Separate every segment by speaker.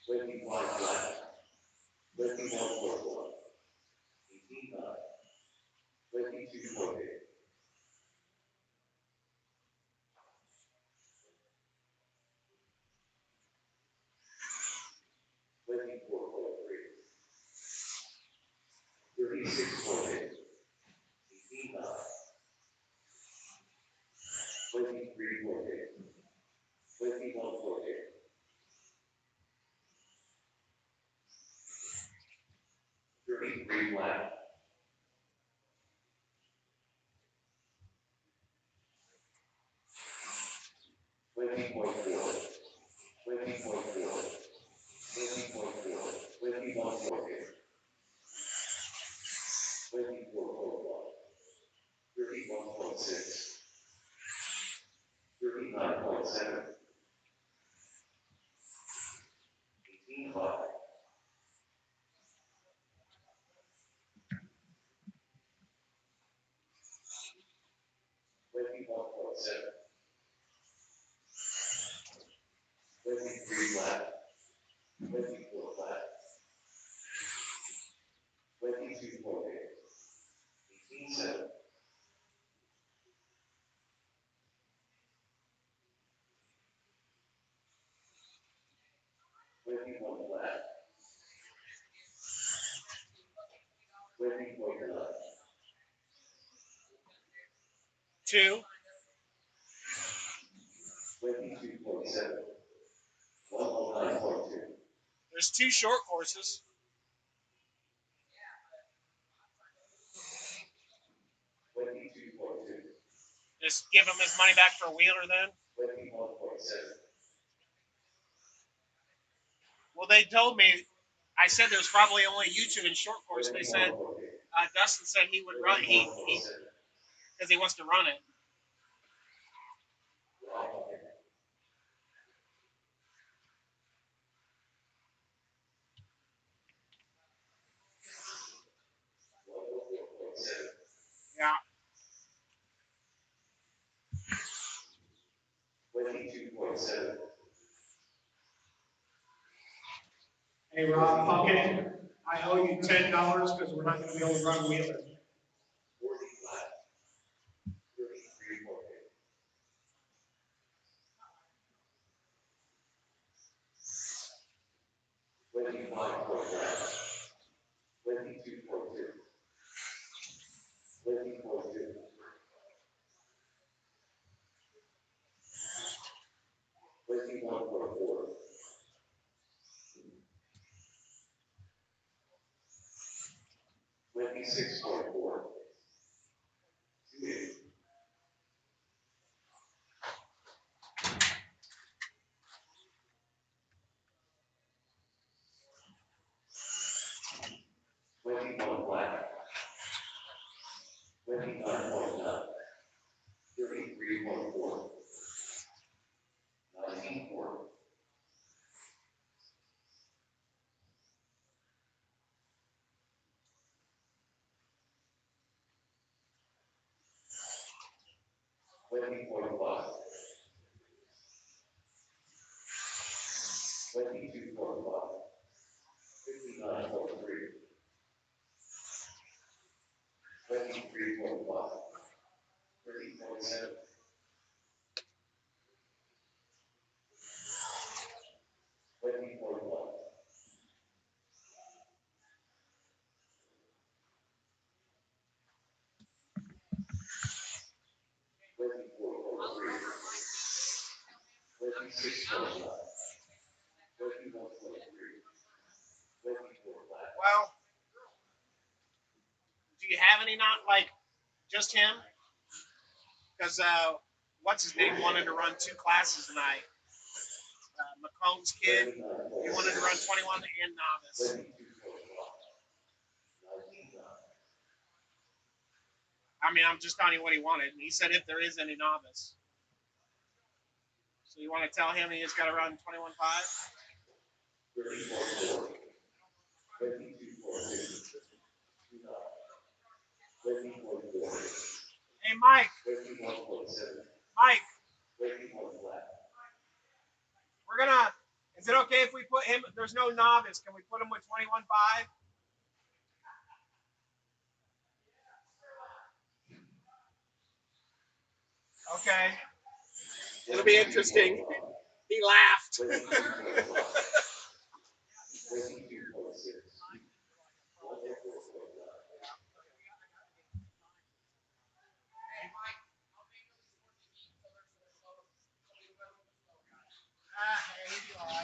Speaker 1: 25 flat. 21.41. 18 9. 22.8. 24.3. 36.8. 18 9. 23.8. 21.8. 33 flat. 20.4. 20.4. 20.4. 21.8. 24.1. 31.6. 39.7. 18 5. 21.7. 23 flat. 24 flat. 22.8. 18 7. 21 flat. 20.9.
Speaker 2: 2.
Speaker 1: 22.7. 109.2.
Speaker 2: There's 2 short courses.
Speaker 1: 22.2.
Speaker 2: Just give him his money back for a wheeler then.
Speaker 1: 21.7.
Speaker 2: Well, they told me, I said there's probably only you two in short course. They said, Dustin said he would run, because he wants to run it. Yeah.
Speaker 1: 22.7.
Speaker 3: Hey, Rob Puckett, I owe you $10 because we're not going to be able to run wheeler.
Speaker 1: 40 flat. 33.8. 25.9. 22.2. 20.2. 21.4. 26.4. 2.8. 21 flat. 29.9. 33.4. 19.4. 20.5. 22.5. 59.3. 23.5. 30.7. 20.1. 24.3. 26.9. 31.3. 24 flat.
Speaker 2: Well, do you have any not like just him? Because what's his name wanted to run 2 classes tonight. McComb's kid, he wanted to run 21 and novice.
Speaker 1: 22.1. 19.9.
Speaker 2: I mean, I'm just telling you what he wanted. And he said if there is any novice. So you want to tell him he just got to run 21.5?
Speaker 1: 30.4. 22.2. 20.4.
Speaker 2: Hey, Mike.
Speaker 1: 21.7.
Speaker 2: Mike,
Speaker 1: 21 flat.
Speaker 2: we're gonna Is it okay if we put him? There's no novice. Can we put him with 21.5? Okay. It'll be interesting. He laughed.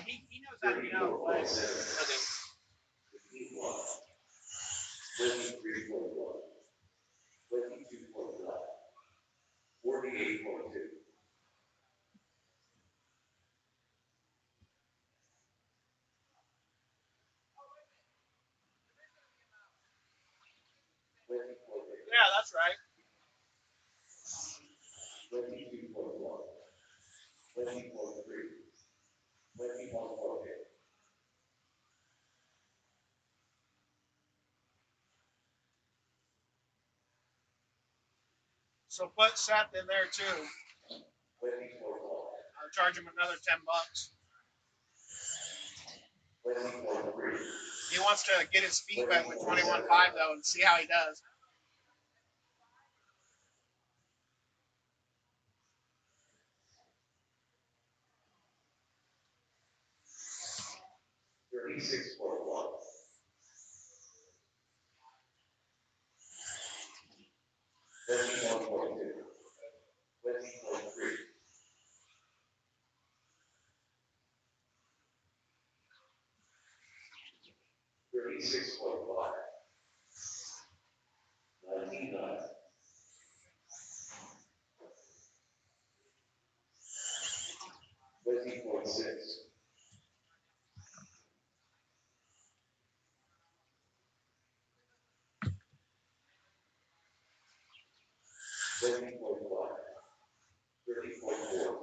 Speaker 2: He knows how to get out of the way. Okay.
Speaker 1: 48.2.
Speaker 2: Yeah, that's right.
Speaker 1: 22.1. 20.3. 21.8.
Speaker 2: So put Seth in there too.
Speaker 1: 20.1.
Speaker 2: I'll charge him another $10.
Speaker 1: 20.3.
Speaker 2: He wants to get his feet wet with 21.5 though and see how he does.
Speaker 1: 36.1. 21.2. 20.3. 36.5. 99. 20.6. 20.5. 30.4.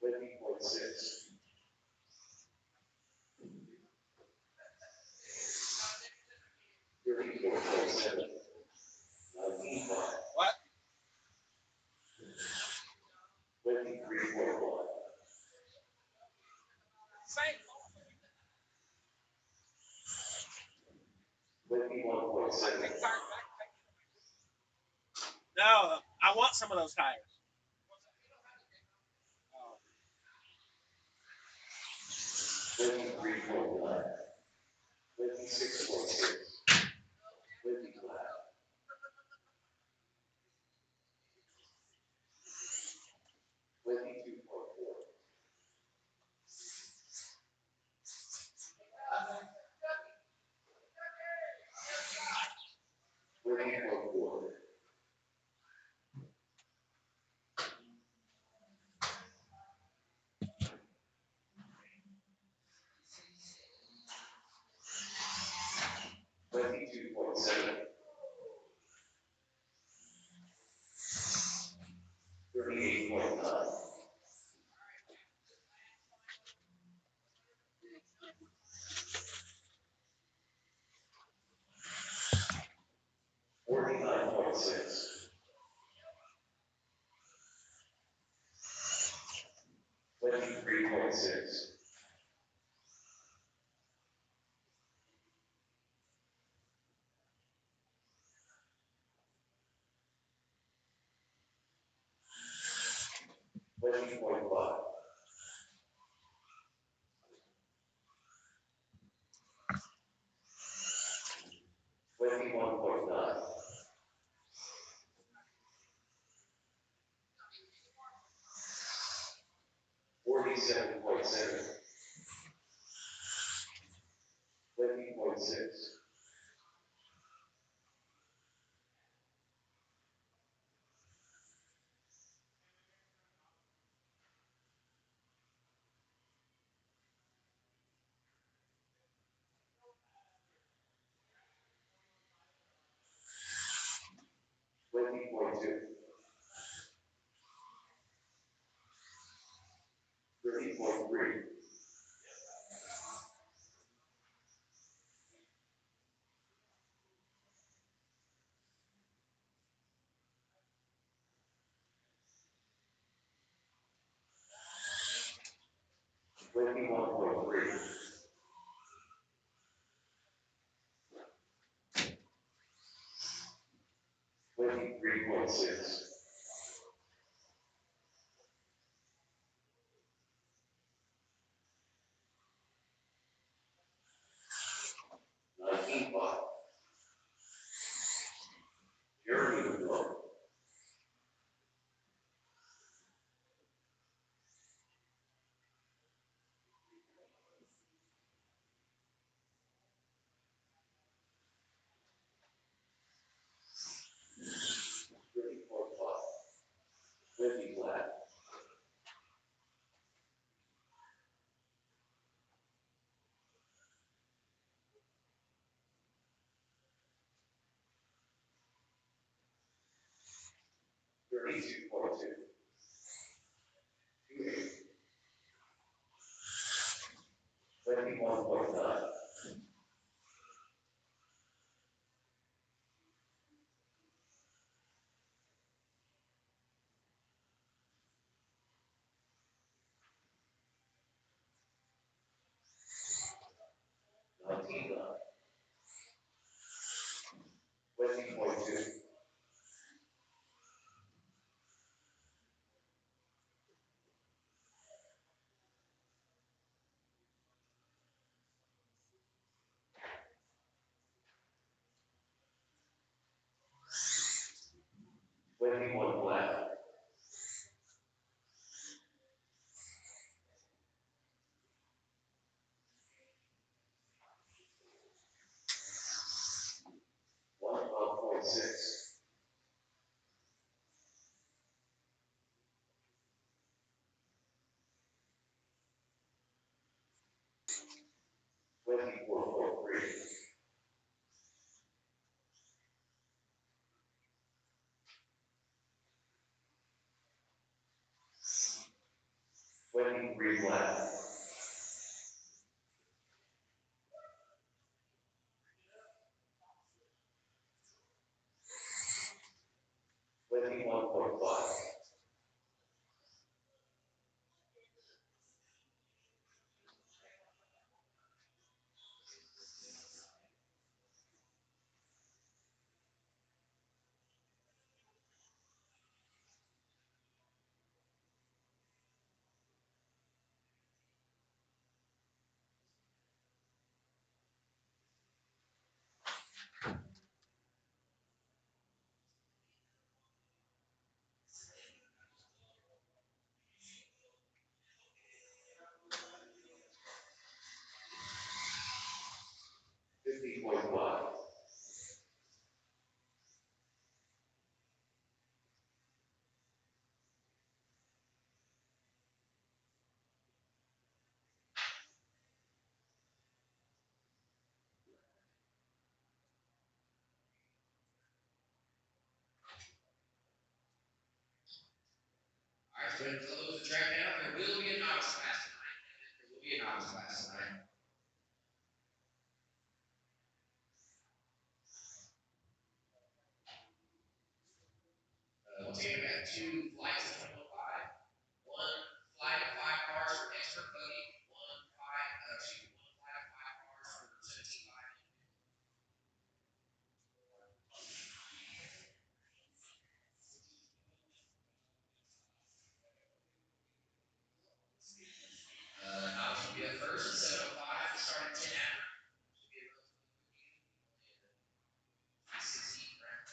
Speaker 1: 20.6. 34.7. 19.5.
Speaker 2: What?
Speaker 1: 23.1. 21.7.
Speaker 2: No, I want some of those tires. Oh.
Speaker 1: 23.9. 26.6. 25. 22.4. 20.4. 22.7. 38.9. 49.6. 23.6. 20.5. 21.9. 47.7. 20.6. 20.2. 30.3. 21.3. 23.6. 19.5. Jeremy Woodrow. 30.5. Wendy Black. 32.2. 21.9. 19.9. 20.2. 21 Black. 112.6. 24.3. 23 Black. 21.5. 50.1.
Speaker 4: 'Close the track down. There will be a novice class tonight. There will be a novice class tonight. Once again, we got 2 flights of 21.5. 1 flight of 5 cars for expert buggy. 1 flight of 5 cars for 17.5. Novice will be up first at 7:05. Starting 10 after. Should be a relatively quick meeting. 16 rounds.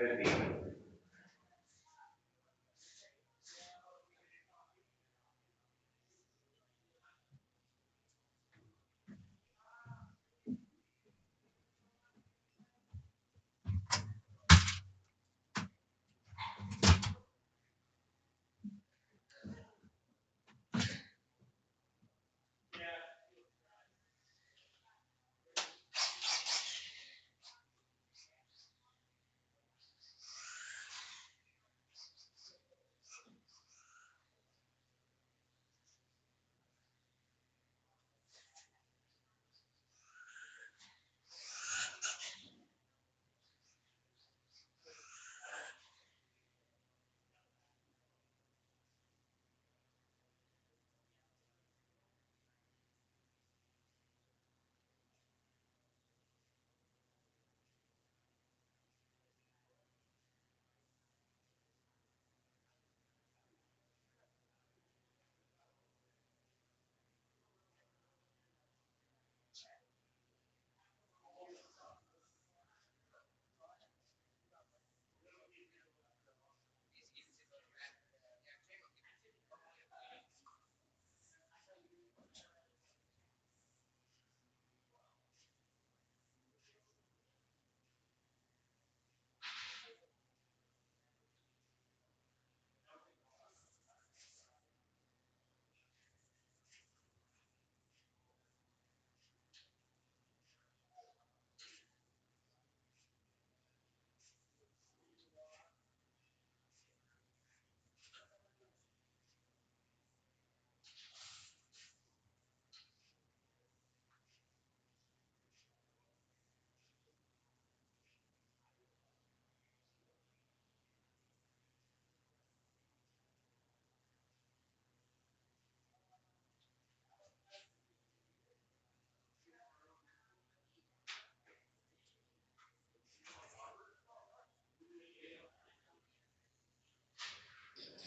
Speaker 1: Kevin Beeman.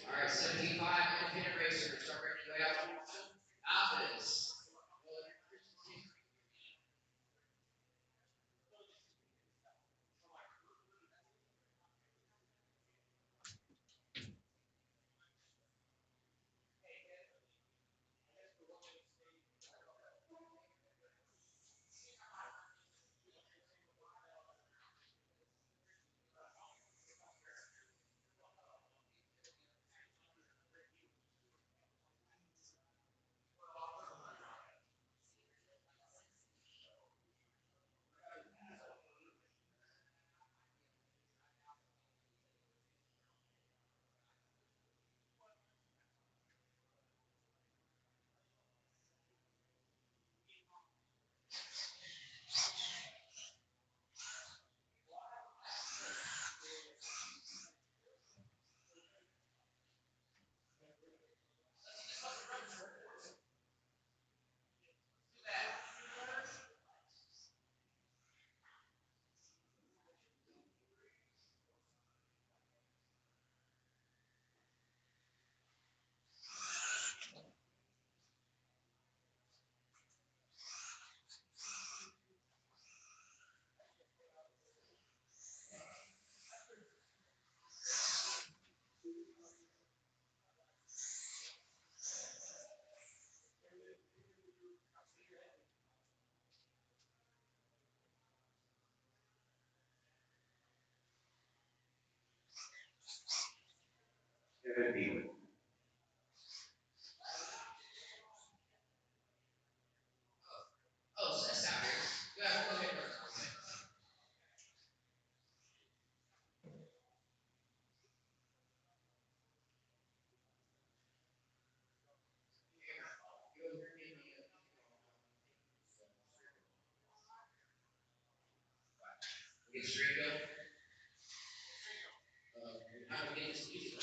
Speaker 4: All right, 17-5, independent racers. Start making your way out to Alphas.
Speaker 1: Kevin Beeman.
Speaker 4: Oh, so that's out here. Go ahead, Brother. Get straight go. How do we get this easy?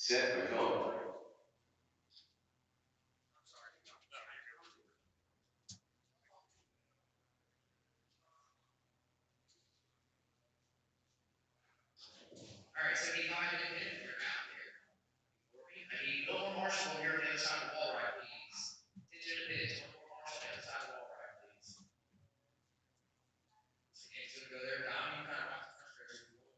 Speaker 1: Set for going.
Speaker 4: All right, 75 in a minute. You're out here. I need one more marshal over here on the other side of the wall, right, please. 10 in a minute. One more marshal on the other side of the wall, right, please. It's gonna go there. Dom, you kind of watch the first race.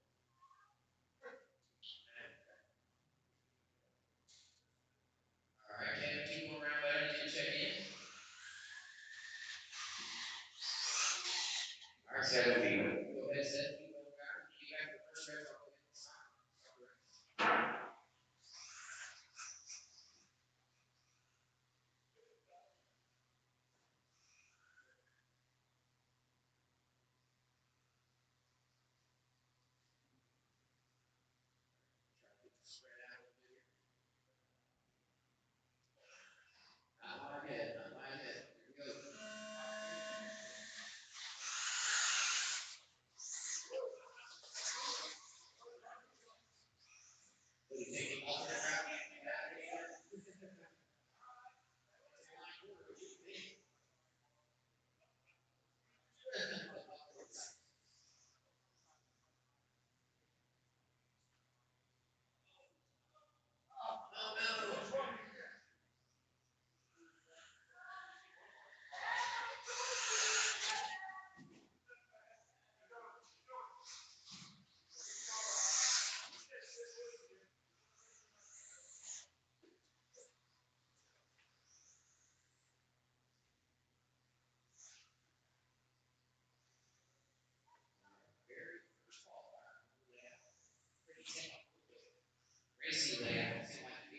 Speaker 4: All right, Kevin, keep going around, buddy. Need you to check in. All right,
Speaker 1: Seven
Speaker 4: Kevin.
Speaker 1: Beeman.
Speaker 4: Go ahead, Seth. Keep going around. You get back to the first race. I'll go ahead and sign. Spread out a little bit here. Not like that. Not like that. Here we go. What do you think? Alternate route? Racy layout. Seemed like to be.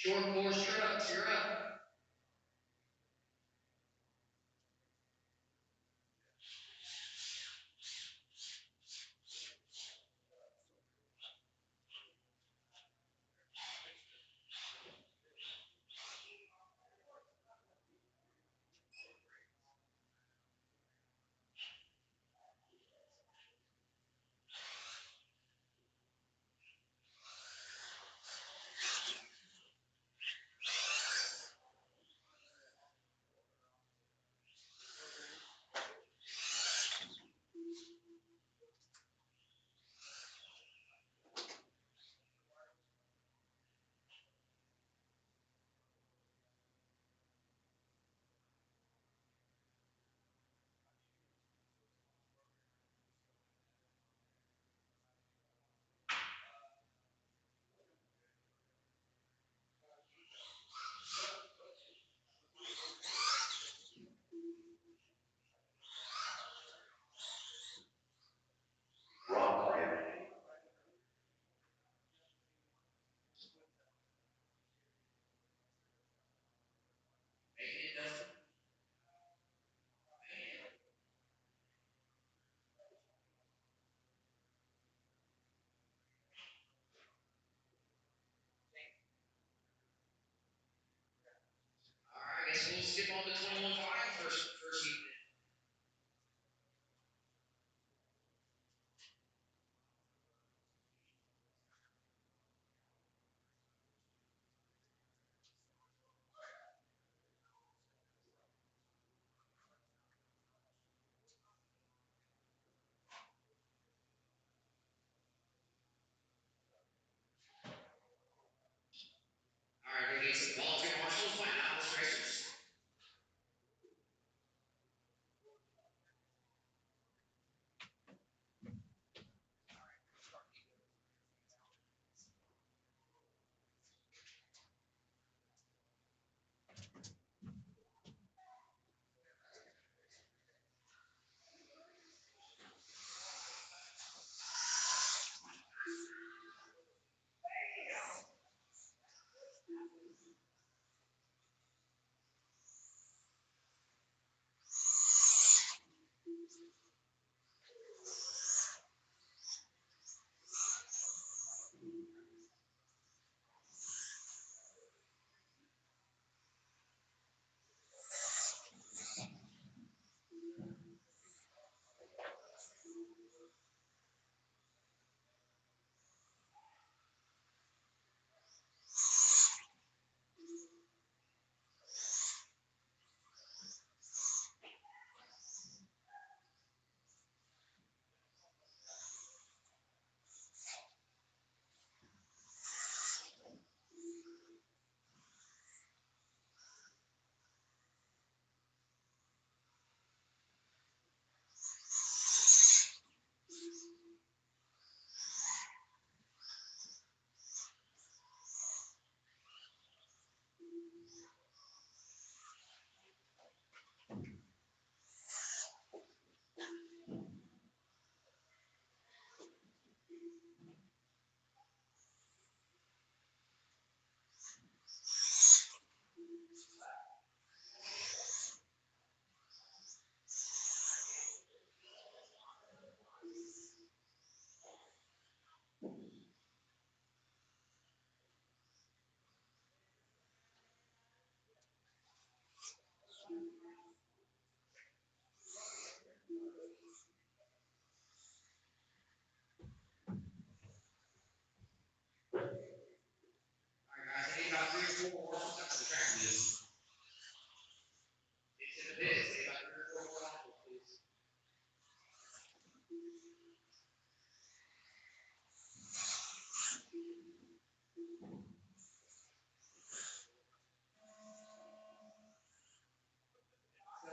Speaker 4: Short course, trucks, you're up.
Speaker 1: Rock Area.
Speaker 4: Making it done. All right, I guess we'll skip on to 21-5 first evening. All right, we're getting some volunteer marshals by novice racers. All right, guys, I need about 3 or 4 more horses out to the track, please. It's in the pits. I need about 3 or 4 more marshals, please.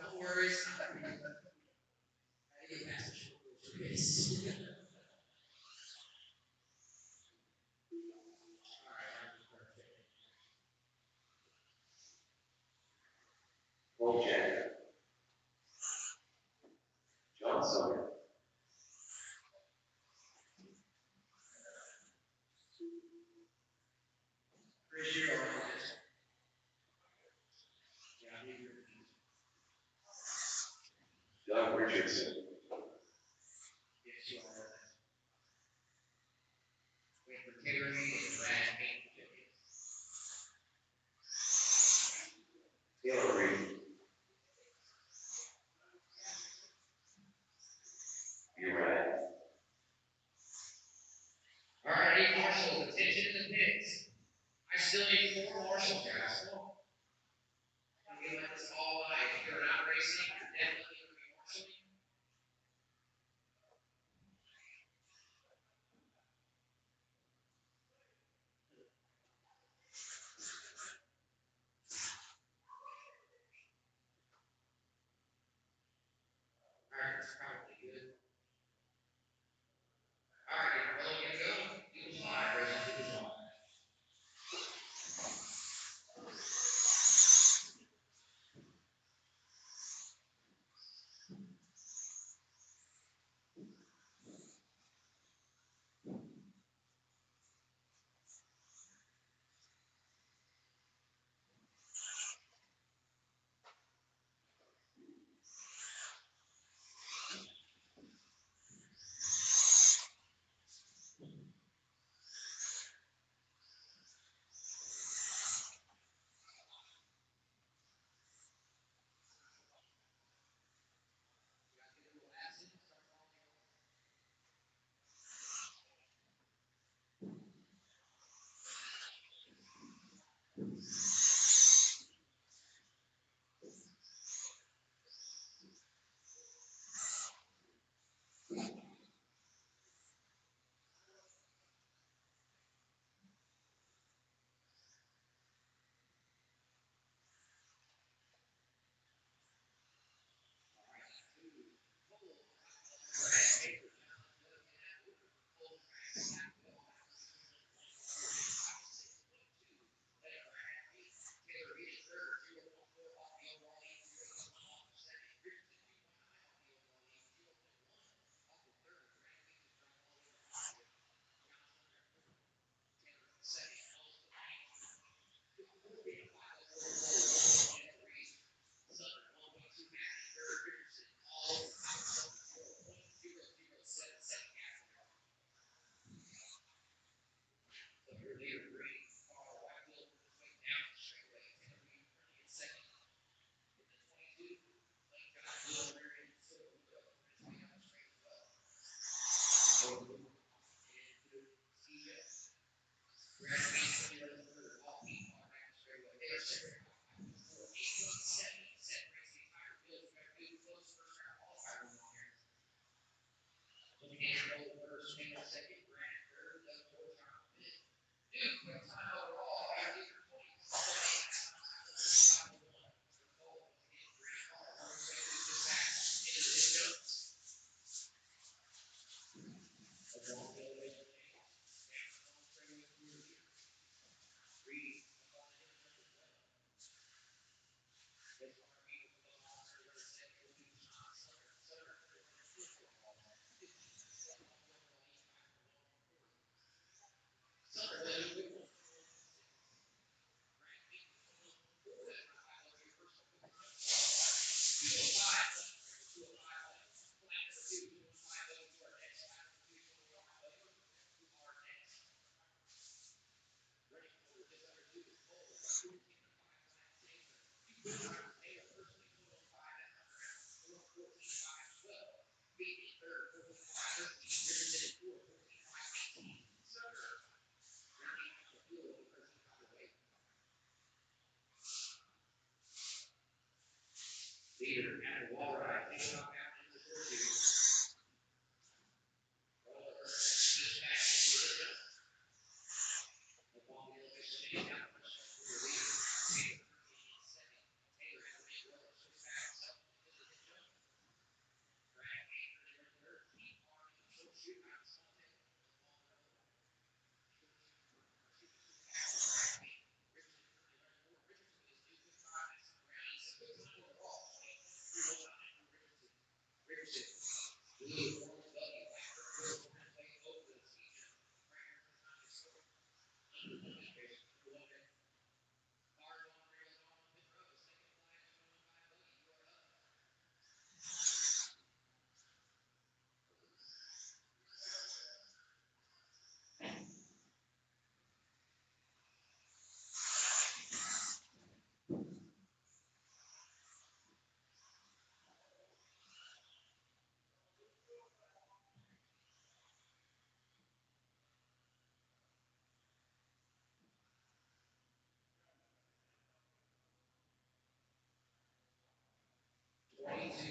Speaker 4: No worries. I need to pass the short course race. All right, perfect.
Speaker 1: Paul Jack. John Sawyer.
Speaker 4: Chris, you're on this.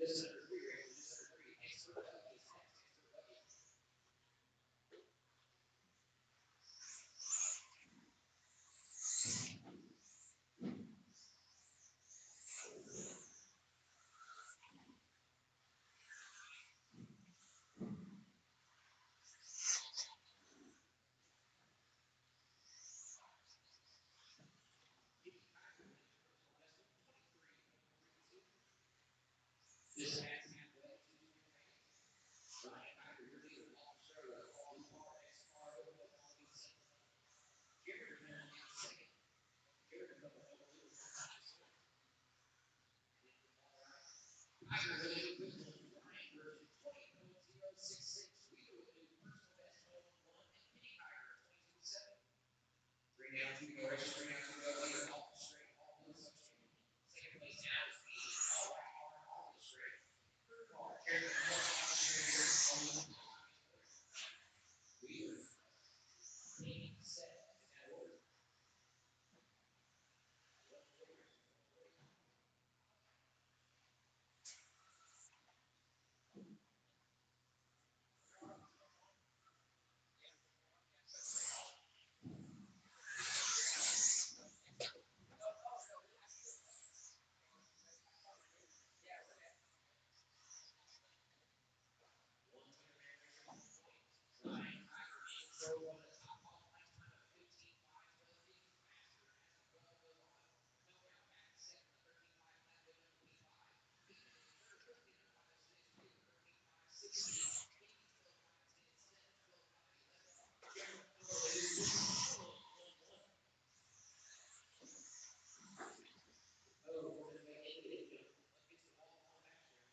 Speaker 4: Just under three, right? Just under three. Expert W is next. Expert W. This has Ryan Packer, your leader, Walter Sterling, all the car, X car, all these. Jared Miller in second. Jared Miller over to the Tiger really good pistol. Ryan versus 20.066. Wheeler with a personal best on 1 and Penny Tiger 22.7. 3 down, 2 go, race 3 down, 2 go, leader, all straight, all blue substrate. Second place now is Beeman, all white car, all blue straight. Third car, Jared Miller, all straight, all blue. Wheeler, Penny, set, in that order. Ryan Packer in pro on the top off last time of 15.5, 12 feet faster as the 12 goes on. No count back to second, 13.5 left to go, P5. Beeman in third, 13.506, Wheeler 13.560. Penny 12.510, 7, 12.511. Jared Miller leads 1-1. Oh, we're going to make it. Let's get the ball on back there.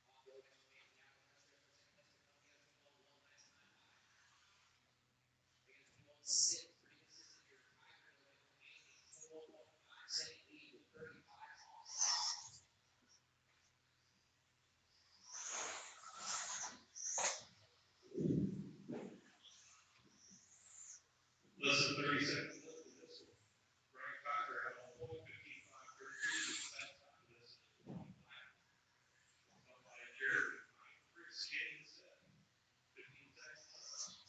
Speaker 4: Off the next man, now the rest of the second place to come. The other 1-1 last time by. Against 1-6, pretty consistent here. Tiger in the win from Andy. 21.5 second lead with 35 off.
Speaker 5: Less than 30 seconds left in this one. Ryan Cocker out on point, 15.533. Fast time to this one lap. Up by Jared, skating set. 15 seconds left. Less than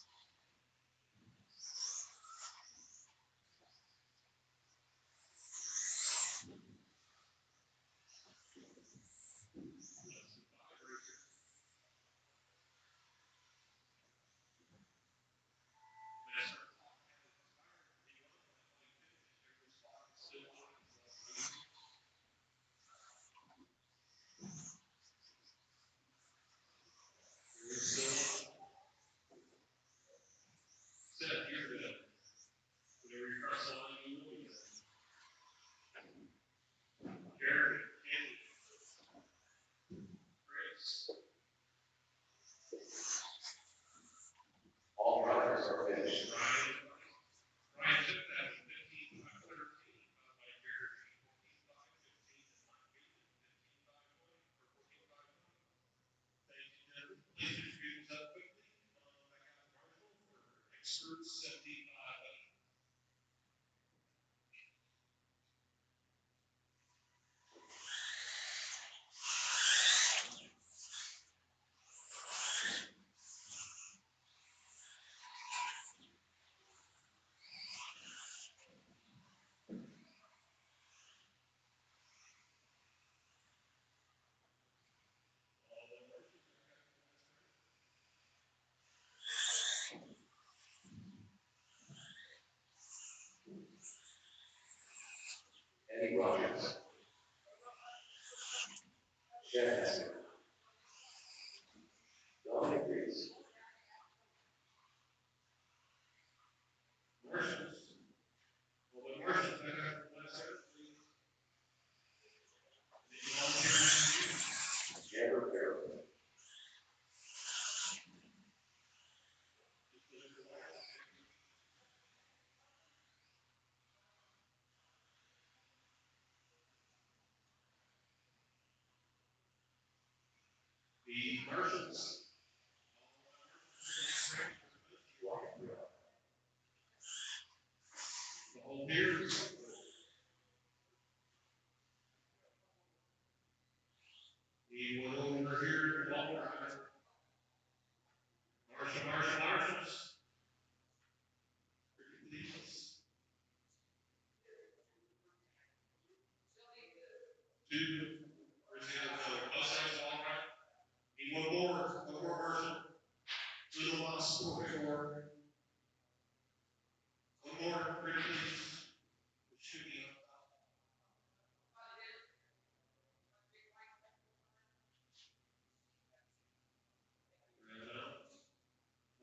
Speaker 5: 5 racers. Master clock has expired. Anyone on that plane finish? Every spot is still on. You're still on. Seth, you're good. Whenever you cross the line, you will be good. Jared, Kenny, Grace.
Speaker 1: All riders are finished.
Speaker 5: Ryan took that with 15.513, followed by Jared 14.515, and Mike Beeman 15.520 or 14.520. Thank you, gentlemen. Please introduce yourself quickly. Back out to Marshall for experts 17.5.
Speaker 1: Eddie Rogers. Chad Dominic Reese.
Speaker 5: Marshals. Well, the Marshals back out for last start, please. And then you volunteer to
Speaker 1: Jabber Farrell.
Speaker 5: the Marshals. The Volunteers. He went over here to Walker. Marshals. Please. Two. Where's the other fellow? Both sides of all right. Need one more. One more Marshall. Little loss. One more. Ready, please. It should be up.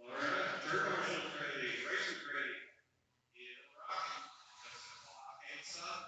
Speaker 5: All right. Third Marshall's ready. Racer's ready. Yeah, rocky. That's the clock. And son.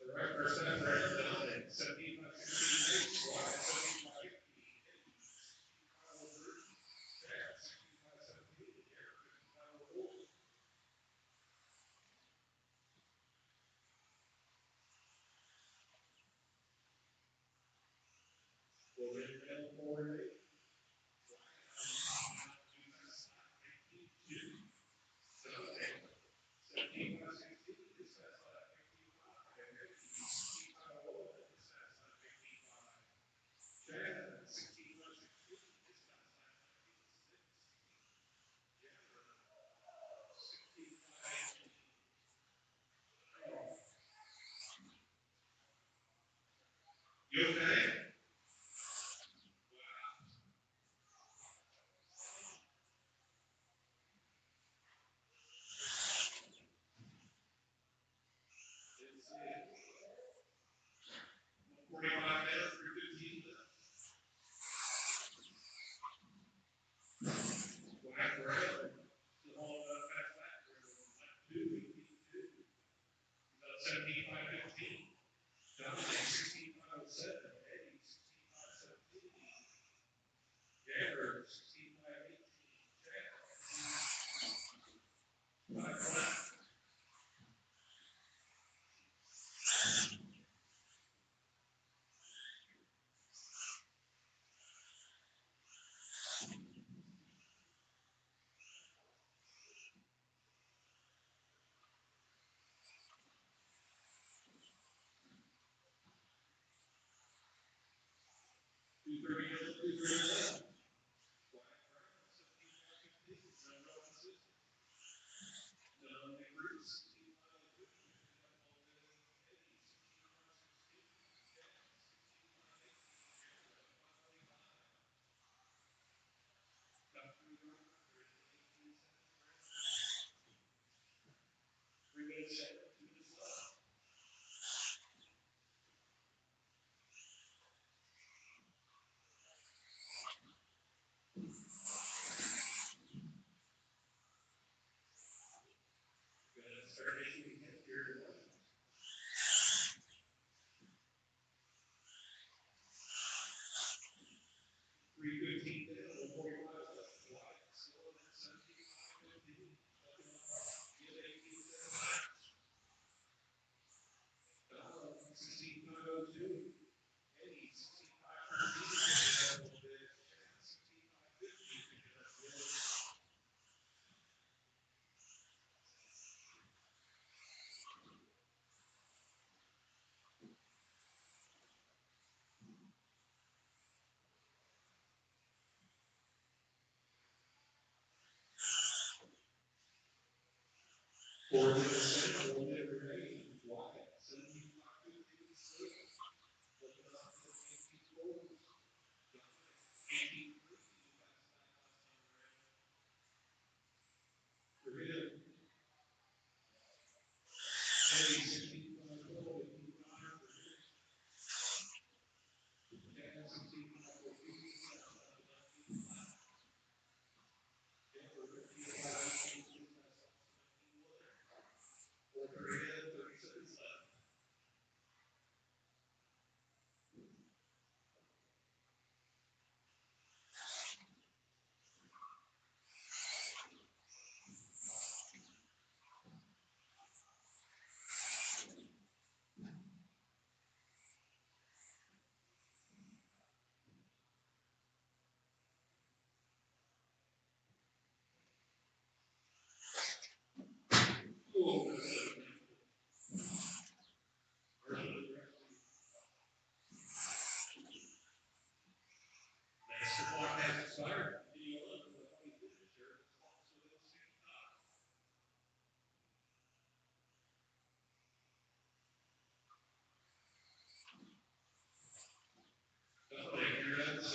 Speaker 5: The right person at right down 17 by 16. Wide 17 by 15. You okay?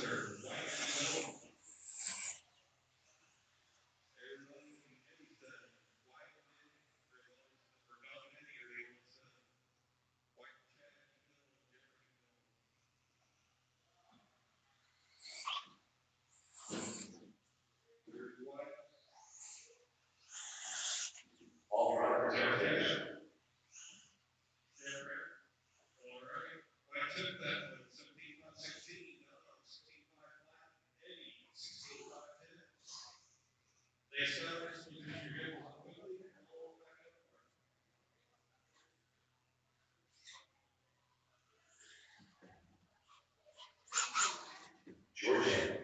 Speaker 5: are white and yellow. Everybody in Eddie's white and for those that were not in any area was white cat and yellow, different. There's white.
Speaker 1: All right,
Speaker 5: Yeah. All right. I took that one, 17 by 16, 16 by flat, 16 by 10. They establish because you're able to quickly roll back up.
Speaker 1: Georgia.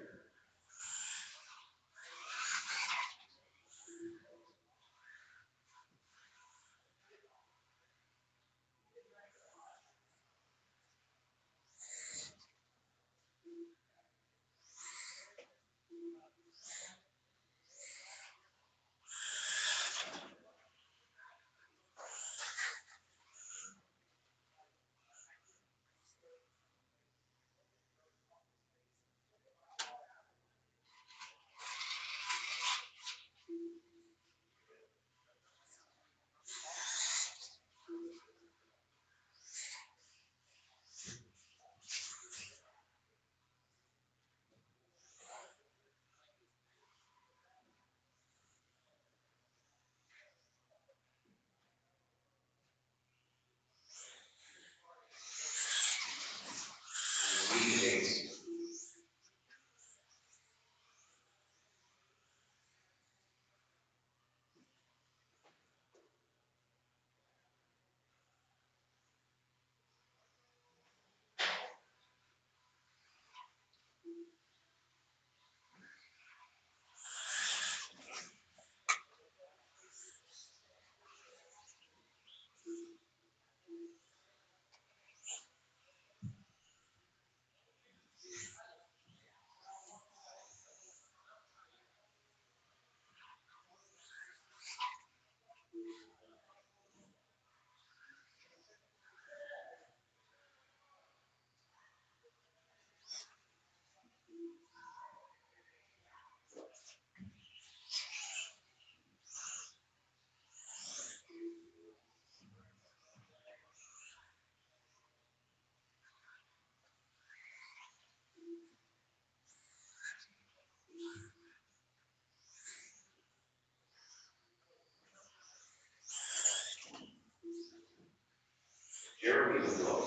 Speaker 1: Jeremy Miller,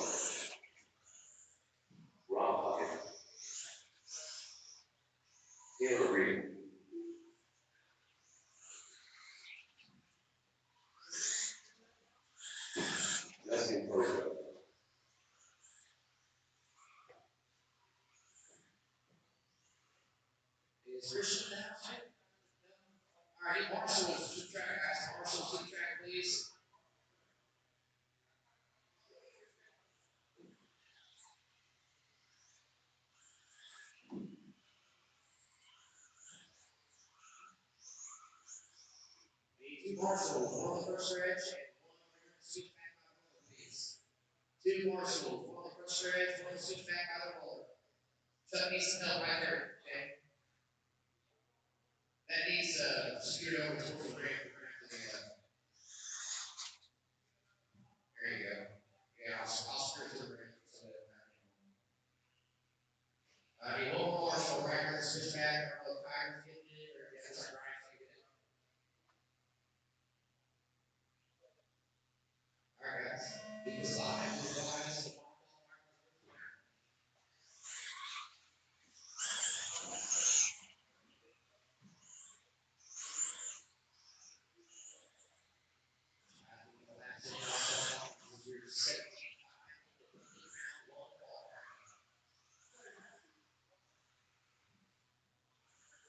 Speaker 1: Rob Huckett, Taylor Reed, Leslie Porter,
Speaker 4: Is Christian in the house yet? All right, Marshall, keep track, guys. Marshall, keep track, please. Two Marshalls, one on the first stretch, and one on the switch back by the roller, please. Two Marshalls, one on the first stretch, one on the switch back by the roller. Chuck needs some help right there, okay? That needs steered over towards the ramp. There you go. Yeah, I'll steer to the ramp. I need one more Marshall right here, switch back. I don't know if Tiger's getting it or if it's like Ryan's getting it. All right, guys. Leave this line, move the lines.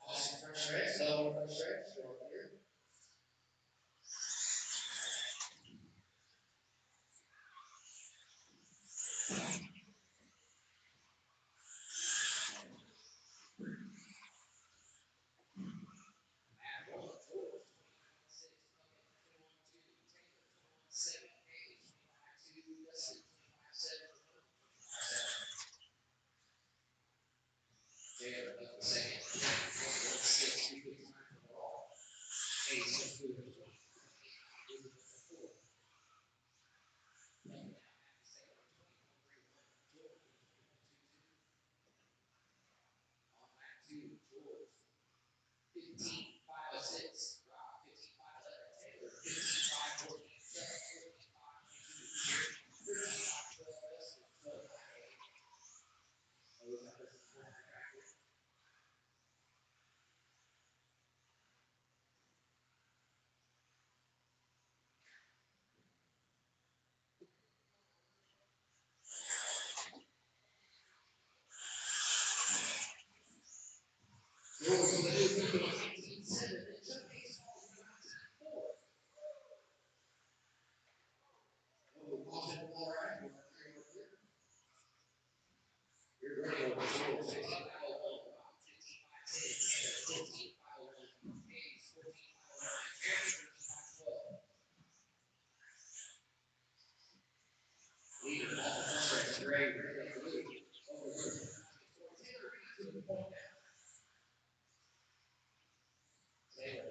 Speaker 4: Awesome first stretch, slow first stretch, go up here.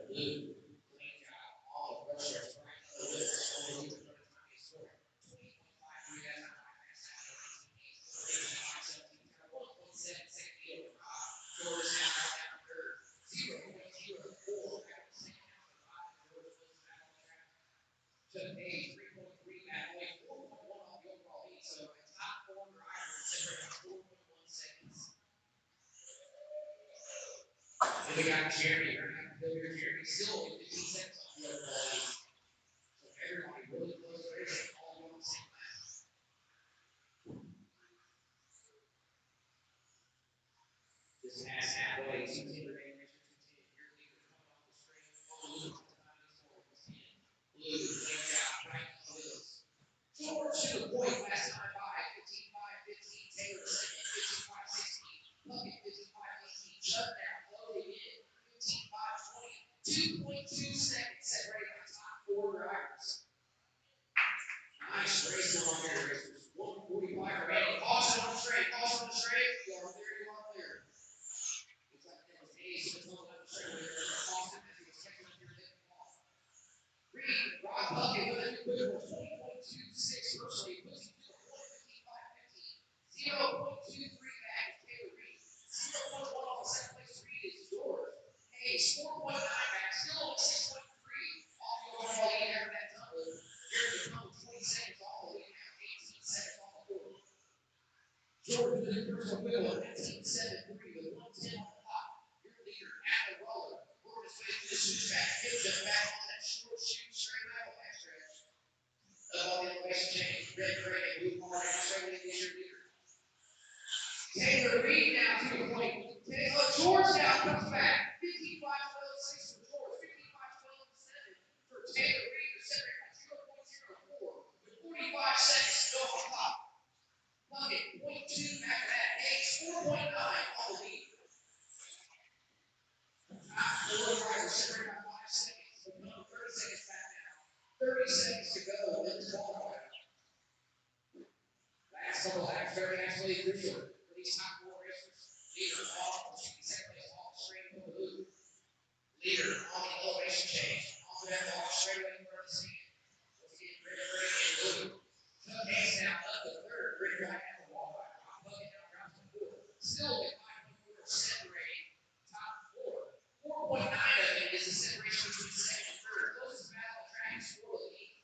Speaker 4: blue. Clean job. All the brush strokes right on the list. Over the loop. Time to score. 20.53. That's not my pass out. 1.7 second field. George now right down the third. 0.04. Back to the second half of the five. George Wilson back on track. Took Hayes 3.3 back away. 4.1 off the overall lead. So a top four driver separated by 4.1 seconds. Then we got Jeremy right now. Jeremy still only 15 seconds off the overall lead. So everybody really close to racing, all on the same lap. Just past halfway, 210 remaining racers, 210. Your leader coming off the straight. Blue, clean job, right on the wheels. George to the point, last time by 15.5, 15. Taylor second, 15.5, 16. Puckett 15.5, 18. Shutdown, loading in, 15.5, 20. 2.2 seconds separated by top four drivers. Nice race along here, racers. 1:45 remaining. Caution on the straight. Caution on the straight. You are clear. You are clear. Looks like that was Hayes who was holding up the straight. Caution as he was catching up your hip ball. Reed, Rob Puckett with a quick 20.26 virtually. Puts him to the point 15.5, 15. 0.23 back is Taylor Reed. 0.1 off the second place Reed is George. Hayes 4.9 back. Still only 6.3 off the overall lead after that tumble. Here's the tumble 20 seconds off the lead now. 18 seconds off the board. George with the personal wheel at 19.73 with 110 on the clock. Your leader at the roller. Working his way through the switchback. Gives it back on that short shoot straight out backstretch. Up on the elevation change. Red gray and blue bar down straight with your leader. Taylor Reed now to the point. George now comes back. 15.5, 12, 6 for George. 15.5, 12, 7 for Taylor Reed. They're separated by 0.04 with 45 seconds to go on the clock. Puckett 0.2 back to that. Hayes 4.9 on the lead. Top four drivers separated by 5 seconds. We're going 30 seconds back now. 30 seconds to go in this qualifier. Last couple laps very absolutely crucial for these top four racers. Leader off, second place off the straight over the loop. Leader on the elevation change. Off of that off straight away in front of the scene. Let's get red, gray, and blue. Tuck Hayes now up to third. Red right at the wall. Puckett now drops to fourth. Still at 5.4 separating top four. 4.9 of it is the separation between second and third. Closest battle of the track is for the lead.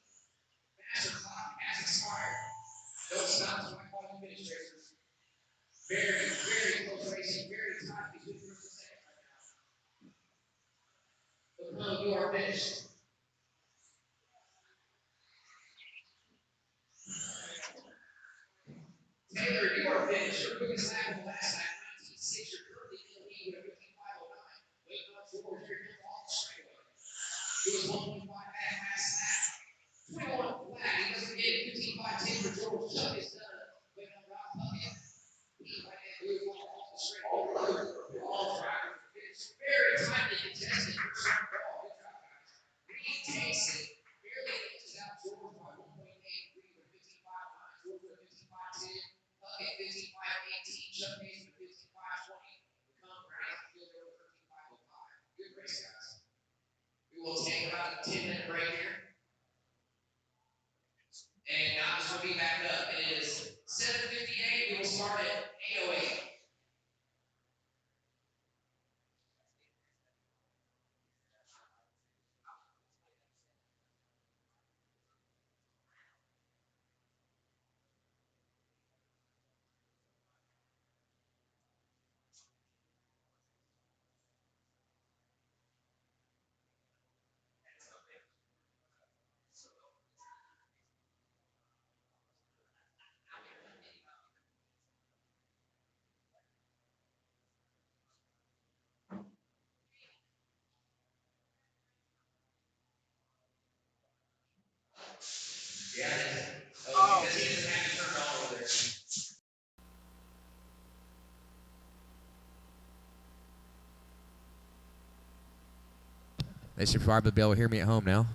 Speaker 4: Master clock has expired. Don't stop to my quality finish racers. Very, very close racing. Very tight between first and second right now. But you are finished. Taylor, you are finished. Your quickest lap of the last lap, 19.6. You're currently in the lead with a 15.509. Waiting on George. Here comes off the straightaway. He was 1.5 back last lap. 21 flat. He doesn't get it. 15.5 for George. Chuck is done. Waiting on Rob Puckett. He right at blue ball off the straightaway. All drivers. It's very tightly contested. First round ball. Good job, guys. Reed takes it. Barely edges out George by 1.8. Reed with 15.59. George with 15.10. Puckett 15.518. Chuck Hayes with 15.520. Come right out the field there with 13.505. Good race, guys. We will take about a 10-minute break here. And now this will be back up. It is 7:58. We will start at 8:08. Yeah, it is. Oh, because he doesn't have it turned on over there.
Speaker 6: They should probably be able to hear me at home now.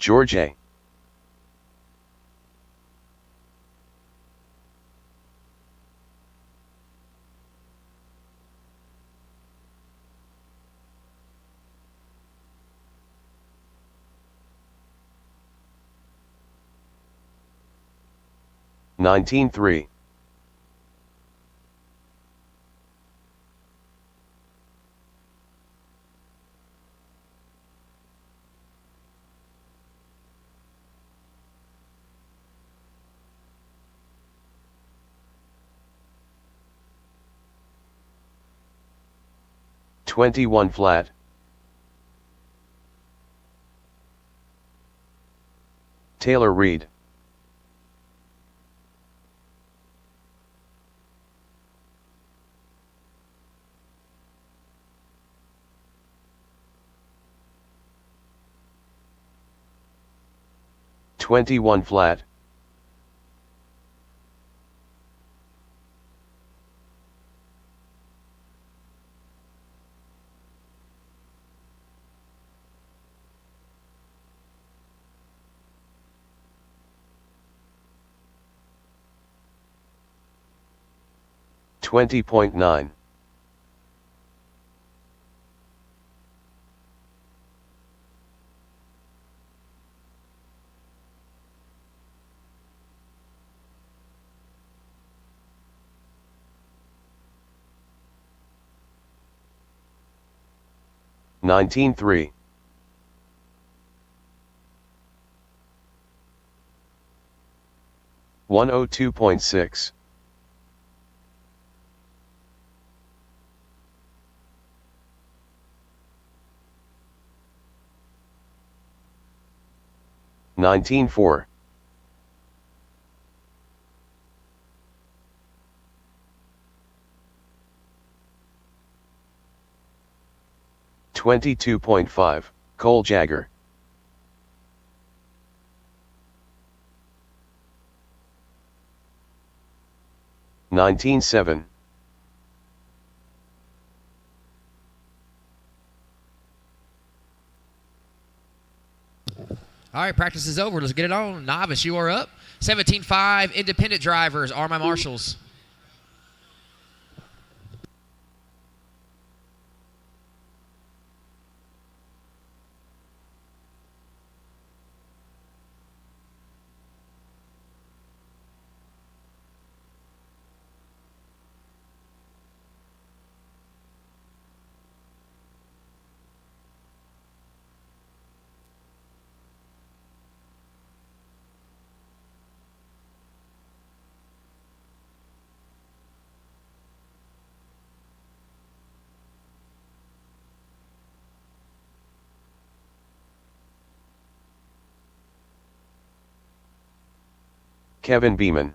Speaker 7: George A. $19.3. $21 flat. Taylor Reed. $21 flat. $20.9. $19.3. $102.6. $19.4. $22.5, Cole Jagger. $19.7.
Speaker 6: All right, practice is over. Let's get it on. Novice, you are up. 17.5, independent drivers are my marshals.
Speaker 7: Kevin Beeman.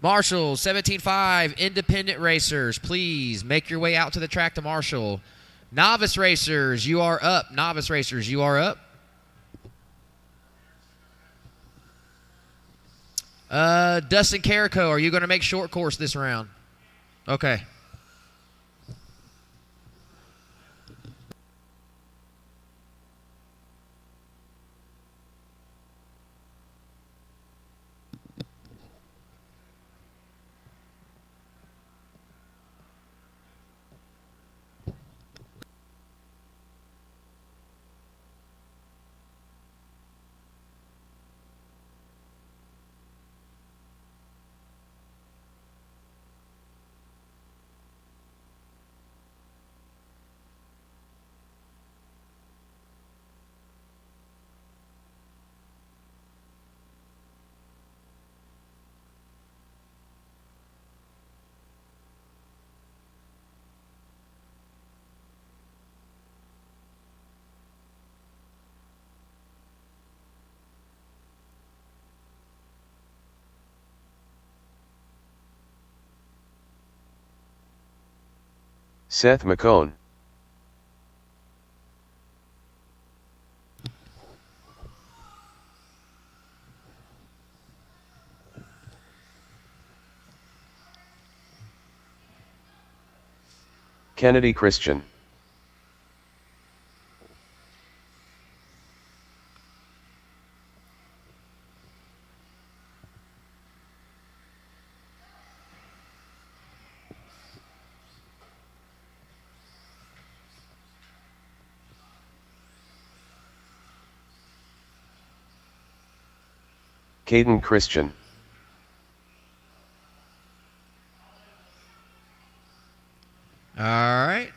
Speaker 6: Marshall, 17.5, independent racers, please make your way out to the track to Marshall. Novice racers, you are up. Novice racers, you are up. Dustin Carrico, are you going to make short course this round? Okay.
Speaker 7: Seth McCone. Kennedy Christian. Caden Christian.
Speaker 6: All right.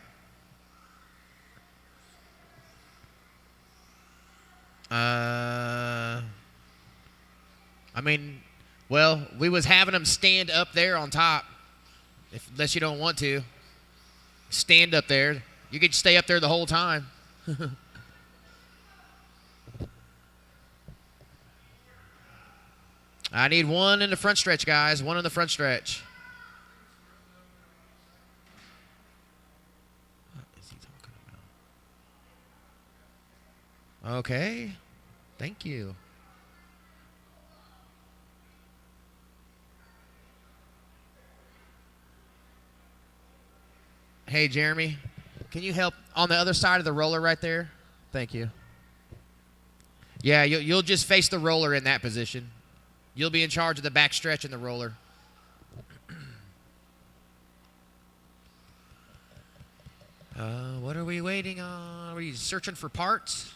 Speaker 6: I mean, well, we was having them stand up there on top. Unless you don't want to. Stand up there. You could stay up there the whole time. I need one in the front stretch, guys. One in the front stretch. What is he talking about? Okay. Thank you. Hey, Jeremy, can you help on the other side of the roller right there? Thank you. Yeah, you'll just face the roller in that position. You'll be in charge of the back stretch and the roller. What are we waiting on? Are we searching for parts?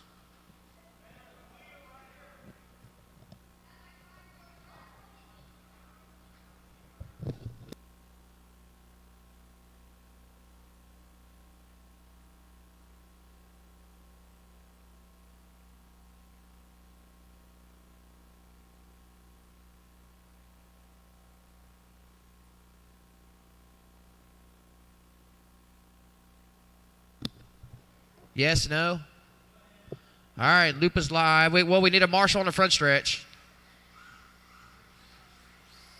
Speaker 6: Yes, no? All right, loop is live. Wait, well, we need a marshal on the front stretch.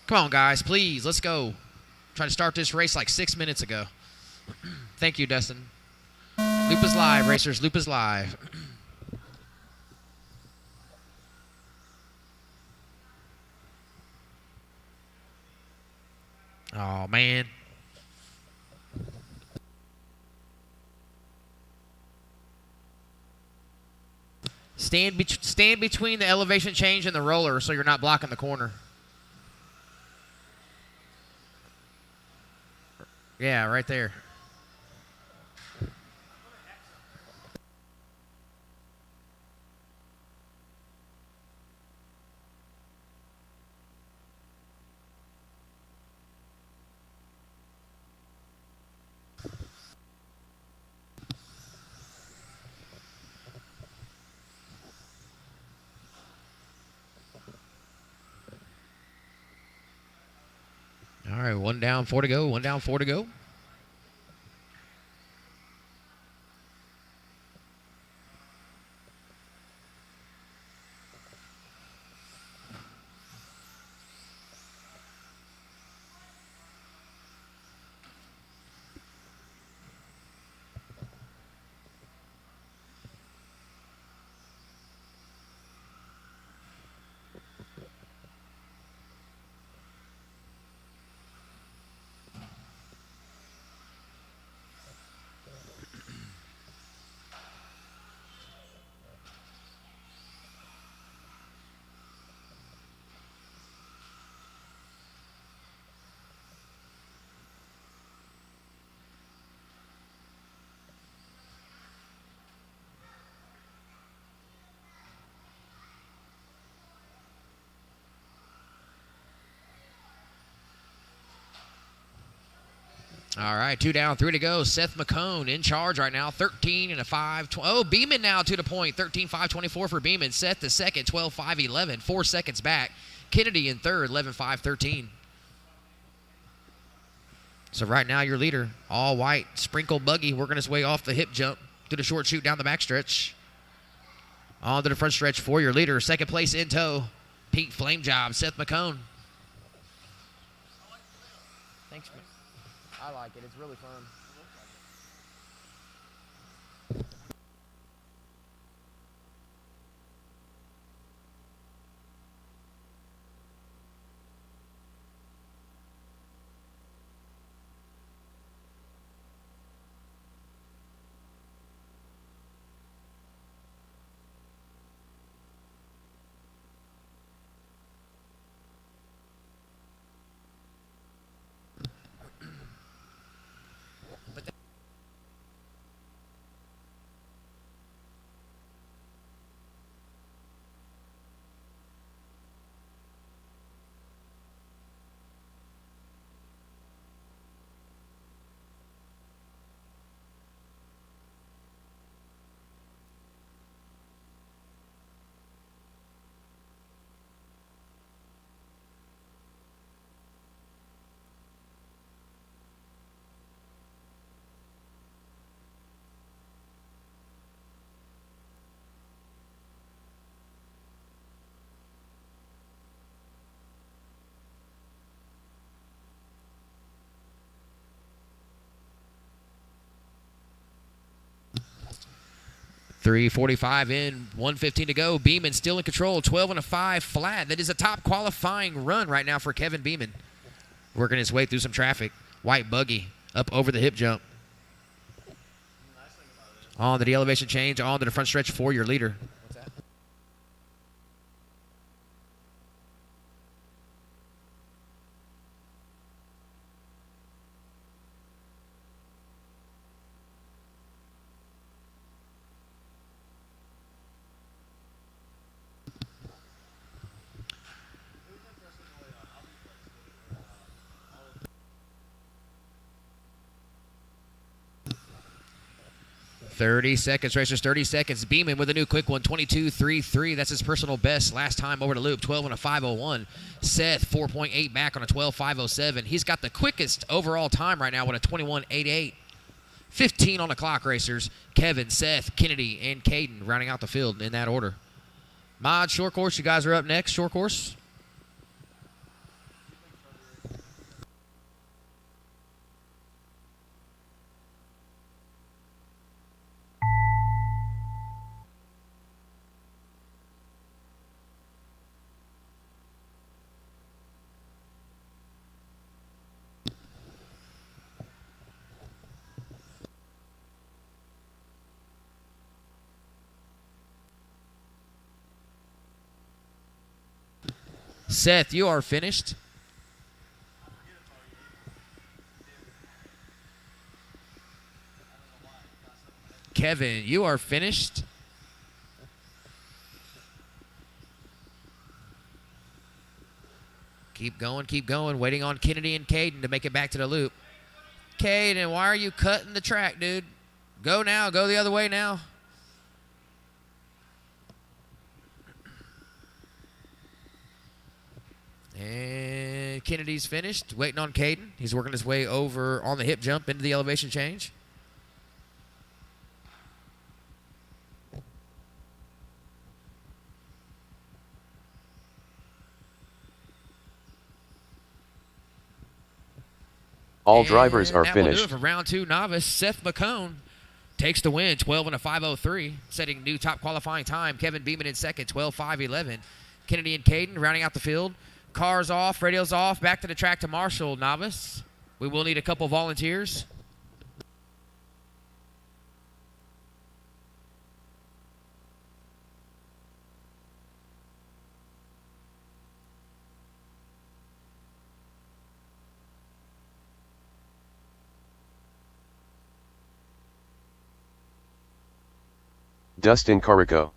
Speaker 6: Come on, guys, please, let's go. Try to start this race like 6 minutes ago. Thank you, Dustin. Loop is live, racers. Loop is live. Oh, man. Stand between the elevation change and the roller so you're not blocking the corner. Yeah, right there. All right, 1 down, 4 to go. 1 down, 4 to go. All right, 2 down, 3 to go. Seth McCone in charge right now, 13 and a 5. Oh, Beeman now to the point, 13-5-24 for Beeman. Seth the second, 12-5-11, 4 seconds back. Kennedy in third, 11-5-13. So right now your leader, all white, sprinkle buggy, working his way off the hip jump to the short shoot down the back stretch. On to the front stretch for your leader. Second place in tow, pink flame job, Seth McCone. Thanks, man. I like it. It's really fun. 3:45 in, 1:15 to go. Beeman still in control, 12 and a 5 flat. That is a top qualifying run right now for Kevin Beeman. Working his way through some traffic. White buggy up over the hip jump. On to the elevation change, on to the front stretch for your leader. What's that? Racers, 30 seconds. Beeman with a new quick one, 22.33. That's his personal best last time over the loop, 12 and a 5:01. Seth, 4.8 back on a 12.507. He's got the quickest overall time right now with a 21.88. 15 on the clock, racers. Kevin, Seth, Kennedy, and Caden rounding out the field in that order. Mod, short course, you guys are up next. Short course. Seth, you are finished. Kevin, you are finished. Keep going. Waiting on Kennedy and Caden to make it back to the loop. Caden, why are you cutting the track, dude? Go now. Go the other way now. And Kennedy's finished. Waiting on Caden. He's working his way over on the hip jump into the elevation change.
Speaker 7: All drivers are
Speaker 6: that will do
Speaker 7: finished.
Speaker 6: it for round 2 novice. Seth McCone takes the win, 12 and a 5:03, setting new top qualifying time. Kevin Beeman in second, 12.511. Kennedy and Caden rounding out the field. Cars off, radios off, back to the track to Marshall, novice. We will need a couple volunteers.
Speaker 7: Dustin Carico.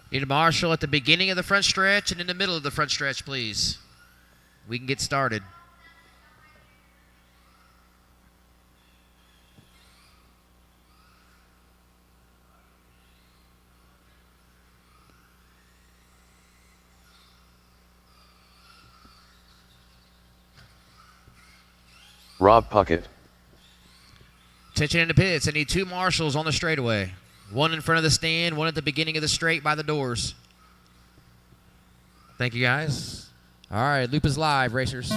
Speaker 6: Need a marshal at the beginning of the front stretch and in the middle of the front stretch, please. We can get started.
Speaker 7: Rob Puckett.
Speaker 6: Attention in the pits. I need 2 marshals on the straightaway. One in front of the stand, one at the beginning of the straight by the doors. Thank you, guys. All right, loop is live, racers.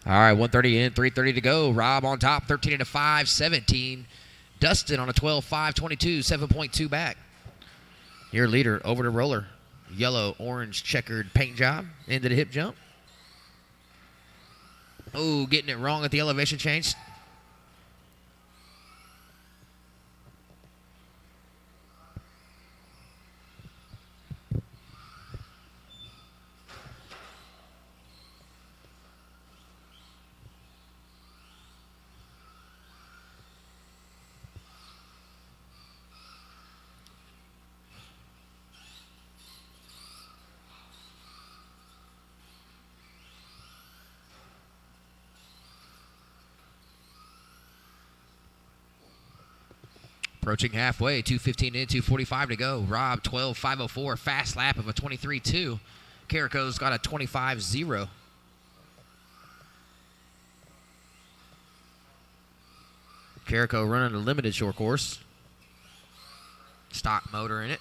Speaker 6: All right, 130 in, 3:30 to go. Rob on top, 13 to 5, 17. Dustin on a 12-5, 22, 7.2 back. Your leader over to roller. Yellow, orange, checkered paint job into the hip jump. Oh, getting it wrong at the elevation change. Approaching halfway, 2:15 in, 2:45 to go. Rob, 12.504, fast lap of a 23.2. Carico's got a 25.0. Carico running a limited short course. Stock motor in it.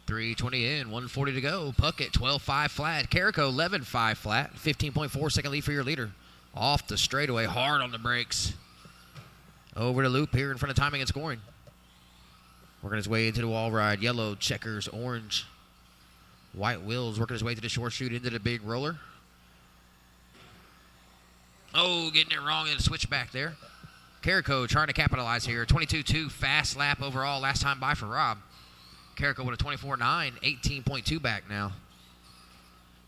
Speaker 6: .320 in, 140 to go. Puckett, 12.5 flat. Carico, 11.5 flat. 15.4 second lead for your leader. Off the straightaway, hard on the brakes. Over the loop here in front of timing and scoring. Working his way into the wall ride. Yellow, checkers, orange. White wheels working his way to the short chute into the big roller. Oh, getting it wrong in the switchback there. Carico trying to capitalize here. 22.2 fast lap overall. Last time by for Rob. Carico with a 24.9, 18.2 back now.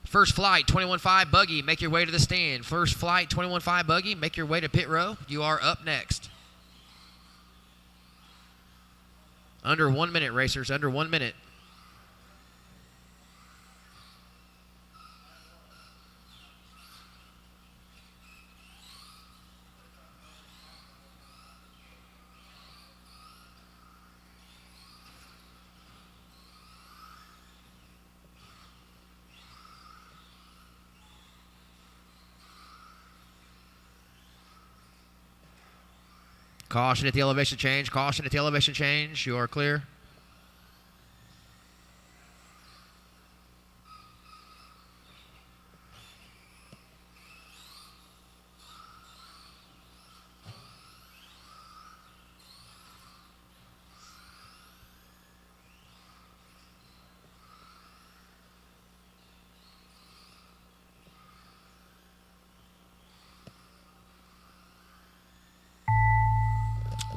Speaker 6: First flight, 21.5 buggy, make your way to the stand. First flight, 21.5 buggy, make your way to pit row. You are up next. Under 1 minute, racers, under 1 minute. Caution at the elevation change. Caution at the elevation change. You are clear.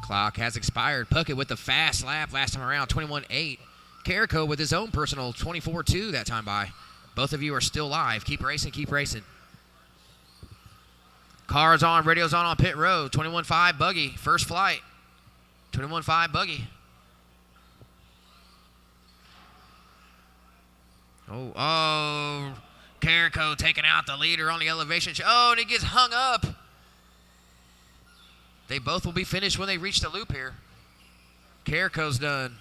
Speaker 6: Clock has expired. Puckett with the fast lap last time around, 21.8. Carico with his own personal 24.2 that time by. Both of you are still live. Keep racing, keep racing. Cars on, radios on pit road. 21.5 buggy, first flight. 21.5 buggy. Oh, Carico taking out the leader on the elevation. Oh, and he gets hung up. They both will be finished when they reach the loop here. Carico's done.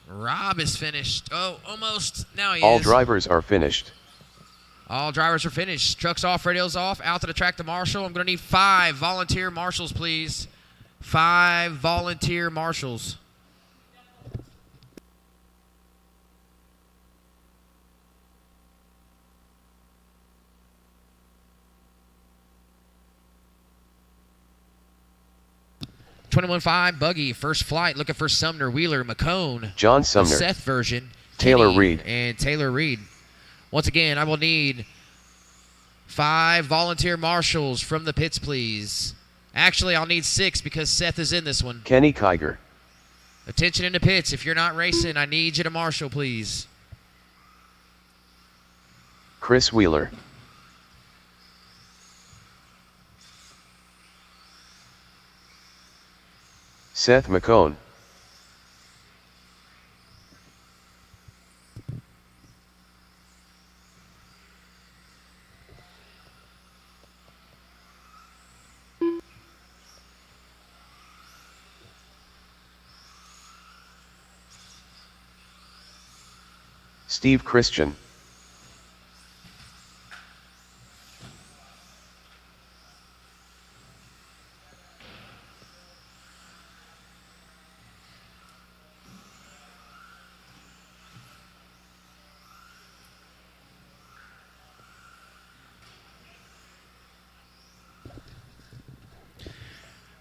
Speaker 6: Rob is finished. Oh, almost. Now he is.
Speaker 7: All drivers are finished.
Speaker 6: All drivers are finished. Trucks off, radios off. Out to the track to marshal. I'm going to need 5 volunteer marshals, please. 5 volunteer marshals. .21.5 buggy, first flight, looking for Sumner, Wheeler, McCone.
Speaker 7: John Sumner.
Speaker 6: The Seth version.
Speaker 7: Taylor
Speaker 6: Kenny
Speaker 7: Reed.
Speaker 6: And Taylor Reed. Once again, I will need 5 volunteer marshals from the pits, please. Actually, I'll need 6 because Seth is in this one.
Speaker 7: Kenny Kiger.
Speaker 6: Attention in the pits. If you're not racing, I need you to marshal, please.
Speaker 7: Chris Wheeler. Seth McCone. Steve Christian.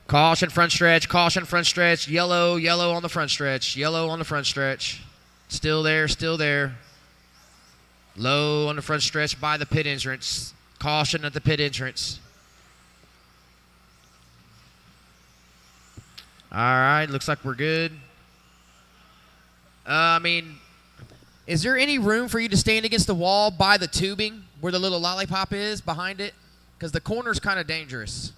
Speaker 6: Caution front stretch, caution front stretch, yellow, yellow on the front stretch, yellow on the front stretch. Still there, still there. Low on the front stretch by the pit entrance. Caution at the pit entrance. All right, looks like we're good. Is there any room for you to stand against the wall by the tubing where the little lollipop is behind it? Because the corner's kind of dangerous.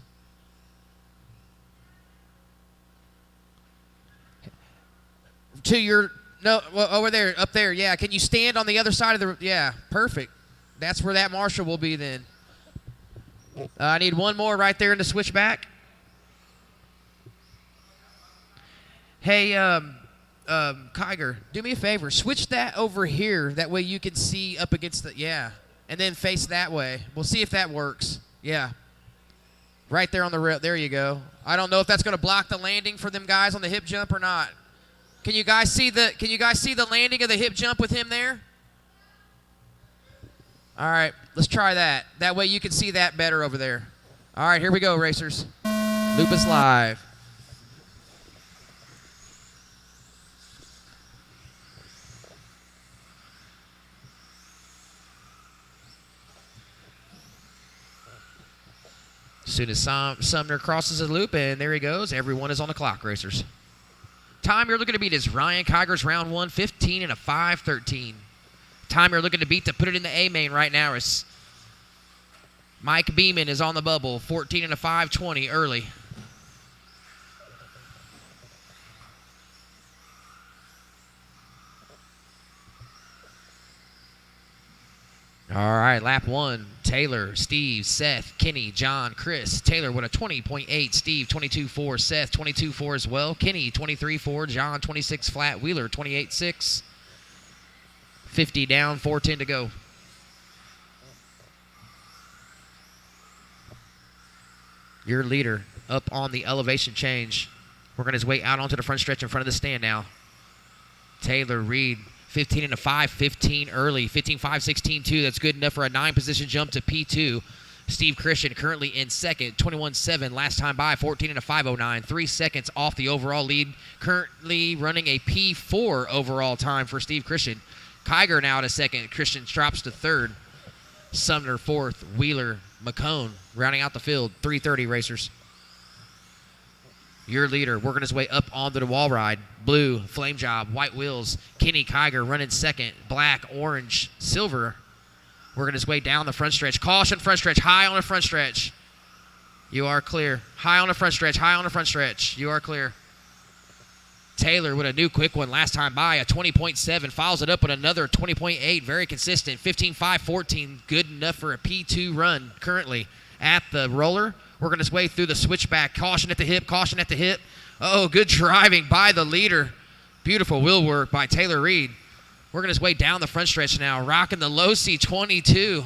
Speaker 6: To your, no, well, over there, up there, yeah. Can you stand on the other side of the, yeah, perfect. That's where that marshal will be then. I need one more right there in the switchback. Hey, Kiger, do me a favor. Switch that over here. That way you can see up against the, yeah. And then face that way. We'll see if that works. Yeah. Right there on the rail. There you go. I don't know if that's going to block the landing for them guys on the hip jump or not. Can you guys see the landing of the hip jump with him there? All right, let's try that. That way you can see that better over there. All right, here we go, racers. Loop is live. As soon as Sumner crosses the loop, and there he goes. Everyone is on the clock, racers. Time you're looking to beat is Ryan Kiger's round 1, 15 and a 5:13. Time you're looking to beat to put it in the A main right now is Mike Beeman is on the bubble, 14 and a 5:20 early. All right, lap 1. Taylor, Steve, Seth, Kenny, John, Chris. Taylor with a 20.8. Steve, 22.4. Seth, 22.4 as well. Kenny, 23.4. John, 26 flat. Wheeler, 28.6. 50 down, 4:10 to go. Your leader up on the elevation change. Working his way out onto the front stretch in front of the stand now. Taylor, Reed. 15 and a 5:15 early. 15.5, 16.2. That's good enough for a 9-position jump to P2. Steve Christian currently in second. 21.7 last time by. 14 and a 5:09. 3 seconds off the overall lead. Currently running a P4 overall time for Steve Christian. Kiger now to second. Christian drops to third. Sumner fourth. Wheeler, McCone rounding out the field. 3:30 racers. Your leader working his way up onto the wall ride. Blue, flame job, white wheels. Kenny Kiger running second. Black, orange, silver. Working his way down the front stretch. Caution front stretch. High on the front stretch. You are clear. High on the front stretch. High on the front stretch. You are clear. Taylor with a new quick one last time by. A 20.7. Follows it up with another 20.8. Very consistent. 15.5, 14. Good enough for a P2 run currently at the roller. Working his way through the switchback. Caution at the hip. Caution at the hip. Oh, good driving by the leader. Beautiful wheel work by Taylor Reed. Working his way down the front stretch now. Rocking the low C22.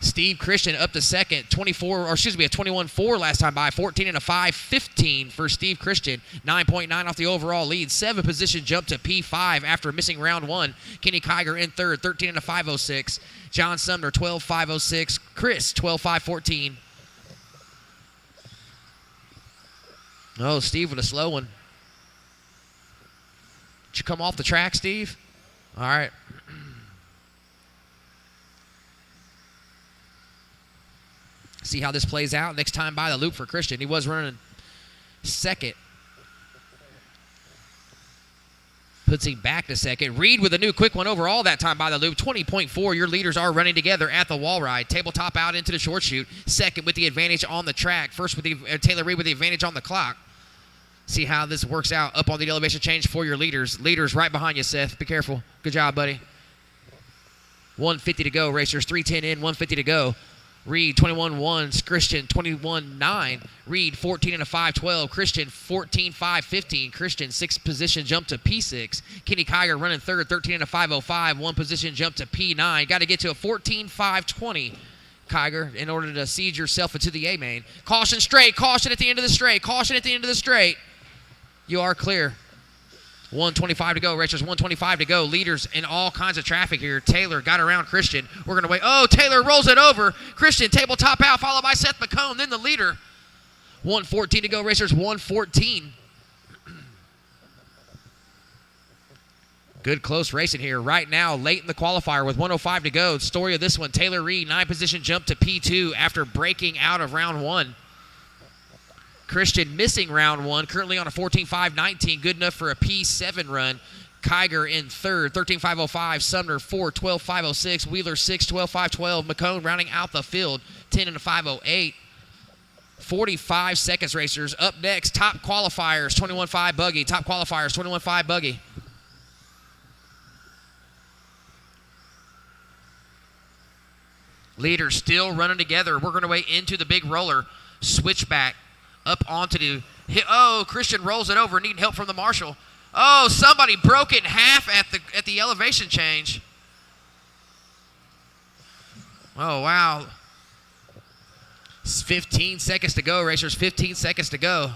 Speaker 6: Steve Christian up to second. A 21.4 last time by. 14 and a 5:15 for Steve Christian. 9.9 off the overall lead. 7-position jump to P5 after missing round 1. Kenny Kiger in third. 13 and a 5:06. John Sumner, 12.506. Chris, 12.514. Oh, Steve with a slow one. Did you come off the track, Steve? All right. See how this plays out. Next time by the loop for Christian. He was running second. Puts him back to second. Reed with a new quick one overall that time by the loop. 20.4. Your leaders are running together at the wall ride. Tabletop out into the short chute. Second with the advantage on the track. First with the Taylor Reed with the advantage on the clock. See how this works out up on the elevation change for your leaders. Leaders right behind you, Seth. Be careful. Good job, buddy. 150 to go, racers. 3:10 in, 150 to go. Reed, 21-1. Christian, 21-9. Reed, 14 and a 5-12. Christian, 14-5-15. Christian, 6 position jump to P6. Kenny Kiger running third, 13 and a 5-05. 1 position jump to P9. Got to get to a 14-5-20. Kiger, in order to seed yourself into the A main. Caution straight. Caution at the end of the straight. Caution at the end of the straight. You are clear. 125 to go, racers. 125 to go. Leaders in all kinds of traffic here. Taylor got around Christian. We're going to wait. Oh, Taylor rolls it over. Christian, tabletop out, followed by Seth McCone, then the leader. 114 to go, racers. 114. Good close racing here. Right now, late in the qualifier with 105 to go. Story of this one, Taylor Reed, 9 position jump to P2 after breaking out of round 1. Christian missing round 1, currently on a 14-5-19, good enough for a P7 run. Kiger in third, 13-5-05. Sumner 4, 12-5-06. Wheeler 6, 12-5-12. McCone rounding out the field, 10 and a 5-08. 45 seconds, racers. Up next, top qualifiers, 21-5 buggy. Top qualifiers, 21-5 buggy. Leaders still running together. We're going to wait into the big roller. Switchback. Up onto the hit. Oh, Christian rolls it over, needing help from the marshal. Oh, somebody broke it in half at the elevation change. Oh, wow. It's 15 seconds to go, racers. 15 seconds to go.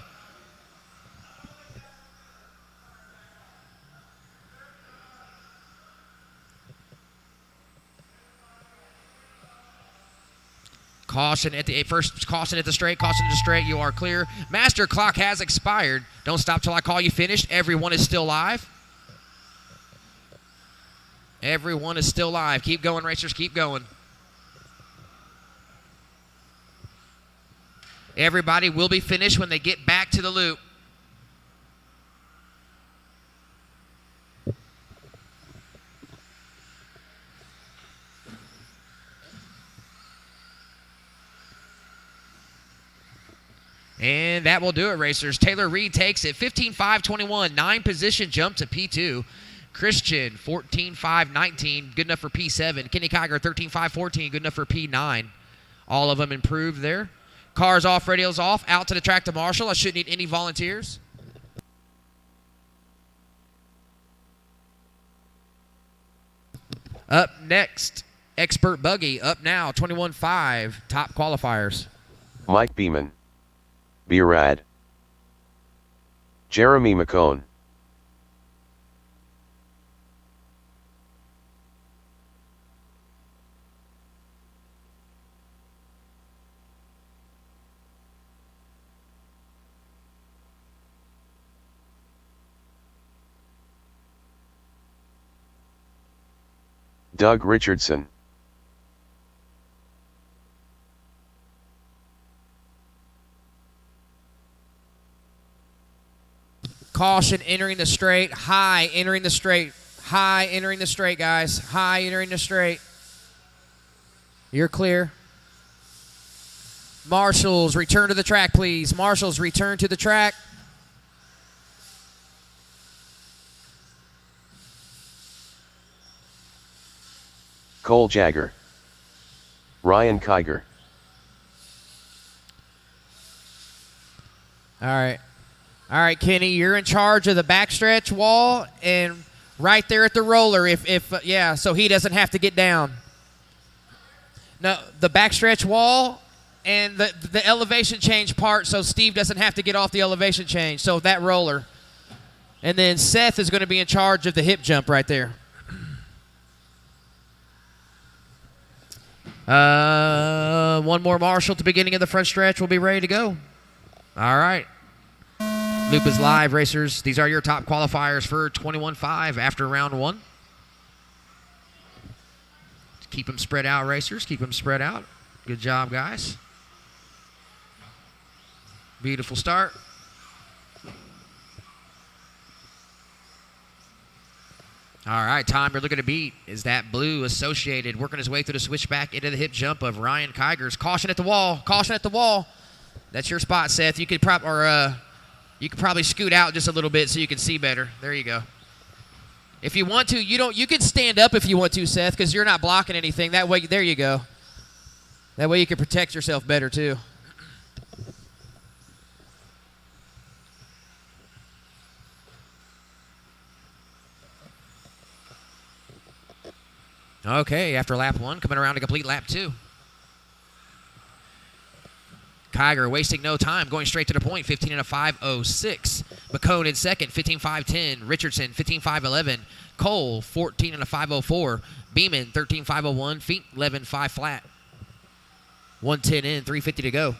Speaker 6: Caution at the first. Caution at the straight. Caution at the straight. You are clear. Master clock has expired. Don't stop till I call you finished. Everyone is still live. Everyone is still live. Keep going, racers. Keep going. Everybody will be finished when they get back to the loop. And that will do it, racers. Taylor Reed takes it 15-5-21, 9 position jump to P2. Christian 14-5-19, good enough for P7. Kenny Kiger 13-5-14, good enough for P9. All of them improved there. Cars off, radios off, out to the track to Marshall. I shouldn't need any volunteers. Up next, Expert Buggy. Up now, 21-5, top qualifiers.
Speaker 7: Mike Beeman. Berad. Jeremy McCone. Doug Richardson.
Speaker 6: Caution entering the straight. High entering the straight. High entering the straight, guys. High entering the straight. You're clear. Marshals, return to the track, please. Marshals, return to the track.
Speaker 7: Cole Jagger. Ryan Kiger.
Speaker 6: All right. All right, Kenny, you're in charge of the backstretch wall and right there at the roller yeah, so he doesn't have to get down. No, the backstretch wall and the elevation change part so Steve doesn't have to get off the elevation change. So that roller. And then Seth is going to be in charge of the hip jump right there. One more marshal at the beginning of the front stretch. We'll be ready to go. All right. Loop is live, racers. These are your top qualifiers for 21-5 after round 1. Keep them spread out, racers. Keep them spread out. Good job, guys. Beautiful start. All right, time you're looking to beat is that blue associated, working his way through the switchback into the hip jump of Ryan Kigers. Caution at the wall. Caution at the wall. That's your spot, Seth. You could You could probably scoot out just a little bit so you can see better. There you go. If you want to, you can stand up if you want to, Seth, because you're not blocking anything. That way, there you go. That way you can protect yourself better, too. Okay, after lap 1, coming around to complete lap 2. Kiger wasting no time, going straight to the point, 15 and a 5.06. McCone in second, 15.510. Richardson, 15.511. Cole, 14 and a 5.04. Beeman, 13.501. Fink, 11.5 flat. 110 in, 3:50 to go.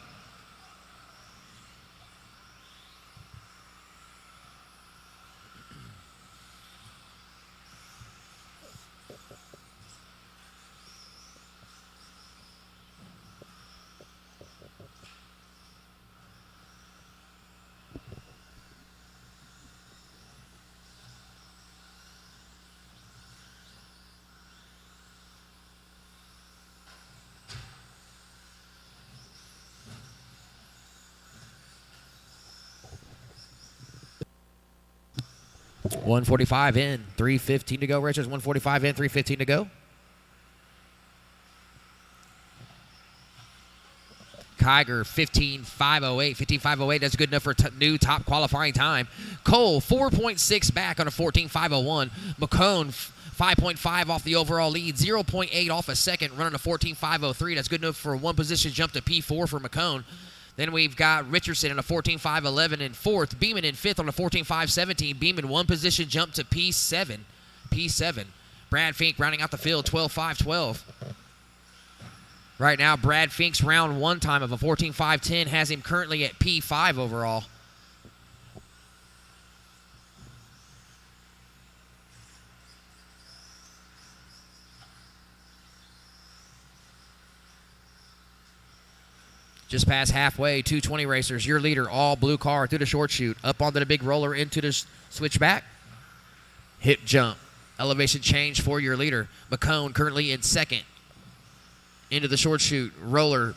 Speaker 6: .145 in, 3:15 to go. Richards, 145 in, 3:15 to go. Kiger, 15.508. 15.508, that's good enough for new top qualifying time. Cole, 4.6 back on a 14.501. McCone, 5.5 off the overall lead. 0.8 off a second, running a 14.503. That's good enough for a one-position jump to P4 for McCone. Then we've got Richardson in a 14.511 in fourth. Beeman in fifth on a 14.517. Beeman one position jump to P7. P7. Brad Fink rounding out the field, 12.512. Right now, Brad Fink's round 1 time of a 14.510 has him currently at P5 overall. Just past halfway, 220 racers. Your leader, all blue car through the short chute. Up onto the big roller into the switchback. Hip jump. Elevation change for your leader. McCone currently in second. Into the short chute. Roller,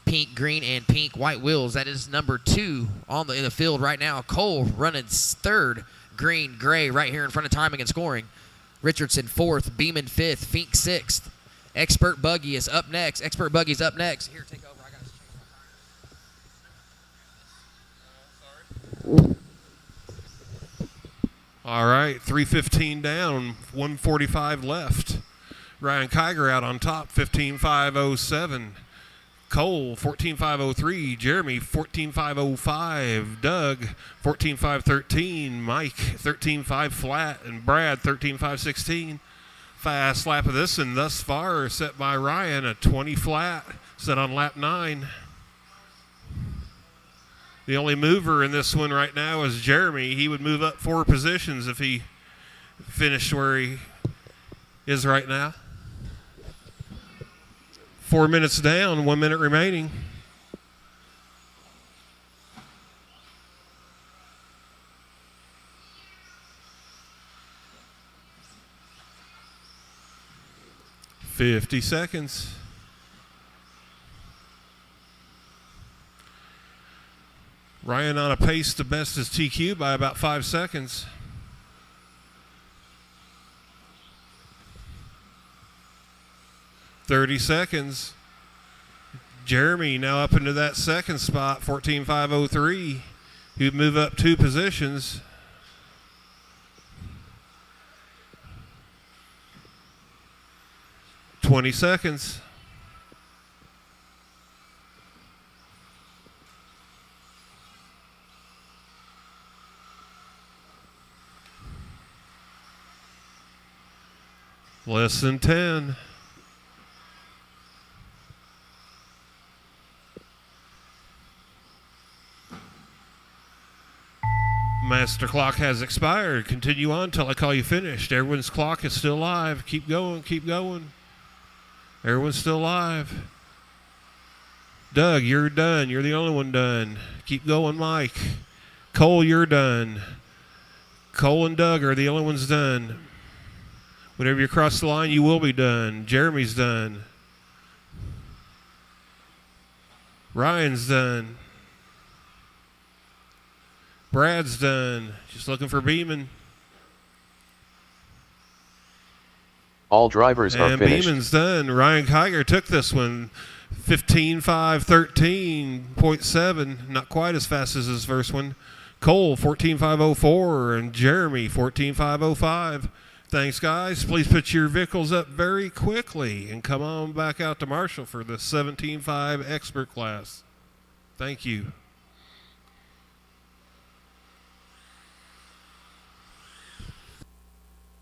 Speaker 6: pink, green, and pink white wheels. That is number 2 in the field right now. Cole running third. Green, gray right here in front of timing and scoring. Richardson 4th. Beeman 5th. Fink 6th. Expert Buggy is up next. Expert Buggy's up next. Here, take over.
Speaker 5: All right, 3:15 down, 1:45 left. Ryan Kiger out on top, 15.507. Cole, 14.503. Jeremy, 14.505. Doug, 14.513. Mike, 13.5 flat. And Brad, 13.516. Fast lap of this, and thus far set by Ryan, a 20 flat, set on lap 9. The only mover in this one right now is Jeremy. He would move up 4 positions if he finished where he is right now. 4 minutes down, 1 minute remaining. $50 seconds. Ryan on a pace to best his TQ by about 5 seconds. $30 seconds. Jeremy now up into that second spot, 14.503. He'd move up 2 positions. $20 seconds. Less than 10. Master clock has expired. Continue on till I call you finished. Everyone's clock is still live. Keep going, keep going. Everyone's still live. Doug, you're done. You're the only one done. Keep going, Mike. Cole, you're done. Cole and Doug are the only ones done. Whenever you cross the line, you will be done. Jeremy's done. Ryan's done. Brad's done. Just looking for Beeman.
Speaker 7: All drivers are
Speaker 5: And
Speaker 7: finished.
Speaker 5: Beeman's done. Ryan Kiger took this one. 15.5, 13.7. Not quite as fast as his first one. Cole, 14.504. And Jeremy, 14.505. Thanks, guys. Please put your vehicles up very quickly and come on back out to Marshall for the 17.5 expert class. Thank you.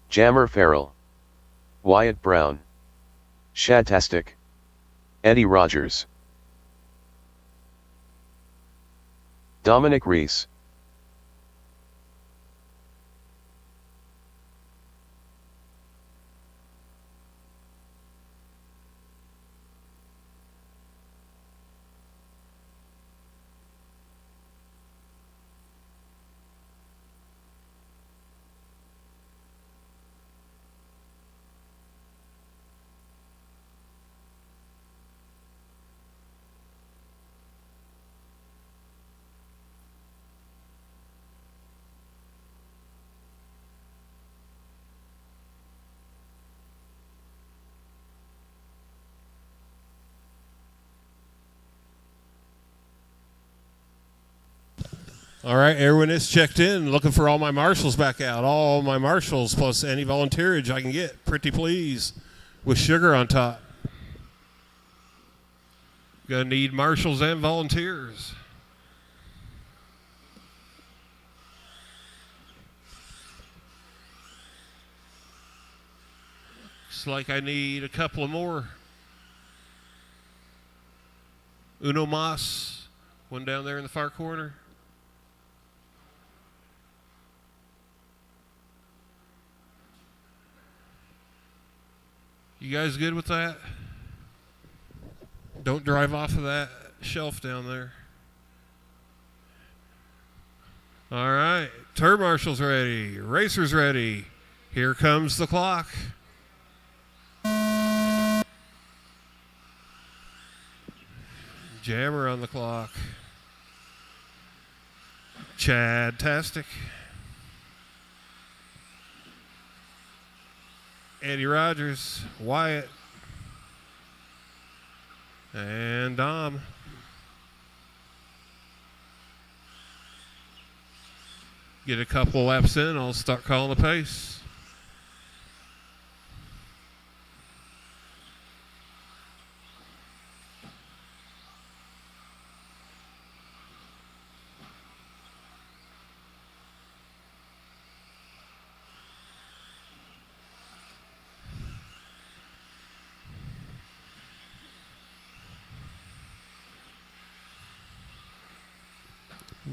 Speaker 7: Jammer Farrell. Wyatt Brown. Shadtastic. Eddie Rogers. Dominic Reese.
Speaker 5: All right, everyone is checked in. Looking for all my marshals back out. All my marshals plus any volunteerage I can get. Pretty please. With sugar on top. Gonna need marshals and volunteers. Looks like I need a couple of more. Uno Mas. One down there in the far corner. You guys good with that? Don't drive off of that shelf down there. All right. Turf Marshals ready. Racers ready. Here comes the clock. Jammer on the clock. Chad-tastic. Eddie Rogers, Wyatt, and Dom. Get a couple laps in, I'll start calling the pace.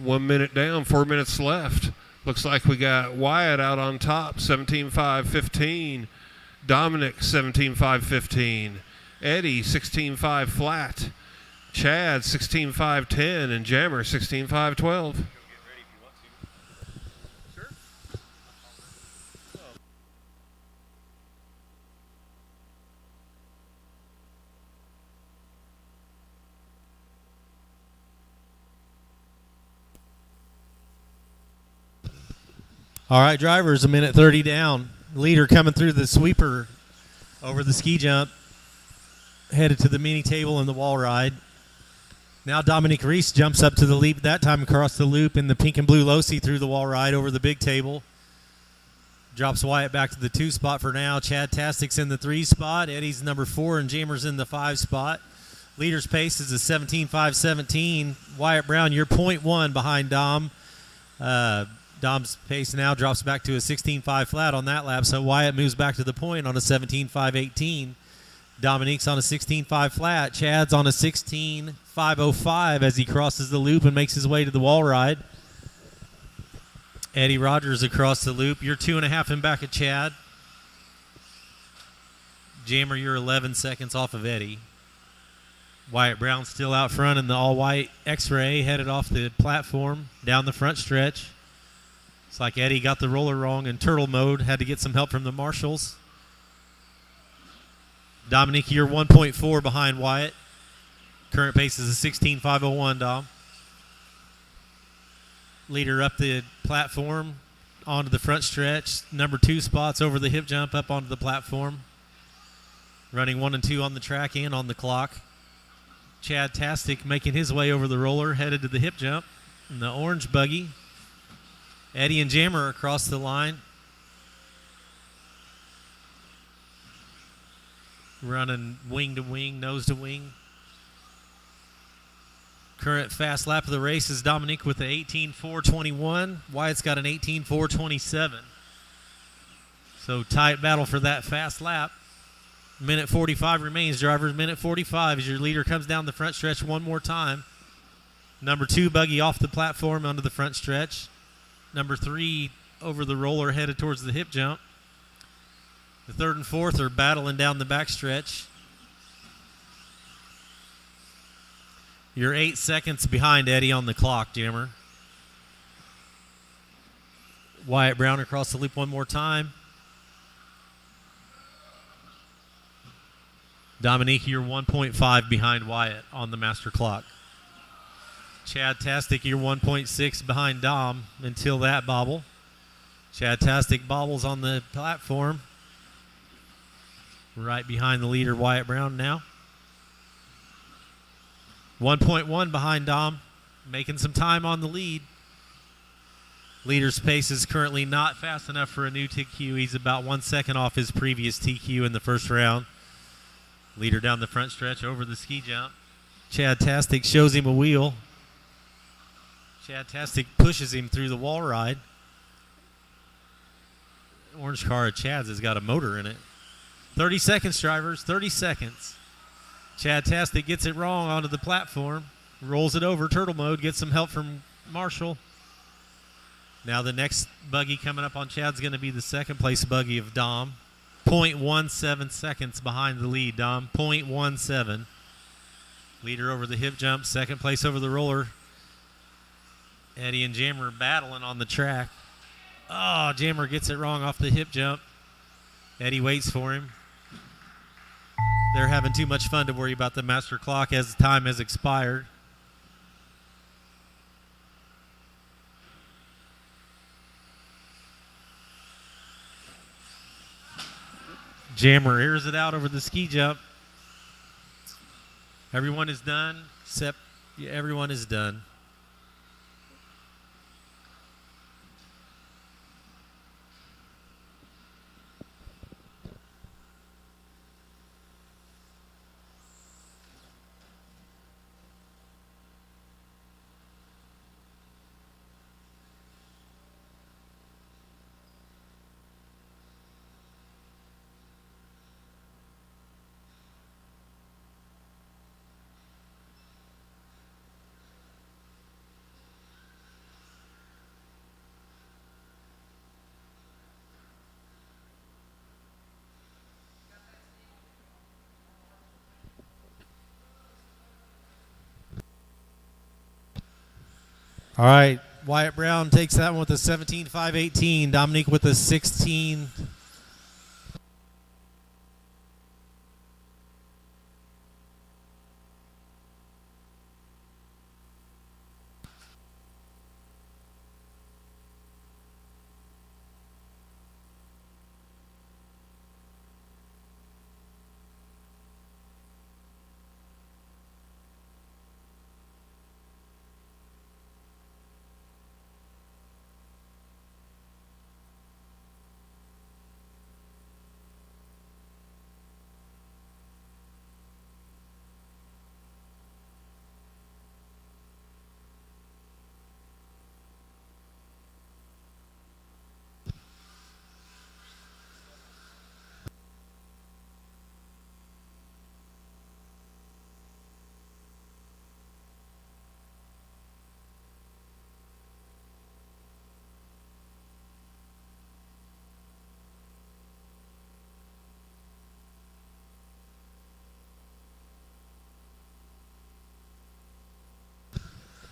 Speaker 5: One minute down, 4 minutes left. Looks like we got Wyatt out on top, 17.5.15. Dominic, 17.5.15. Eddie, 16.5 flat. Chad, 16.5.10. And Jammer, 16.5.12.
Speaker 8: All right, drivers, a minute 30 down. Leader coming through the sweeper over the ski jump, headed to the mini table and the wall ride. Now Dominic Reese jumps up to the leap, that time across the loop in the pink and blue Losi through the wall ride over the big table. Drops Wyatt back to the 2 spot for now. Chad Tastic's in the 3 spot. Eddie's number 4 and Jammer's in the 5 spot. Leader's pace is a 17.5.17. Wyatt Brown, you're 0.1 behind Dom. Dom's pace now drops back to a 16.5 flat on that lap, so Wyatt moves back to the point on a 17.5.18. Dominique's on a 16.5 flat. Chad's on a 16.505 as he crosses the loop and makes his way to the wall ride. Eddie Rogers across the loop. You're 2.5 in back of Chad. Jammer, you're 11 seconds off of Eddie. Wyatt Brown still out front in the all-white X-ray, headed off the platform down the front stretch. It's like Eddie got the roller wrong in turtle mode, had to get some help from the marshals. Dominique, you're 1.4 behind Wyatt. Current pace is a 16.501, Dom. Leader up the platform onto the front stretch. Number 2 spots over the hip jump up onto the platform. Running 1 and 2 on the track and on the clock. Chad Tastic making his way over the roller, headed to the hip jump. In the orange buggy. Eddie and Jammer across the line. Running wing to wing, nose to wing. Current fast lap of the race is Dominique with the 18.4.21. Wyatt's got an 18.4.27. So tight battle for that fast lap. Minute 45 remains, drivers. Minute 45 as your leader comes down the front stretch one more time. Number 2 buggy off the platform onto the front stretch. Number 3 over the roller headed towards the hip jump. The 3rd and 4th are battling down the back stretch. You're 8 seconds behind Eddie on the clock, Jammer. Wyatt Brown across the loop one more time. Dominique, you're 1.5 behind Wyatt on the master clock. Chad Tastic, you're 1.6 behind Dom until that bobble. Chad Tastic bobbles on the platform. Right behind the leader, Wyatt Brown now. 1.1 behind Dom, making some time on the lead. Leader's pace is currently not fast enough for a new TQ. He's about 1 second off his previous TQ in the first round. Leader down the front stretch over the ski jump. Chad Tastic shows him a wheel. Chad Tastic pushes him through the wall ride. Orange car of Chad's has got a motor in it. 30 seconds, drivers, 30 seconds. Chad Tastic gets it wrong onto the platform. Rolls it over, turtle mode, gets some help from Marshall. Now the next buggy coming up on Chad's going to be the second place buggy of Dom. 0.17 seconds behind the lead, Dom. 0.17. Leader over the hip jump, second place over the roller. Eddie and Jammer battling on the track. Oh, Jammer gets it wrong off the hip jump. Eddie waits for him. They're having too much fun to worry about the master clock as the time has expired. Jammer airs it out over the ski jump. Everyone is done, except everyone is done. All right, Wyatt Brown takes that one with a 17.518. Dominique with a 16.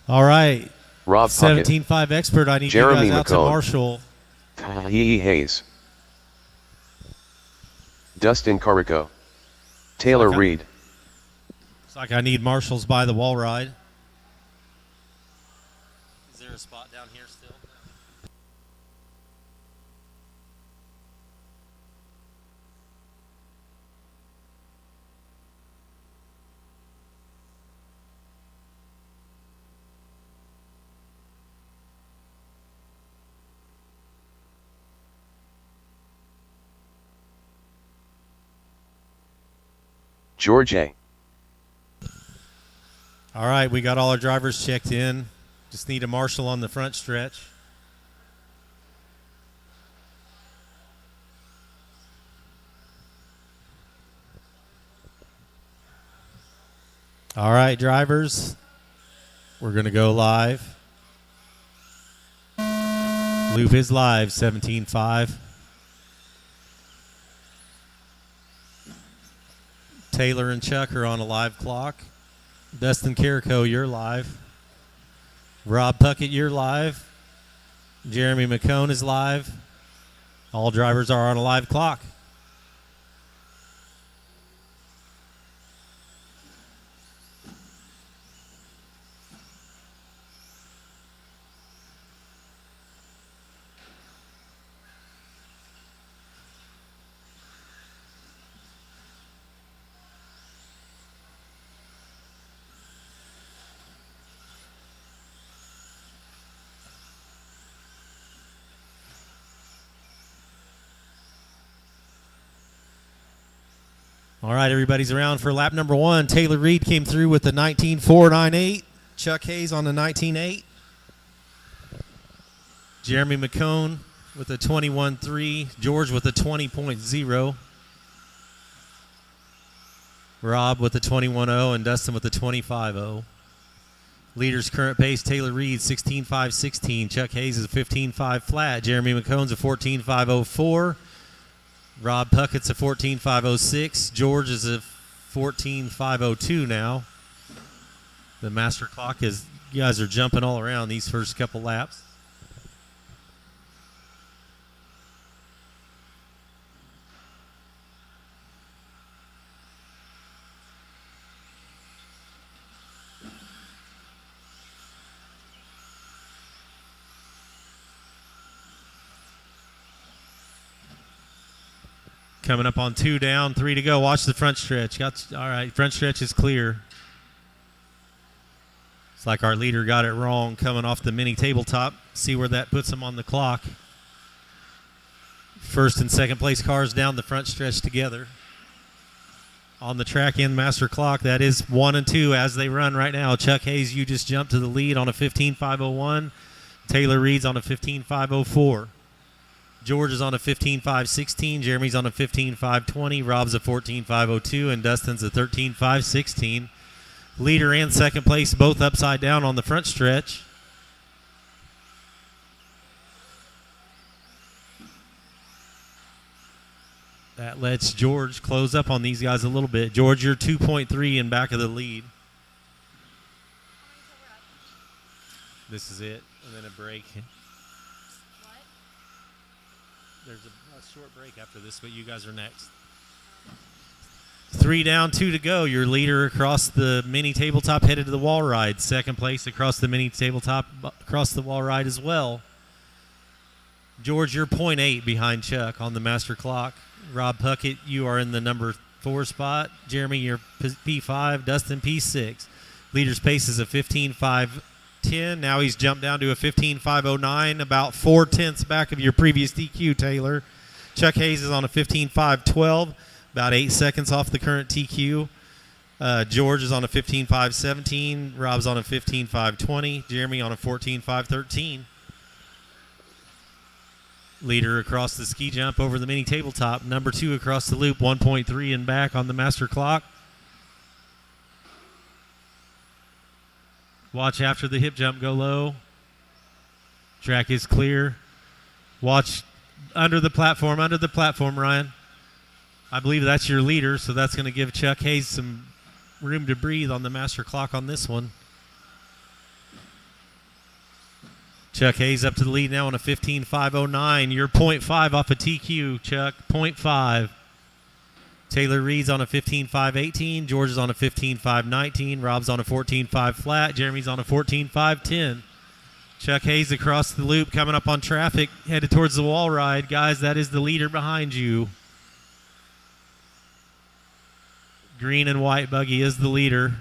Speaker 8: All right.
Speaker 7: Rob Puckett,
Speaker 8: 17.5 expert. I need
Speaker 7: Jeremy
Speaker 8: you guys out to
Speaker 7: McCone.
Speaker 8: Marshall.
Speaker 7: Yee Hayes, Dustin Carico, Taylor
Speaker 8: Okay.
Speaker 7: Reed,
Speaker 8: Looks like I need Marshall's by the wall ride. Is there a spot down here still?
Speaker 7: George A.
Speaker 8: All right, we got all our drivers checked in. Just need a marshal on the front stretch. All right, drivers, we're going to go live. Loop is live, 17.5. Taylor and Chuck are on a live clock. Dustin Carrico, you're live. Rob Puckett, you're live. Jeremy McCone is live. All drivers are on a live clock. All right, everybody's around for lap number one. Taylor Reed came through with the 19.498. Chuck Hayes on the 19.8. Jeremy McCone with a 21.3. George with a 20.0. Rob with a 21.0 and Dustin with a 25.0. Leaders current pace, Taylor Reed 16.516. Chuck Hayes is a 15.5 flat. Jeremy McCone's a 14.504. Rob Puckett's a 14.506. George is a 14.502 now. The master clock is, you guys are jumping all around these first couple laps. Coming up on 2 down, 3 to go. Watch the front stretch. All right, front stretch is clear. It's like our leader got it wrong coming off the mini tabletop. See where that puts him on the clock. First and second place cars down the front stretch together. On the track in master clock, that is 1 and 2 as they run right now. Chuck Hayes, you just jumped to the lead on a 15.501. Taylor Reed's on a 15.504. George is on a 15.516. Jeremy's on a 15.520. Rob's a 14.502. And Dustin's a 13.516. Leader and second place both upside down on the front stretch. That lets George close up on these guys a little bit. George, you're 2.3 in back of the lead. This is it. And then a break. There's a short break after this, but you guys are next. 3 down, 2 to go. Your leader across the mini tabletop headed to the wall ride. Second place across the mini tabletop, across the wall ride as well. George, you're 0.8 behind Chuck on the master clock. Rob Puckett, you are in the number 4 spot. Jeremy, you're P5. Dustin, P6. Leader's pace is a 15.510. Now he's jumped down to a 15.509, about 0.4 back of your previous DQ, Taylor. Chuck Hayes is on a 15.512, about 8 seconds off the current TQ. George is on a 15.517. Rob's on a 15.520. Jeremy on a 14.513. Leader across the ski jump over the mini tabletop. Number 2 across the loop, 1.3 and back on the master clock. Watch after the hip jump go low. Track is clear. Watch under the platform, Ryan. I believe that's your leader, so that's going to give Chuck Hayes some room to breathe on the master clock on this one. Chuck Hayes up to the lead now on a 15.509. You're 0.5 off a TQ, Chuck, 0.5. Taylor Reed's on a 15.518. George is on a 15.519. Rob's on a 14.5 flat. Jeremy's on a 14.510. Chuck Hayes across the loop, coming up on traffic, headed towards the wall ride. Guys, that is the leader behind you. Green and white buggy is the leader.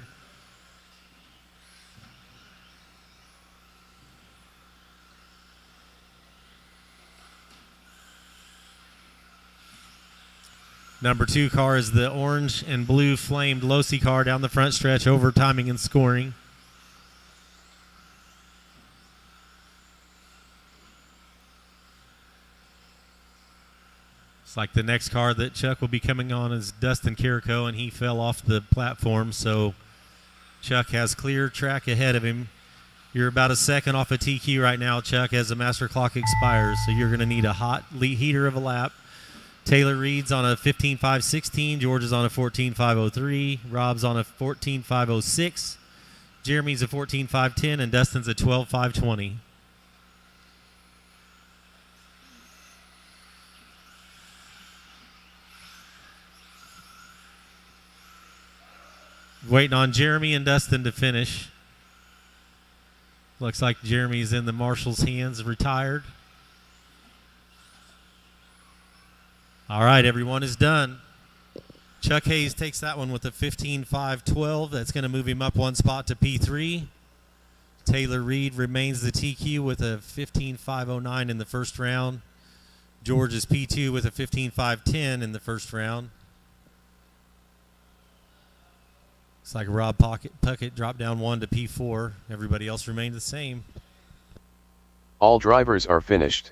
Speaker 8: Number 2 car is the orange and blue flamed Losi car down the front stretch, overtiming and scoring. It's like the next car that Chuck will be coming on is Dustin Carrico, and he fell off the platform, so Chuck has clear track ahead of him. You're about a second off a TQ right now, Chuck, as the master clock expires, so you're going to need a hot heater of a lap. Taylor Reed's on a 15.516. George is on a 14.503. Rob's on a 14.506. Jeremy's a 14.510, and Dustin's a 12.520. Waiting on Jeremy and Dustin to finish. Looks like Jeremy's in the marshal's hands, retired. All right, everyone is done. Chuck Hayes takes that one with a 15.512. That's going to move him up one spot to P3. Taylor Reed remains the TQ with a 15.509 in the first round. George is P2 with a 15.510 in the first round. Looks like Rob Puckett dropped down one to P4. Everybody else remained the same.
Speaker 7: All drivers are finished.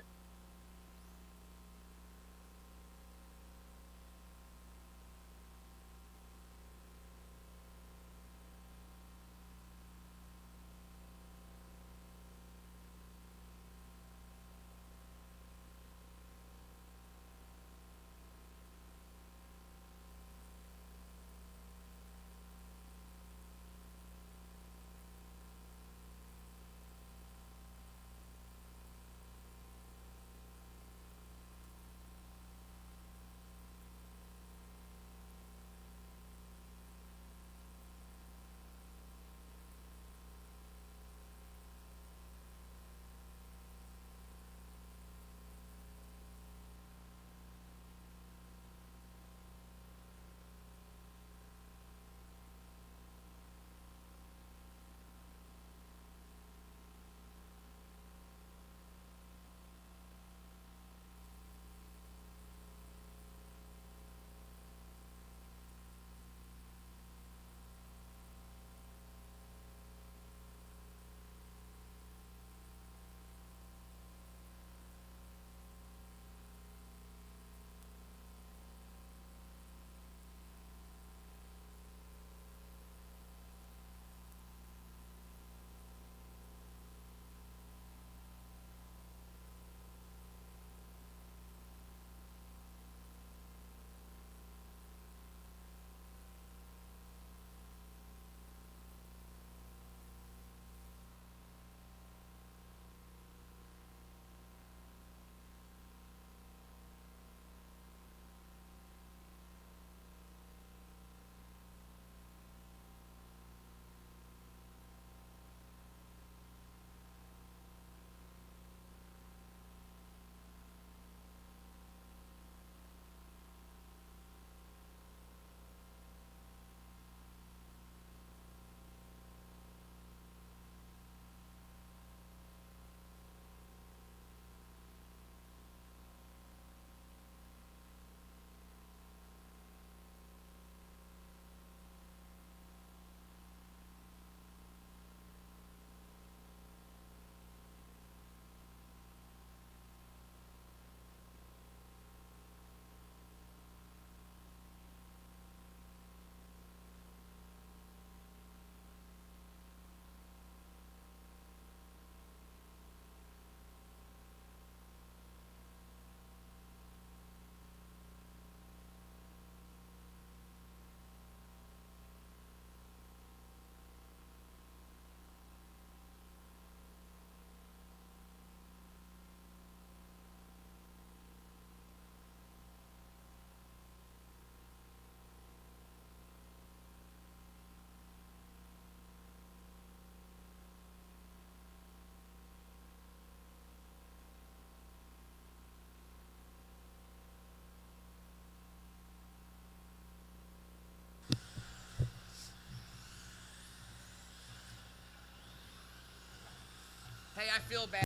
Speaker 6: I feel bad.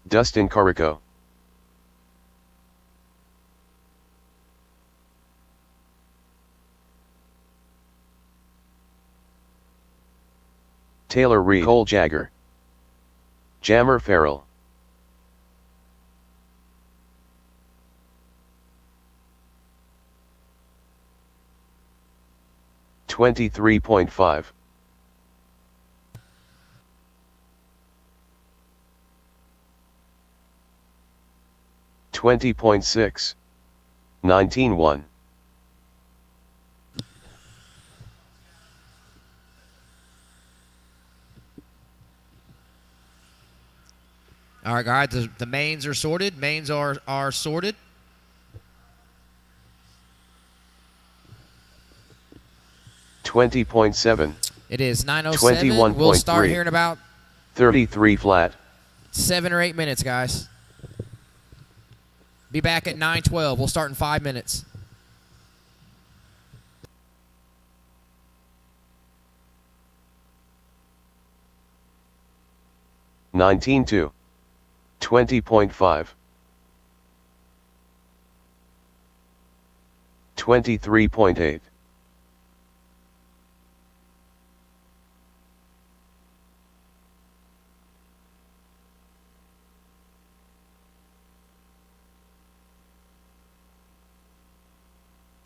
Speaker 7: Dustin Carico. Taylor Reed. Cole Jagger. Jammer Farrell. $23.5. $20.6. 19-1.
Speaker 6: All right, guys, the mains are sorted. Mains are sorted.
Speaker 7: $20.7.
Speaker 6: It is 9:07.
Speaker 7: 21.3.
Speaker 6: We'll start here in about
Speaker 7: 33 flat.
Speaker 6: 7 or 8 minutes, guys. Be back at 9:12. We'll start in 5 minutes.
Speaker 7: $19.2. 20.5. 23.8.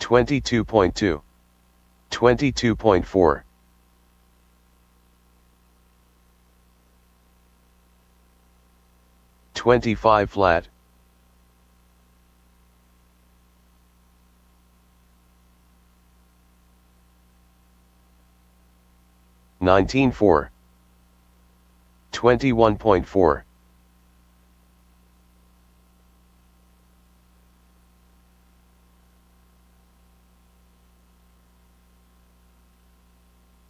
Speaker 7: $22.2. 22.4. 25 flat. $19.4. 21.4.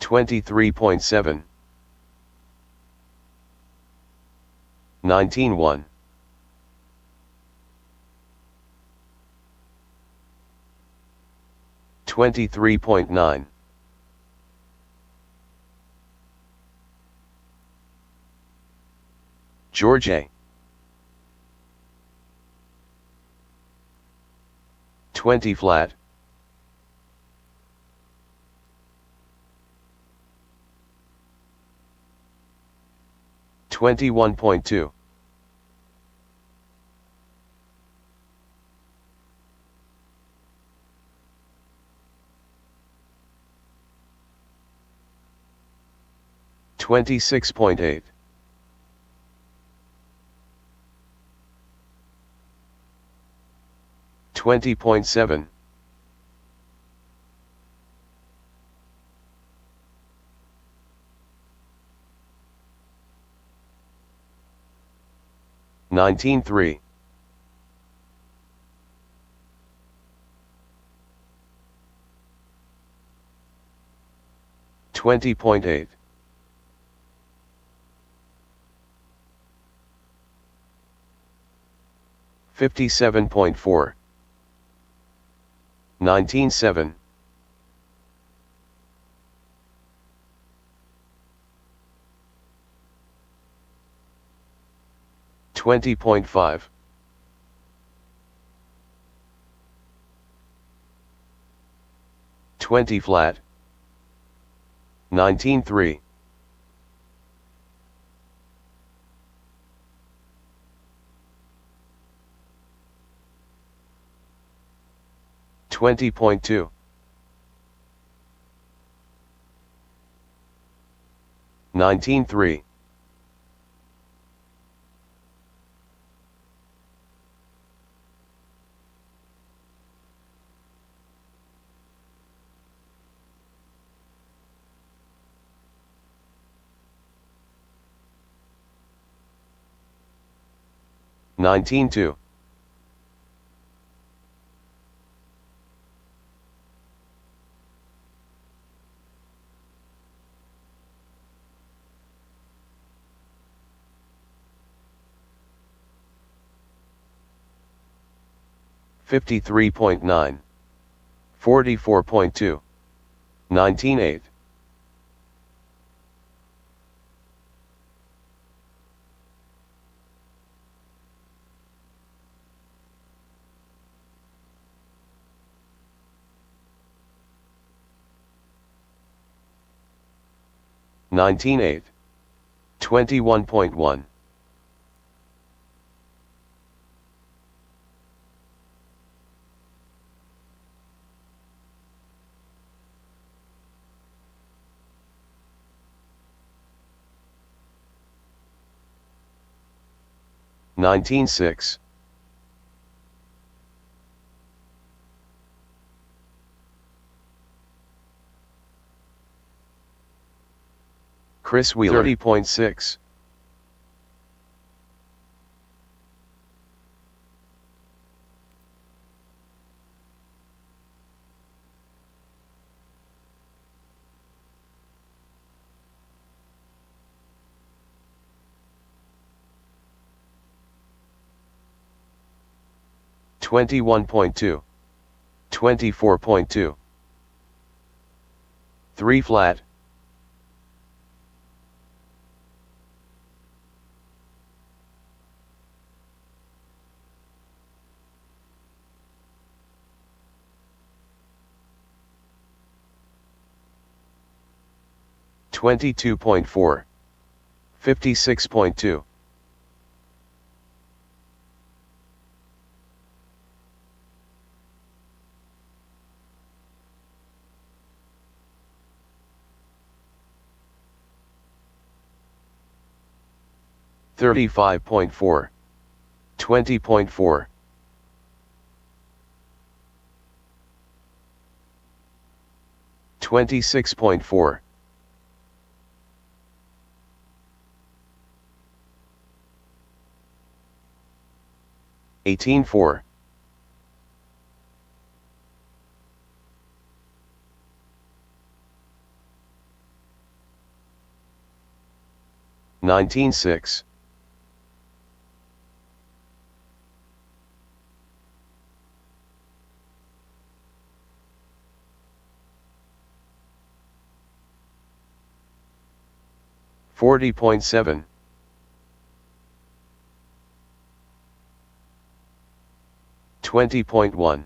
Speaker 7: $23.7. 19.1. $23.9. George A. 20 flat. $21.2. 26.8. 20.7. 19.3. 20.8. 57.4. 19.7. 20.5. 20 flat. 19.3. 20.2. 19.3. 19-2. 53.9. 44.2. 19-8. 19-8. 21.1. 19-6. 'Chris Wheeler 30.6. 21.2. 24.2. 3 flat. 22.4. 56.2. 35.4. 20.4. 26.4. 18.4. 19.6. 40.7. 20.1.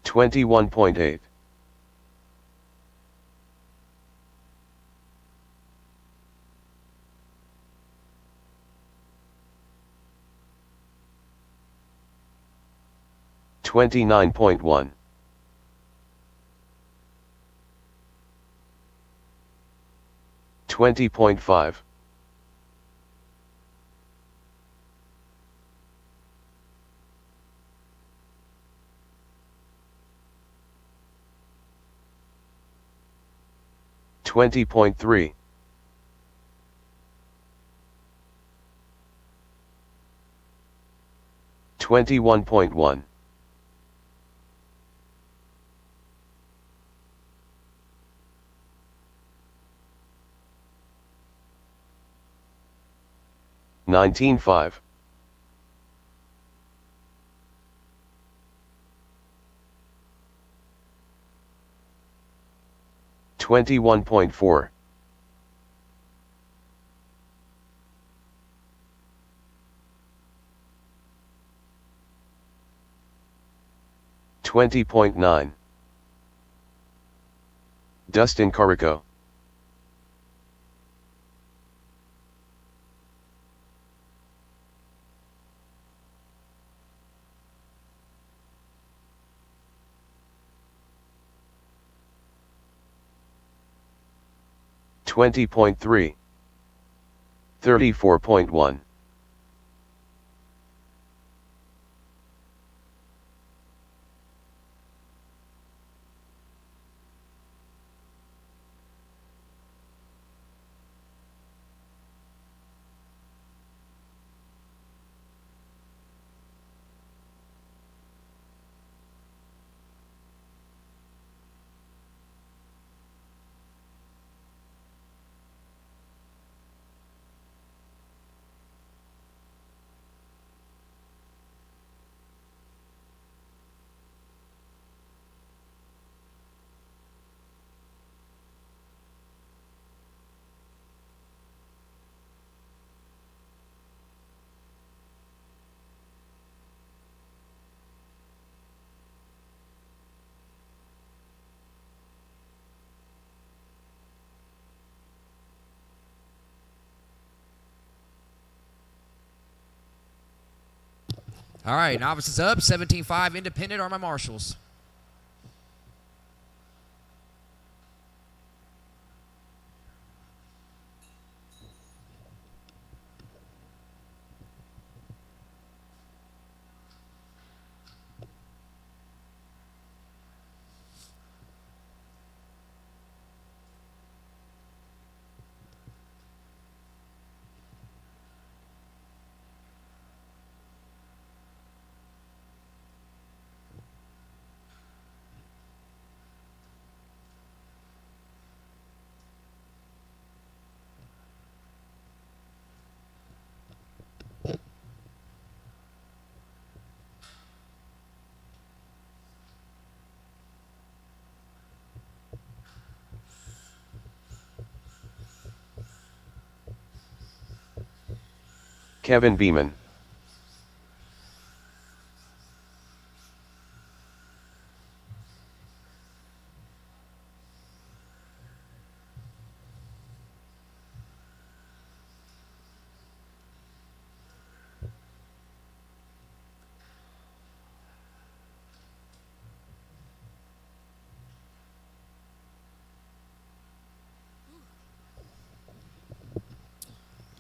Speaker 7: 21.8. 29.1. 20.5. 20.3. 21.1. 19.5. 21.4. 20.9. Dustin Carico. 20.3. 34.1.
Speaker 6: All right, novices up. 17-5 independent are my marshals.
Speaker 7: Kevin Beeman.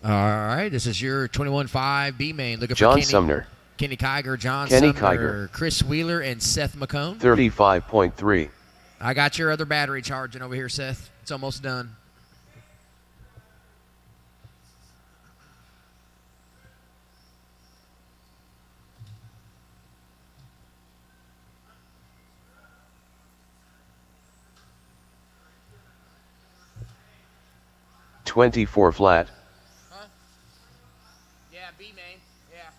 Speaker 6: All right, this is your 21-5 B-main. Looking
Speaker 7: John
Speaker 6: for Kenny,
Speaker 7: Sumner.
Speaker 6: Kenny Kiger, John
Speaker 7: Kenny
Speaker 6: Sumner,
Speaker 7: Kiger.
Speaker 6: Chris Wheeler, and Seth McCone.
Speaker 7: 35.3.
Speaker 6: I got your other battery charging over here, Seth. It's almost done.
Speaker 7: $24 flat.
Speaker 6: Huh? Yeah, B-main. Yeah.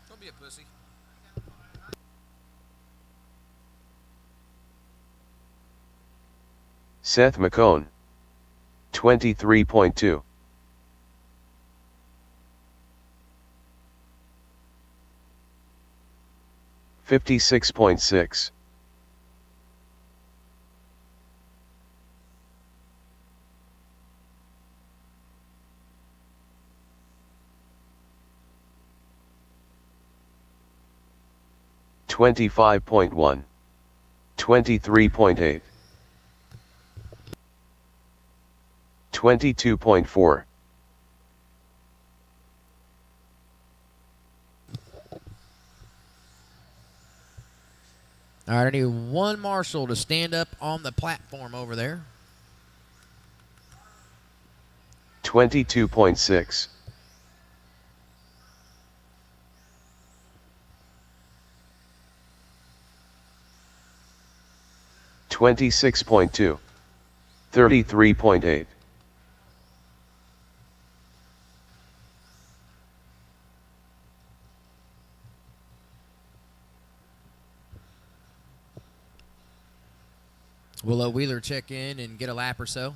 Speaker 6: Don't be a pussy.
Speaker 7: Seth McCone. 23.2. $56.6. $25.1. 23.8. 22.4.
Speaker 6: All right, I need one marshal to stand up on the platform over there.
Speaker 7: 22.6. $26.2. 33.8.
Speaker 6: We'll let Wheeler check in and get a lap or so.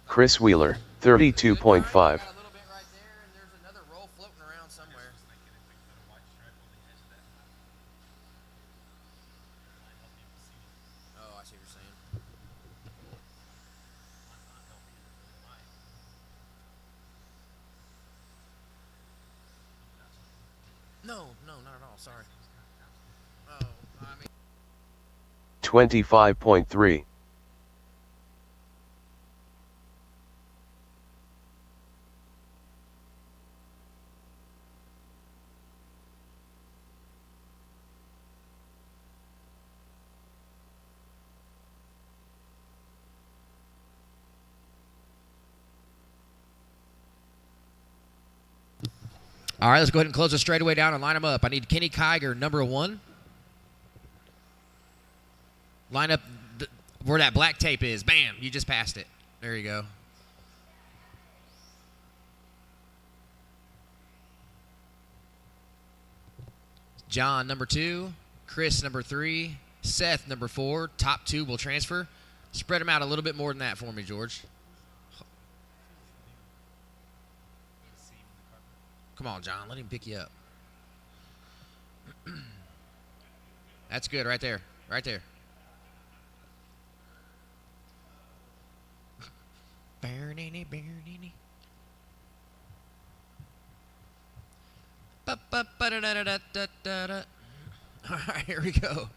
Speaker 7: Chris Wheeler, 32.5.
Speaker 6: Got a little bit right there, and there's another roll floating around somewhere. Oh, I see what you're saying. No, not at all. Sorry. Oh, I mean.
Speaker 7: 25.3.
Speaker 6: All right, let's go ahead and close the straightaway down and line them up. I need Kenny Kiger, number 1. Line up where that black tape is. Bam, you just passed it. There you go. John, number 2. Chris, number 3. Seth, number 4. Top 2 will transfer. Spread them out a little bit more than that for me, George. Come on, John. Let him pick you up. That's good right there. Right there. Bernini. Ba-ba-ba-da-da-da-da-da-da. All right, here we go.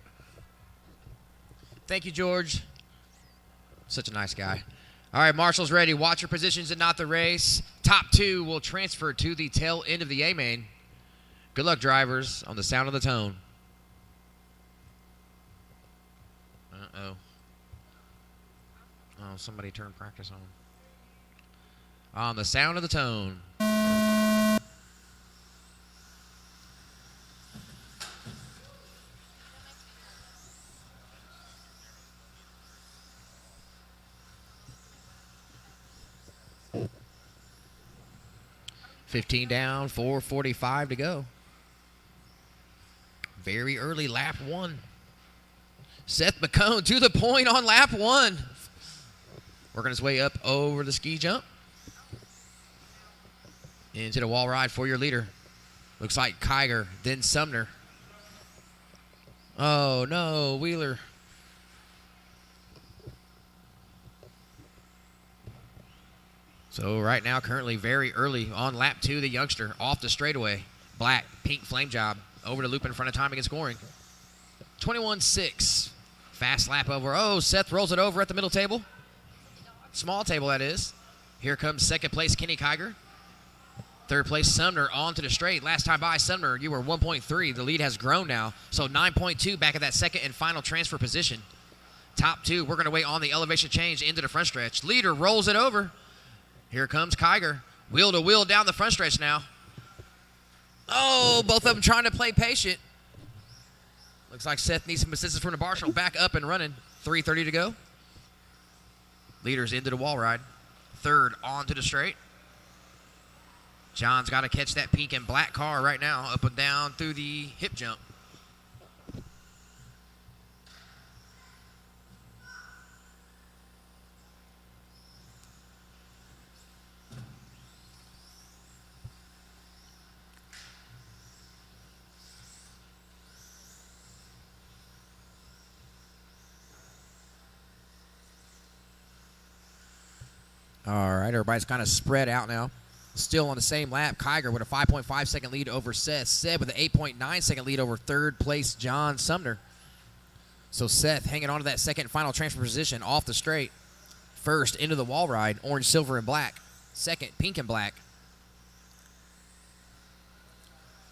Speaker 6: Thank you, George. Such a nice guy. All right, Marshall's ready. Watch your positions and not the race. Top 2 will transfer to the tail end of the A main. Good luck, drivers, on the sound of the tone. Uh-oh. Oh, somebody turned practice on. On the sound of the tone. $15 down, 4:45 to go. Very early, lap 1. Seth McCone to the point on lap 1. Working his way up over the ski jump. Into the wall ride for your leader. Looks like Kiger, then Sumner. Oh, no, Wheeler. So right now, currently very early on lap 2, the youngster off the straightaway. Black, pink flame job over the loop in front of timing and scoring. 21.6. Fast lap over. Oh, Seth rolls it over at the middle table. Small table, that is. Here comes second place, Kenny Kiger. Third place, Sumner on to the straight. Last time by, Sumner, you were 1.3. The lead has grown now. So 9.2 back at that second and final transfer position. Top 2, we're going to wait on the elevation change into the front stretch. Leader rolls it over. Here comes Kiger. Wheel to wheel down the front stretch now. Oh, both of them trying to play patient. Looks like Seth needs some assistance from the Marshall. Back up and running. 3:30 to go. Leaders into the wall ride. Third onto the straight. John's got to catch that pink and black car right now. Up and down through the hip jump. All right, everybody's kind of spread out now. Still on the same lap, Kiger with a 5.5 second lead over Seth. Seth with an 8.9 second lead over third place John Sumner. So Seth hanging on to that second and final transfer position off the straight. First into the wall ride, orange, silver, and black. Second, pink and black.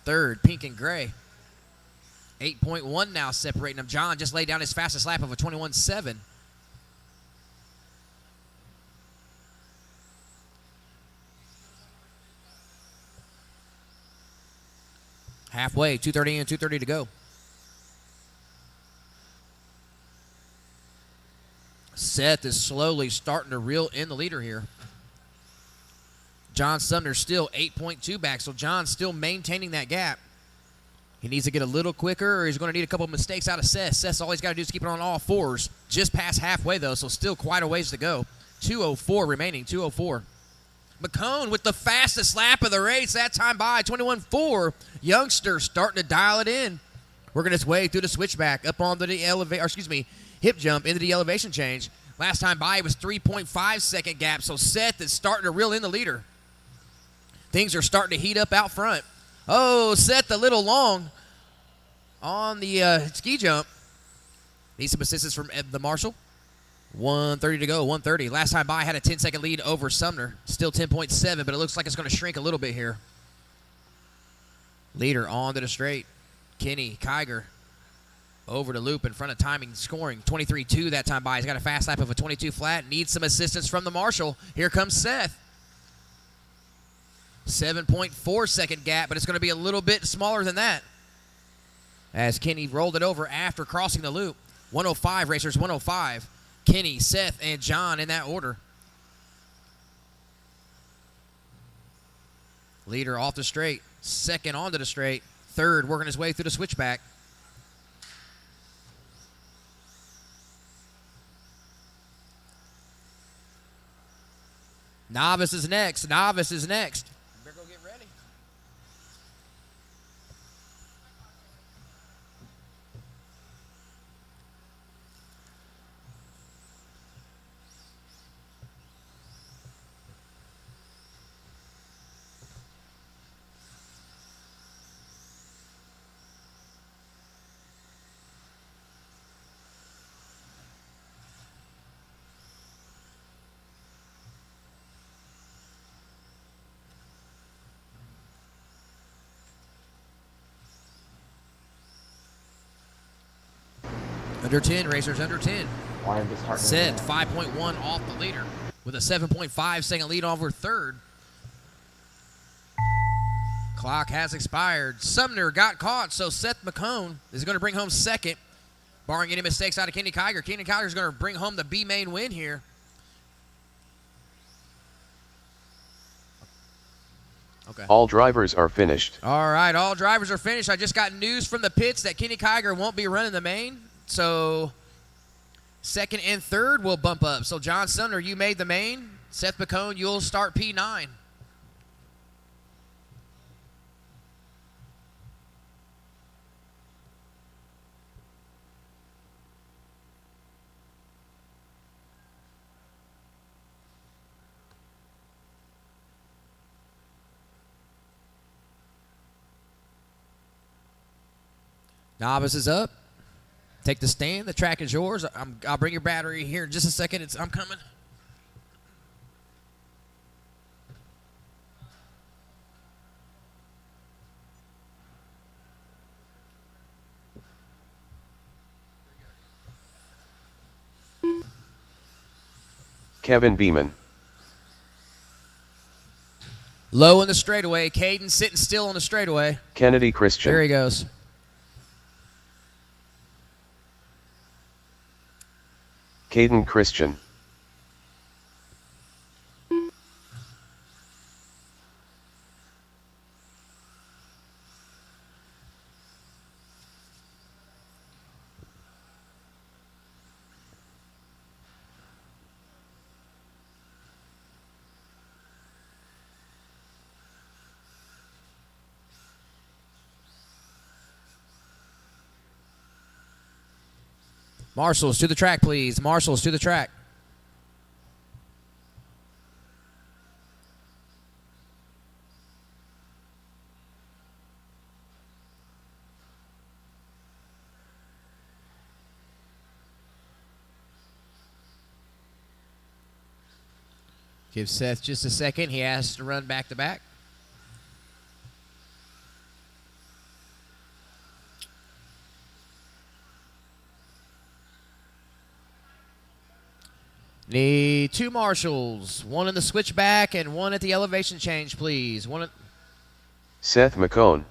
Speaker 6: Third, pink and gray. 8.1 now separating them. John just laid down his fastest lap of a 21.7. Halfway, 2:30 and 2:30 to go. Seth is slowly starting to reel in the leader here. John Sumner still 8.2 back, so John's still maintaining that gap. He needs to get a little quicker, or he's going to need a couple of mistakes out of Seth. Seth's all he's got to do is keep it on all fours. Just past halfway, though, so still quite a ways to go. 2:04 remaining, 2:04. McCone with the fastest lap of the race that time by, 21.4. Youngster starting to dial it in. Working his way through the switchback up onto the hip jump into the elevation change. Last time by, it was 3.5 second gap, so Seth is starting to reel in the leader. Things are starting to heat up out front. Oh, Seth a little long on the ski jump. Needs some assistance from the Marshall. 1:30 to go, 1:30. Last time by had a 10-second lead over Sumner. Still 10.7, but it looks like it's going to shrink a little bit here. Leader on to the straight. Kenny Kiger over the loop in front of timing, scoring 23.2 that time by. He's got a fast lap of a 22 flat. Needs some assistance from the Marshall. Here comes Seth. 7.4 second gap, but it's going to be a little bit smaller than that. As Kenny rolled it over after crossing the loop. 105, racers, 105. Kenny, Seth, and John in that order. Leader off the straight. Second onto the straight. Third working his way through the switchback. Novice is next. Novice is next. Better go get ready. Under 10, racers, under 10.
Speaker 9: Wanted to start
Speaker 6: Seth, 5.1 off the leader with a 7.5 second lead over third. Clock has expired. Sumner got caught, so Seth McCone is going to bring home second. Barring any mistakes out of Kenny Kiger. Kenny Kiger is going to bring home the B-main win here. Okay.
Speaker 7: All drivers are finished.
Speaker 6: All right, all drivers are finished. I just got news from the pits that Kenny Kiger won't be running the main. So second and third will bump up. So John Sumner, you made the main. Seth McCone, you'll start P9. Novice is up. Take the stand. The track is yours. I'll bring your battery here in just a second. I'm coming.
Speaker 7: Kevin Beeman.
Speaker 6: Low in the straightaway. Caden sitting still on the straightaway.
Speaker 7: Kennedy Christian.
Speaker 6: There he goes.
Speaker 7: Caden Christian.
Speaker 6: Marshals to the track, please. Marshals to the track. Give Seth just a second. He has to run back to back. Need two marshals, one in the switchback and one at the elevation change, please.
Speaker 7: Seth McCone.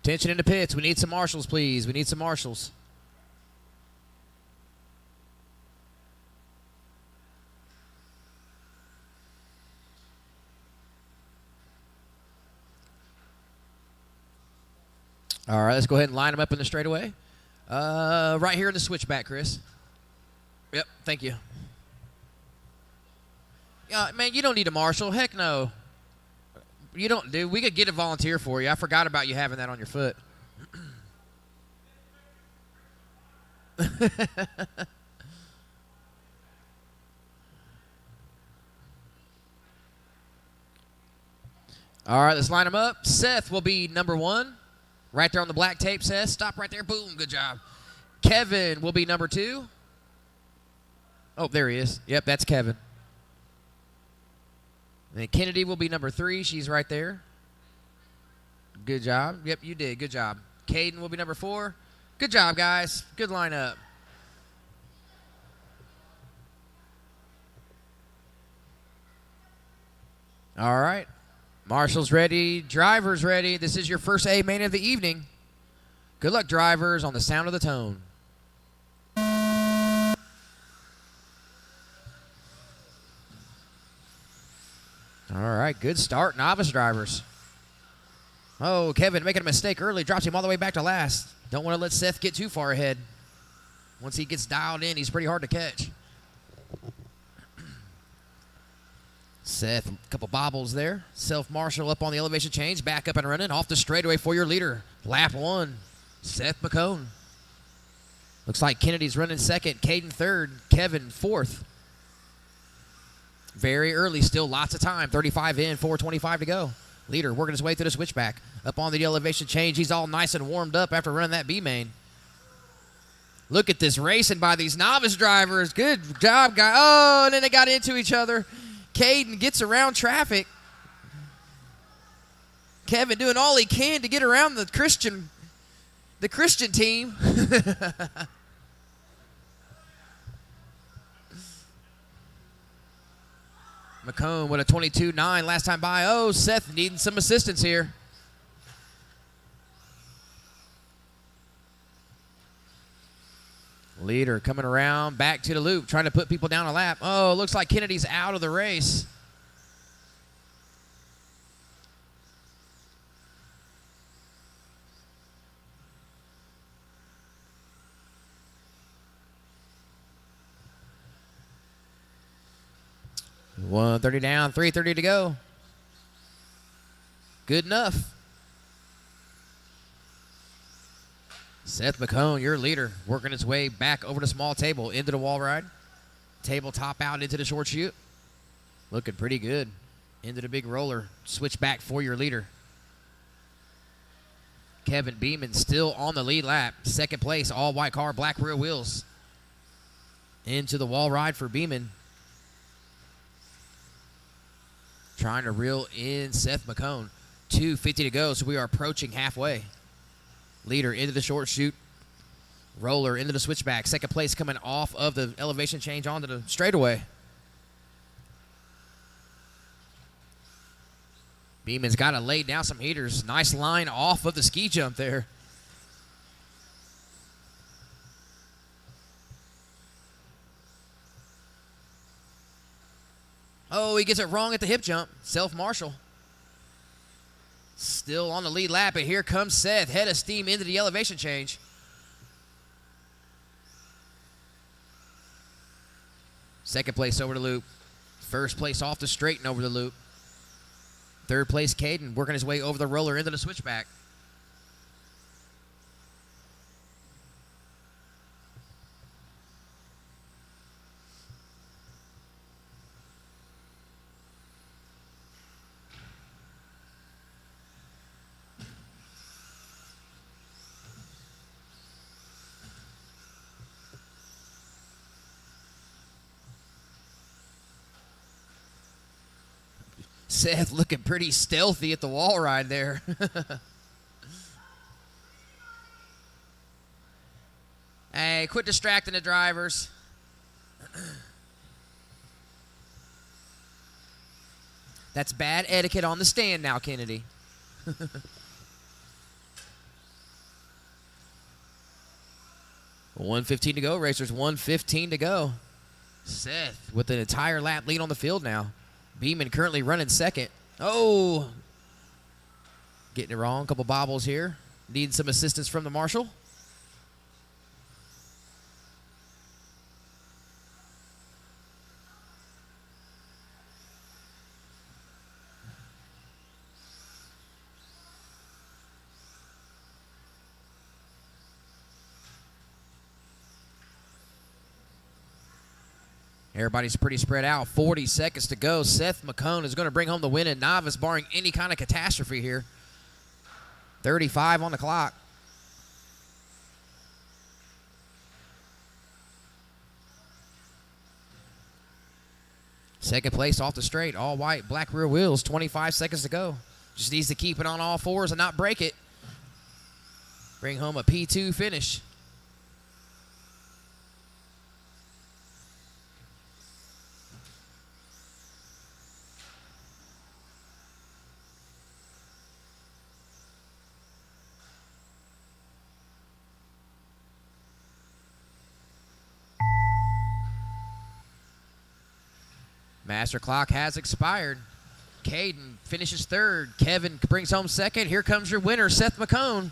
Speaker 6: Attention in the pits. We need some marshals, please. We need some marshals. All right, let's go ahead and line them up in the straightaway. Right here in the switchback, Chris. Yep, thank you. Yeah, man, you don't need a marshal. Heck no. You don't, dude. We could get a volunteer for you. I forgot about you having that on your foot. All right, let's line them up. Seth will be number 1. Right there on the black tape, Seth. Stop right there. Boom. Good job. Kevin will be number 2. Oh, there he is. Yep, that's Kevin. And Kennedy will be number 3. She's right there. Good job. Yep, you did. Good job. Caden will be number 4. Good job, guys. Good lineup. All right. Marshall's ready. Drivers ready. This is your first A main of the evening. Good luck, drivers, on the sound of the tone. All right, good start, novice drivers. Oh, Kevin making a mistake early. Drops him all the way back to last. Don't want to let Seth get too far ahead. Once he gets dialed in, he's pretty hard to catch. Seth, a couple bobbles there. Self-marshal up on the elevation change. Back up and running. Off the straightaway for your leader. Lap 1, Seth McCone. Looks like Kennedy's running second. Caden third. Kevin 4th. Very early still. Lots of time. 35 in, 4:25 to go. Leader working his way through the switchback. Up on the elevation change. He's all nice and warmed up after running that B-main. Look at this racing by these novice drivers. Good job, guys. Oh, and then they got into each other. Caden gets around traffic. Kevin doing all he can to get around the Christian team. McCone with a 22.9 last time by. Oh, Seth needing some assistance here. Leader coming around back to the loop, trying to put people down a lap. Oh, looks like Kennedy's out of the race. $130 down, $330 to go. Good enough. Seth McCone, your leader, working his way back over the small table into the wall ride. Table top out into the short chute. Looking pretty good. Into the big roller. Switch back for your leader. Kevin Beeman still on the lead lap. Second place, all white car, black rear wheels. Into the wall ride for Beeman. Trying to reel in Seth McCone. 2:50 to go, so we are approaching halfway. Leader into the short chute. Roller into the switchback. Second place coming off of the elevation change onto the straightaway. Beeman's got to lay down some heaters. Nice line off of the ski jump there. Oh, he gets it wrong at the hip jump. Self-marshal. Still on the lead lap, and here comes Seth. Head of steam into the elevation change. Second place over the loop. First place off the straight and over the loop. Third place, Caden, working his way over the roller into the switchback. Seth looking pretty stealthy at the wall ride there. Hey, quit distracting the drivers. That's bad etiquette on the stand now, Kennedy. $1:15 to go, racers. $1:15 to go. Seth with an entire lap lead on the field now. Beeman currently running second. Oh, getting it wrong. Couple bobbles here. Needing some assistance from the marshal. Everybody's pretty spread out. 40 seconds to go. Seth McCone is going to bring home the win in novice, barring any kind of catastrophe here. 35 on the clock. Second place off the straight. All white, black rear wheels. 25 seconds to go. Just needs to keep it on all fours and not break it. Bring home a P2 finish. Master clock has expired. Caden finishes third. Kevin brings home second. Here comes your winner, Seth McCone.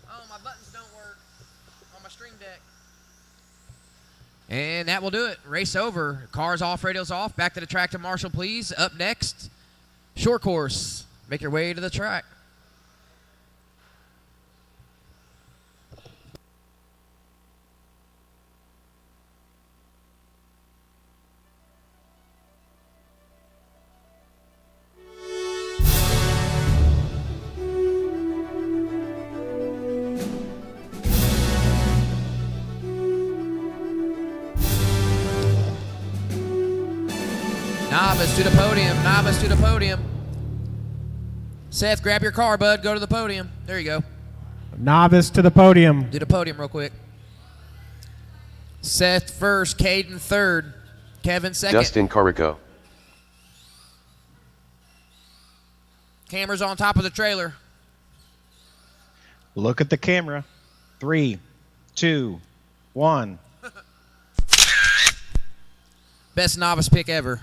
Speaker 6: Oh, my buttons don't work on my stream deck. And that will do it. Race over. Cars off, radios off. Back to the track to Marshall, please. Up next, short course. Make your way to the track. Novice to the podium. Novice to the podium. Seth, grab your car, bud. Go to the podium. There you go.
Speaker 3: Novice to the podium.
Speaker 6: Do the podium real quick. Seth first, Caden third, Kevin second.
Speaker 7: Dustin Carico.
Speaker 6: Camera's on top of the trailer.
Speaker 9: Look at the camera. 3, 2, 1.
Speaker 6: Best novice pick ever.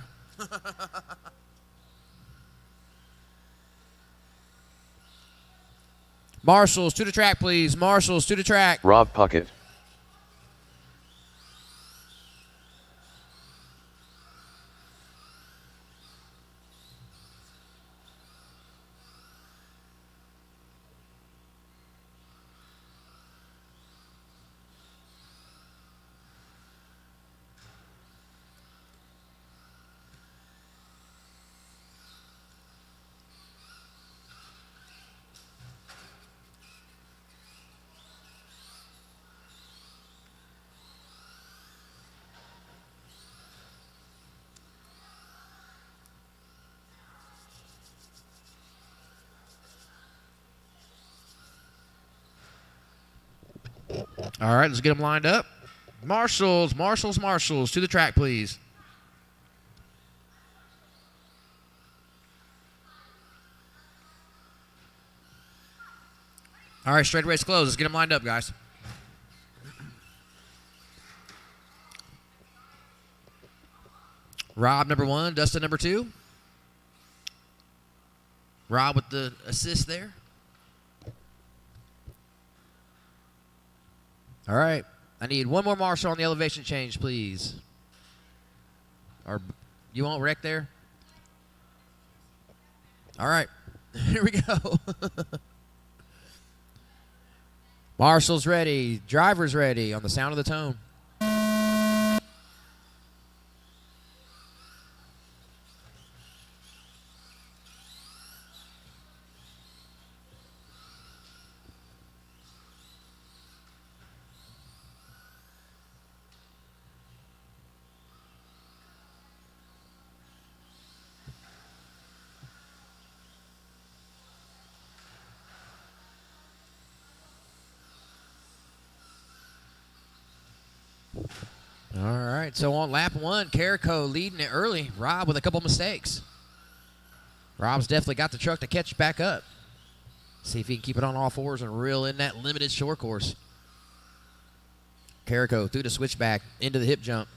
Speaker 6: Marshals to the track, please. Marshals to the track.
Speaker 7: Rob Puckett.
Speaker 6: All right, let's get them lined up. Marshals to the track, please. All right, straightaways closed. Let's get them lined up, guys. Rob, number 1. Dustin, number 2. Rob with the assist there. All right. I need one more marshal on the elevation change, please. Or you won't wreck there? All right. Here we go. Marshals ready. Drivers ready on the sound of the tone. All right, so on lap 1, Carico leading it early. Rob with a couple mistakes. Rob's definitely got the truck to catch back up. See if he can keep it on all fours and reel in that limited short course. Carico through the switchback into the hip jump.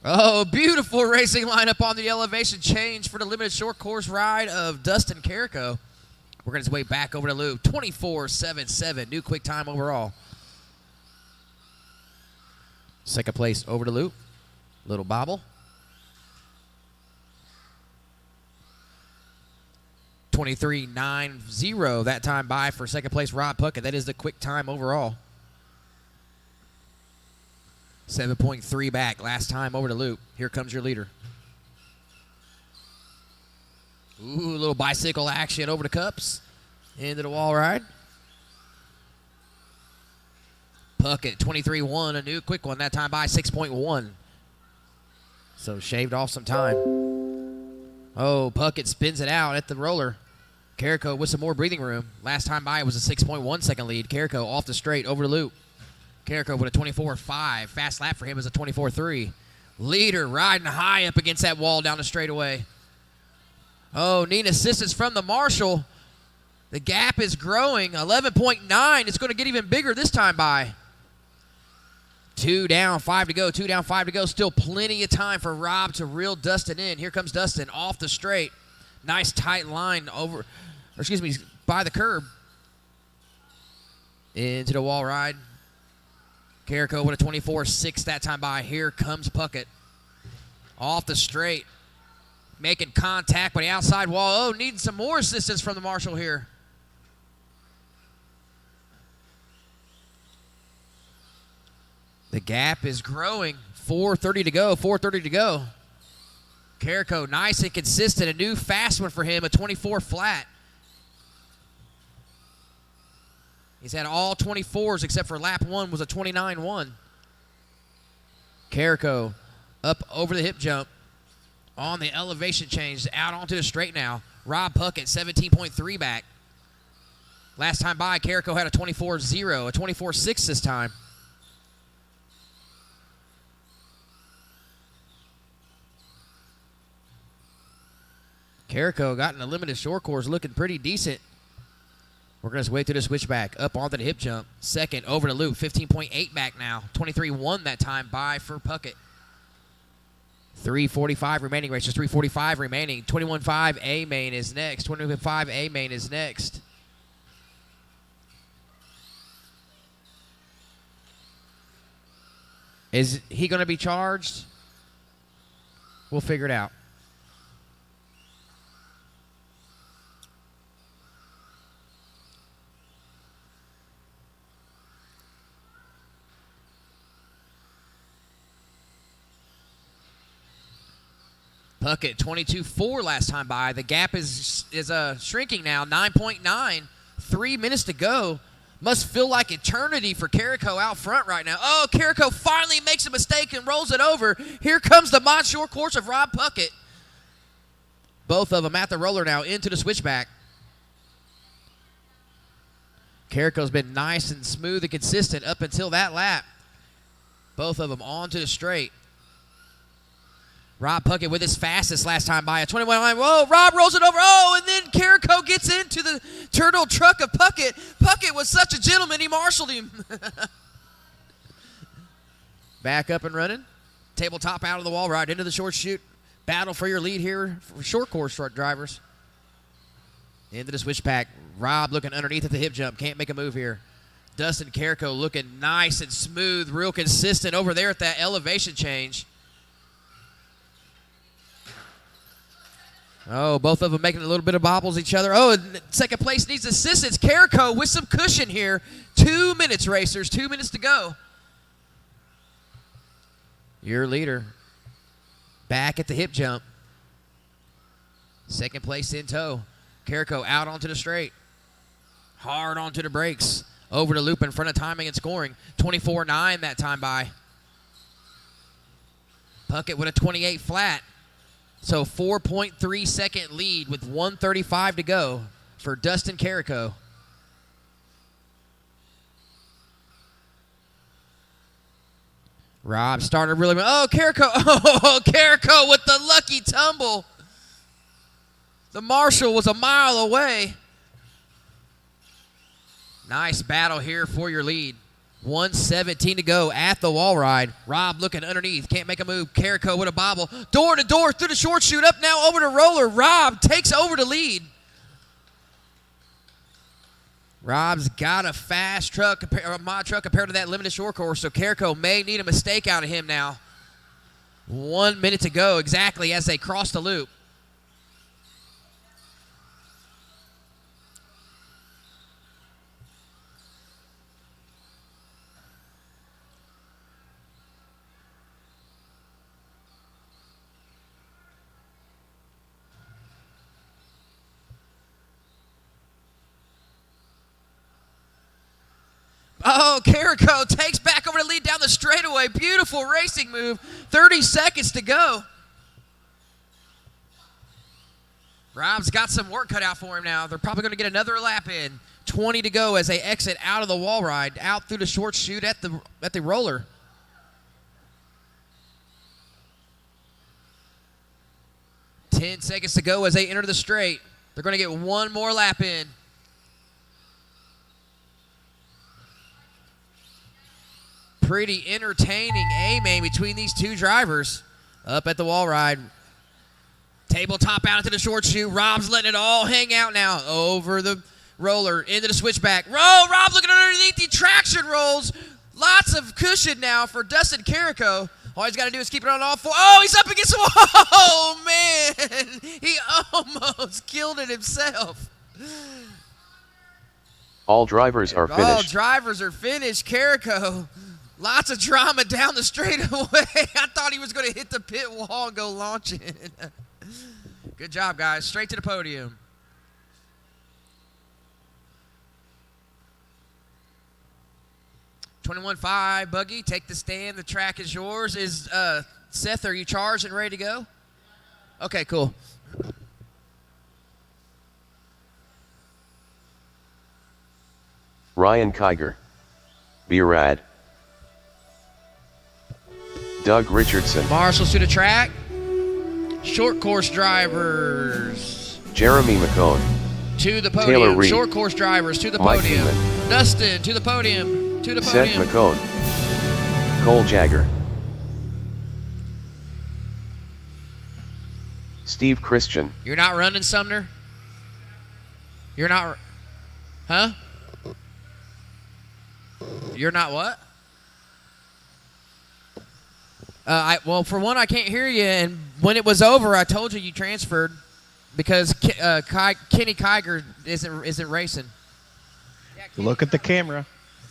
Speaker 6: Oh, beautiful racing lineup on the elevation change for the limited short course ride of Dustin Carico. Working his way back over the loop. 24.77, new quick time overall. Second place over the loop. Little bobble. 23.90 that time by for second place Rob Puckett. That is the quick time overall. 7.3 back last time over the loop. Here comes your leader. Ooh, a little bicycle action over the cups. Into the wall ride. Puckett, 23.1, a new quick one. That time by 6.1. So shaved off some time. Oh, Puckett spins it out at the roller. Carico with some more breathing room. Last time by was a 6.1 second lead. Carico off the straight, over the loop. Carico with a 24.5. Fast lap for him is a 24.3. Leader riding high up against that wall down the straightaway. Oh, need assistance from the marshal. The gap is growing. 11.9. It's going to get even bigger this time by. 2 down, 5 to go. 2 down, 5 to go. Still plenty of time for Rob to reel Dustin in. Here comes Dustin off the straight. Nice tight line over, or excuse me, by the curb. Into the wall ride. Carico with a 24.6 that time by. Here comes Puckett. Off the straight. Making contact by the outside wall. Oh, needing some more assistance from the marshal here. The gap is growing. 4:30 to go. 4:30 to go. Carico, nice and consistent. A new fast one for him, a 24 flat. He's had all 24s except for lap 1 was a 29.1. Carico up over the hip jump. On the elevation change, out onto the straight now. Rob Puckett, 17.3 back. Last time by, Carrico had a 24-0, a 24-6 this time. Carrico got in the limited short course looking pretty decent. We're going to wait through the switchback, up onto the hip jump. Second, over the loop, 15.8 back now. 23-1 that time by for Puckett. 3:45 remaining race, just 3:45 remaining. 21.5 A main is next. 21.5 A main is next. Is he going to be charged? We'll figure it out. Puckett, 22.4 last time by. The gap is shrinking now, 9.9. 3 minutes to go. Must feel like eternity for Carrico out front right now. Oh, Carrico finally makes a mistake and rolls it over. Here comes the mod short course of Rob Puckett. Both of them at the roller now into the switchback. Carrico's been nice and smooth and consistent up until that lap. Both of them onto the straight. Rob Puckett with his fastest last time by a 21. Whoa, Rob rolls it over. Oh, and then Carrico gets into the turtle truck of Puckett. Puckett was such a gentleman, he marshaled him. Back up and running. Tabletop out of the wall, right into the short chute. Battle for your lead here for short course short drivers. Into the switchback. Rob looking underneath at the hip jump. Can't make a move here. Dustin Carrico looking nice and smooth, real consistent over there at that elevation change. Oh, both of them making a little bit of bobbles each other. Oh, and second place needs assistance. Carrico with some cushion here. 2 minutes, racers. 2 minutes to go. Your leader. Back at the hip jump. Second place in tow. Carrico out onto the straight. Hard onto the brakes. Over the loop in front of timing and scoring. 24.9 that time by. Puckett with a 28 flat. So 4.3 second lead with 1:35 to go for Dustin Carrico. Rob started really well. Oh, Carrico. Oh, Carrico with the lucky tumble. The marshal was a mile away. Nice battle here for your lead. 1:17 to go at the wall ride. Rob looking underneath. Can't make a move. Carrico with a bobble. Door to door through the short chute. Up now over to roller. Rob takes over the lead. Rob's got a fast truck, a mod truck compared to that limited short course, so Carrico may need a mistake out of him now. 1 minute to go exactly as they cross the loop. Oh, Carrico takes back over the lead down the straightaway. Beautiful racing move. 30 seconds to go. Rob's got some work cut out for him now. They're probably going to get another lap in. 20 to go as they exit out of the wall ride, out through the short chute at the roller. Ten seconds to go as they enter the straight. They're going to get one more lap in. Pretty entertaining A-main between these two drivers. Up at the wall ride. Tabletop out into the short chute. Rob's letting it all hang out now. Over the roller, into the switchback. Rob looking underneath the traction rolls. Lots of cushion now for Dustin Carrico. All he's got to do is keep it on all four. Oh, he's up against the wall. Oh, man. He almost killed it himself.
Speaker 7: All drivers are finished.
Speaker 6: All drivers are finished. Carrico. Lots of drama down the straightaway. I thought he was going to hit the pit wall and go launching. Good job, guys. Straight to the podium. $21.5, Buggy. Take the stand. The track is yours. Is Seth, are you charged and ready to go? Okay, cool.
Speaker 7: Ryan Kiger. B-Rad. Doug Richardson.
Speaker 6: Marshals to the track. Short course drivers.
Speaker 7: Jeremy McCone.
Speaker 6: To the
Speaker 7: Taylor
Speaker 6: podium.
Speaker 7: Reed.
Speaker 6: Short course drivers to the
Speaker 7: Mike
Speaker 6: podium.
Speaker 7: Beeman.
Speaker 6: Dustin to the podium. To the
Speaker 7: Seth
Speaker 6: podium.
Speaker 7: McCone. Cole Jagger. Steve Christian.
Speaker 6: You're not running, Sumner? You're not. Huh? You're not what? Well, for one, I can't hear you, and when it was over, I told you transferred because Kenny Kiger isn't racing.
Speaker 9: Look at the camera.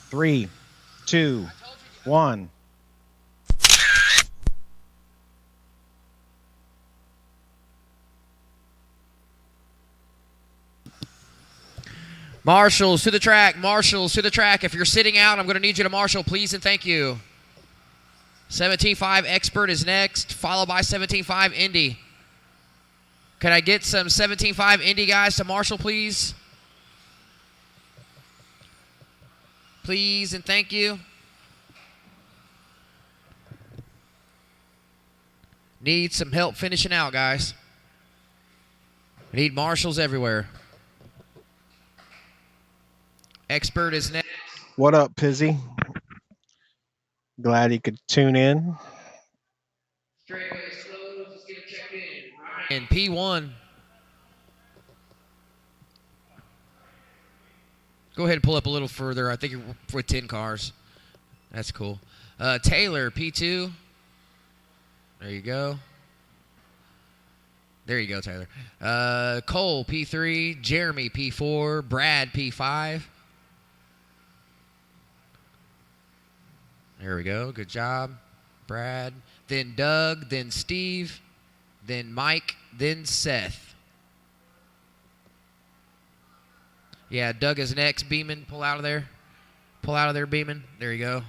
Speaker 9: 3, 2, 1.
Speaker 6: Marshals to the track. Marshals to the track. If you're sitting out, I'm going to need you to marshal, please, and thank you. 17.5 Expert is next, followed by 17.5 Indy. Can I get some 17.5 Indy guys to marshal, please? Please and thank you. Need some help finishing out, guys. We need marshals everywhere. Expert is next.
Speaker 10: What up, Pizzy? Glad you could tune in.
Speaker 4: Straightaway's closed. Let's get checked in.
Speaker 6: And P1. Go ahead and pull up a little further. I think you're with 10 cars. That's cool. Taylor, P2. There you go. There you go, Taylor. Cole, P3. Jeremy, P4. Brad, P5. There we go. Good job, Brad. Then Doug, then Steve, then Mike, then Seth. Yeah, Doug is next. Beeman, pull out of there. Pull out of there, Beeman. There you go.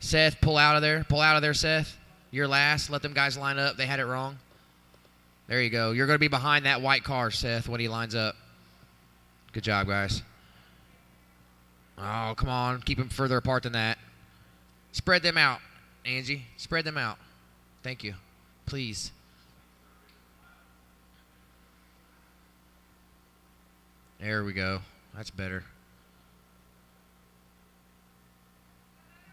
Speaker 6: Seth, pull out of there. Pull out of there, Seth. You're last. Let them guys line up. They had it wrong. There you go. You're going to be behind that white car, Seth, when he lines up. Good job, guys. Oh, come on. Keep them further apart than that. Spread them out, Angie. Spread them out. Thank you. Please. There we go. That's better.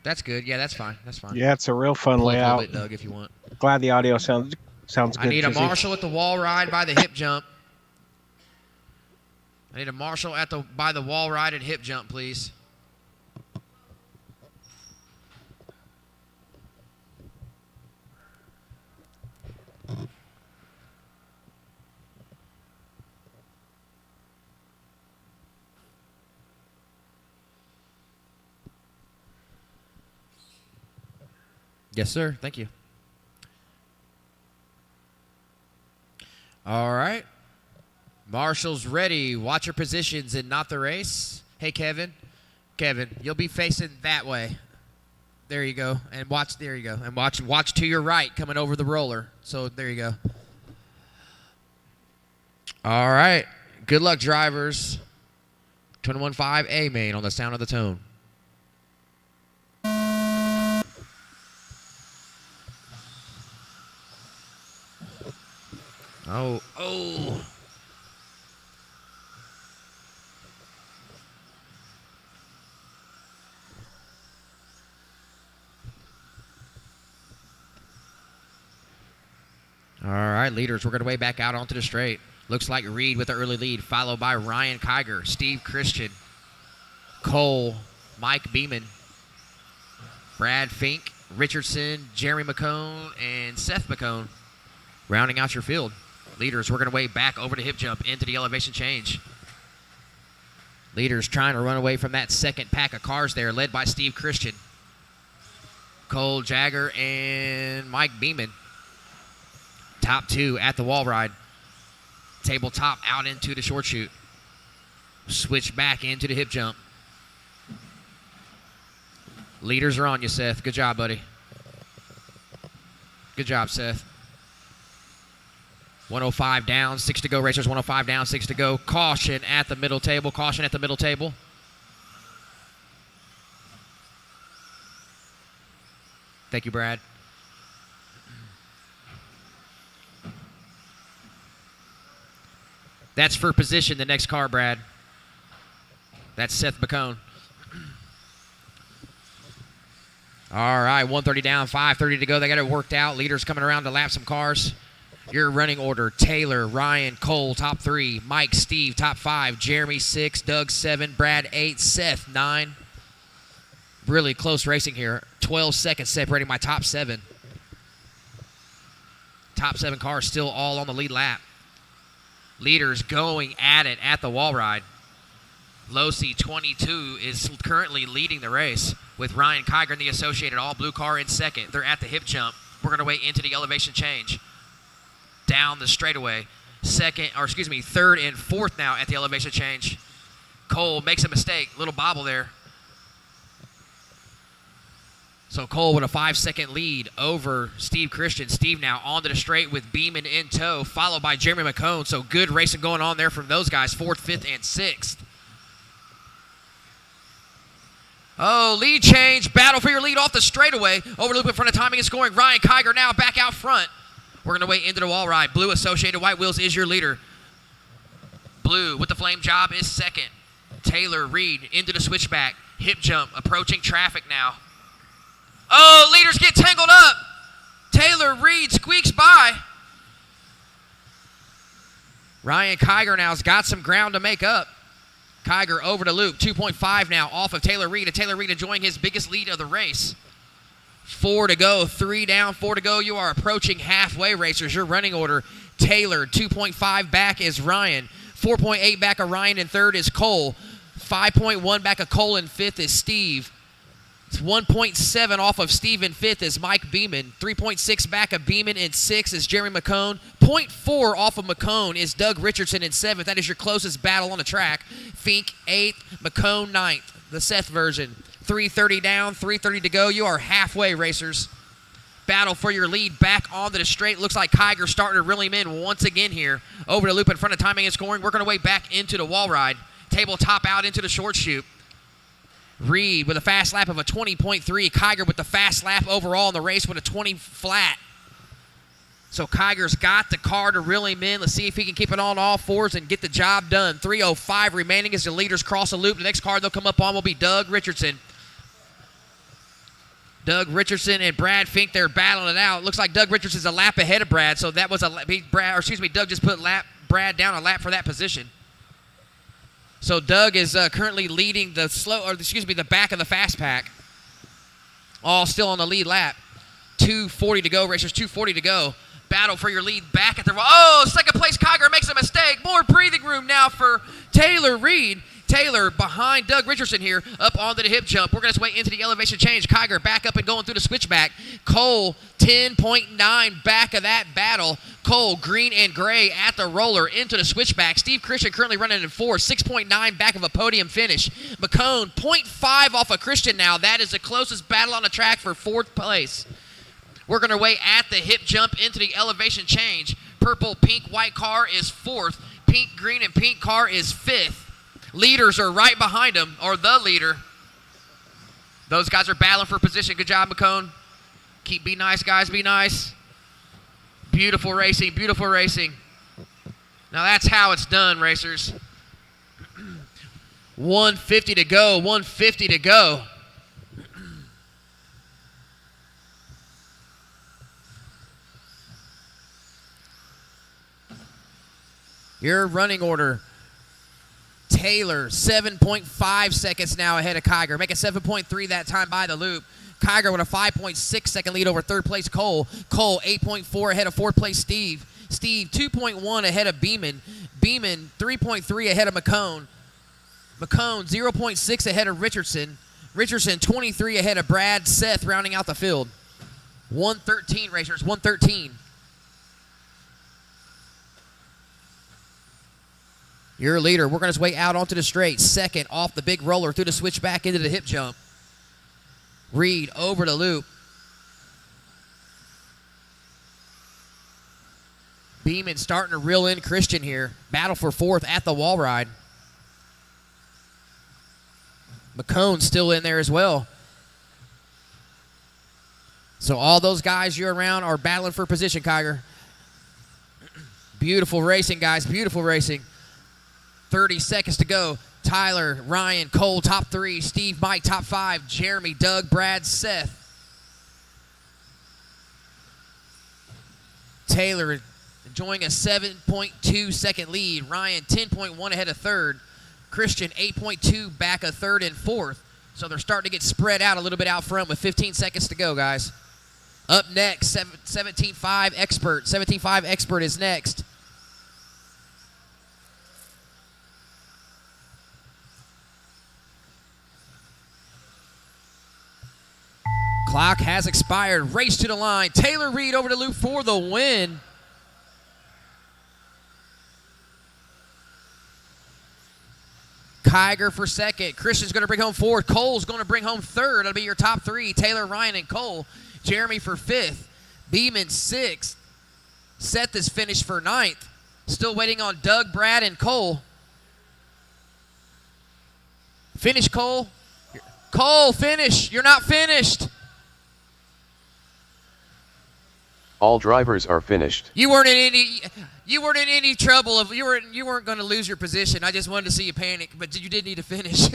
Speaker 6: That's good. Yeah, that's fine. That's fine.
Speaker 10: Yeah, it's a real fun
Speaker 6: Pull up a
Speaker 10: layout.
Speaker 6: little bit, Doug, if you want.
Speaker 10: Glad the audio sounds good.
Speaker 6: I need a
Speaker 10: Pizzy.
Speaker 6: marshal at the wall ride by the hip jump. I need a marshal at by the wall ride and hip jump, please. Yes, sir. Thank you. All right. Marshall's ready. Watch your positions and not the race. Hey, Kevin. Kevin, you'll be facing that way. There you go. And watch. There you go. And watch to your right coming over the roller. So there you go. All right. Good luck, drivers. 21.5 A main on the sound of the tone. Oh. All right, leaders, we're going to way back out onto the straight. Looks like Reed with the early lead, followed by Ryan Kiger, Steve Christian, Cole, Mike Beeman, Brad Fink, Richardson, Jeremy McCone, and Seth McCone. Rounding out your field. Leaders, we're going to way back over to hip jump into the elevation change. Leaders trying to run away from that second pack of cars there, led by Steve Christian, Cole Jagger, and Mike Beeman. Top two at the wall ride. Tabletop out into the short chute. Switch back into the hip jump. Leaders are on you, Seth. Good job, buddy. Good job, Seth. 105 down, 6 to go, racers. 105 down, 6 to go. Caution at the middle table. Caution at the middle table. Thank you, Brad. That's for position, the next car, Brad. That's Seth McCone. All right, 130 down, 5:30 to go. They got it worked out. Leaders coming around to lap some cars. Your running order: Taylor, Ryan, Cole, top 3. Mike, Steve, top 5. Jeremy, 6. Doug, 7. Brad, 8. Seth, 9. Really close racing here. 12 seconds separating my top 7. Top 7 cars still all on the lead lap. Leaders going at it at the wall ride. Losi 22 is currently leading the race with Ryan Kiger in the Associated all blue car in second. They're at the hip jump. We're going to wait into the elevation change. Down the straightaway. Third and fourth now at the elevation change. Cole makes a mistake. Little bobble there. So Cole with a 5-second lead over Steve Christian. Steve now onto the straight with Beeman in tow, followed by Jeremy McCone. So good racing going on there from those guys, 4th, 5th, and 6th. Oh, lead change. Battle for your lead off the straightaway. Over the loop in front of timing and scoring. Ryan Kiger now back out front. We're going to wait into the wall ride. Blue Associated White Wheels is your leader. Blue with the flame job is second. Taylor Reed into the switchback. Hip jump, approaching traffic now. Oh, leaders get tangled up. Taylor Reed squeaks by. Ryan Kiger now's got some ground to make up. Kiger over the loop, 2.5 now off of Taylor Reed. And Taylor Reed enjoying his biggest lead of the race. 4 to go, 3 down, 4 to go. You are approaching halfway, racers. Your running order: Taylor, 2.5 back is Ryan. 4.8 back of Ryan in third is Cole. 5.1 back of Cole in fifth is Steve. 1.7 off of Steve in fifth is Mike Beeman. 3.6 back of Beeman in sixth is Jeremy McCone. 0.4 off of McCone is Doug Richardson in seventh. That is your closest battle on the track. Fink 8th, McCone 9th. The Seth version. 3:30 down, 3:30 to go. You are halfway, racers. Battle for your lead back onto the straight. Looks like Kiger starting to reel him in once again here. Over the loop in front of timing and scoring. We're going to wait back into the wall ride. Tabletop out into the short chute. Reed with a fast lap of a 20.3. Kiger with the fast lap overall in the race with a 20 flat. So Kiger's got the car to reel him in. Let's see if he can keep it on all fours and get the job done. 3:05 remaining as the leaders cross the loop. The next car they'll come up on will be Doug Richardson. Doug Richardson and Brad Fink, they're battling it out. Looks like Doug Richardson's a lap ahead of Brad, so that was Doug just put Brad down a lap for that position. So Doug is currently leading the back of the fast pack. All still on the lead lap. 2:40 to go, racers. 2:40 to go. Battle for your lead back at the... Oh, second place Kiger makes a mistake. More breathing room now for Taylor Reed. Taylor behind Doug Richardson here, up onto the hip jump. We're going to wait into the elevation change. Kiger back up and going through the switchback. Cole, 10.9 back of that battle. Cole, green and gray at the roller into the switchback. Steve Christian currently running in 4, 6.9 back of a podium finish. McCone, 0.5 off of Christian now. That is the closest battle on the track for 4th place. We're going to wait at the hip jump into the elevation change. Purple, pink, white car is 4th. Pink, green, and pink car is 5th. Leaders are right behind him, or the leader. Those guys are battling for position. Good job, McCone. Be nice, guys. Be nice. Beautiful racing. Beautiful racing. Now that's how it's done, racers. 150 to go. 150 to go. Your running order: Taylor, 7.5 seconds now ahead of Kiger. Make a 7.3 that time by the loop. Kiger with a 5.6 second lead over third place Cole. Cole, 8.4 ahead of fourth place Steve. Steve, 2.1 ahead of Beeman. Beeman, 3.3 ahead of McCone. McCone, 0.6 ahead of Richardson. Richardson, 23 ahead of Brad. Seth rounding out the field. 113, racers, 113. Your leader, working his way out onto the straight. Second off the big roller through the switchback into the hip jump. Reed over the loop. Beeman starting to reel in Christian here. Battle for 4th at the wall ride. McCone still in there as well. So all those guys you're around are battling for position, Kiger. Beautiful racing, guys. Beautiful racing. 30 seconds to go. Tyler, Ryan, Cole, top 3. Steve, Mike, top 5. Jeremy, Doug, Brad, Seth. Taylor enjoying a 7.2 second lead. Ryan, 10.1 ahead of third. Christian, 8.2 back of third and fourth. So they're starting to get spread out a little bit out front with 15 seconds to go, guys. Up next, 17.5 Expert. 17.5 Expert is next. Clock has expired. Race to the line. Taylor Reed over to loop for the win. Kiger for second. Christian's going to bring home fourth. Cole's going to bring home third. That'll be your top 3. Taylor, Ryan, and Cole. Jeremy for fifth. Beeman sixth. Seth is finished for ninth. Still waiting on Doug, Brad, and Cole. Finish, Cole. Cole, finish. You're not finished.
Speaker 7: All drivers are finished.
Speaker 6: You weren't in any trouble. You weren't going to lose your position. I just wanted to see you panic, but you did need to finish.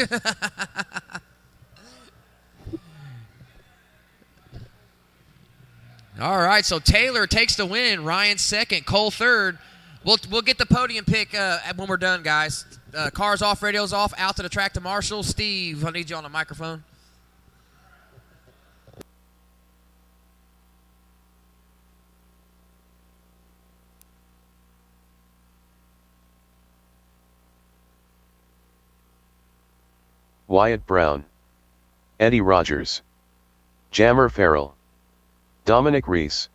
Speaker 6: All right, so Taylor takes the win. Ryan second, Cole third. We'll get the podium pick when we're done, guys. Cars off, radios off. Out to the track to Marshall. Steve, I need you on the microphone.
Speaker 7: Wyatt Brown, Eddie Rogers, Jammer Farrell, Dominic Reese.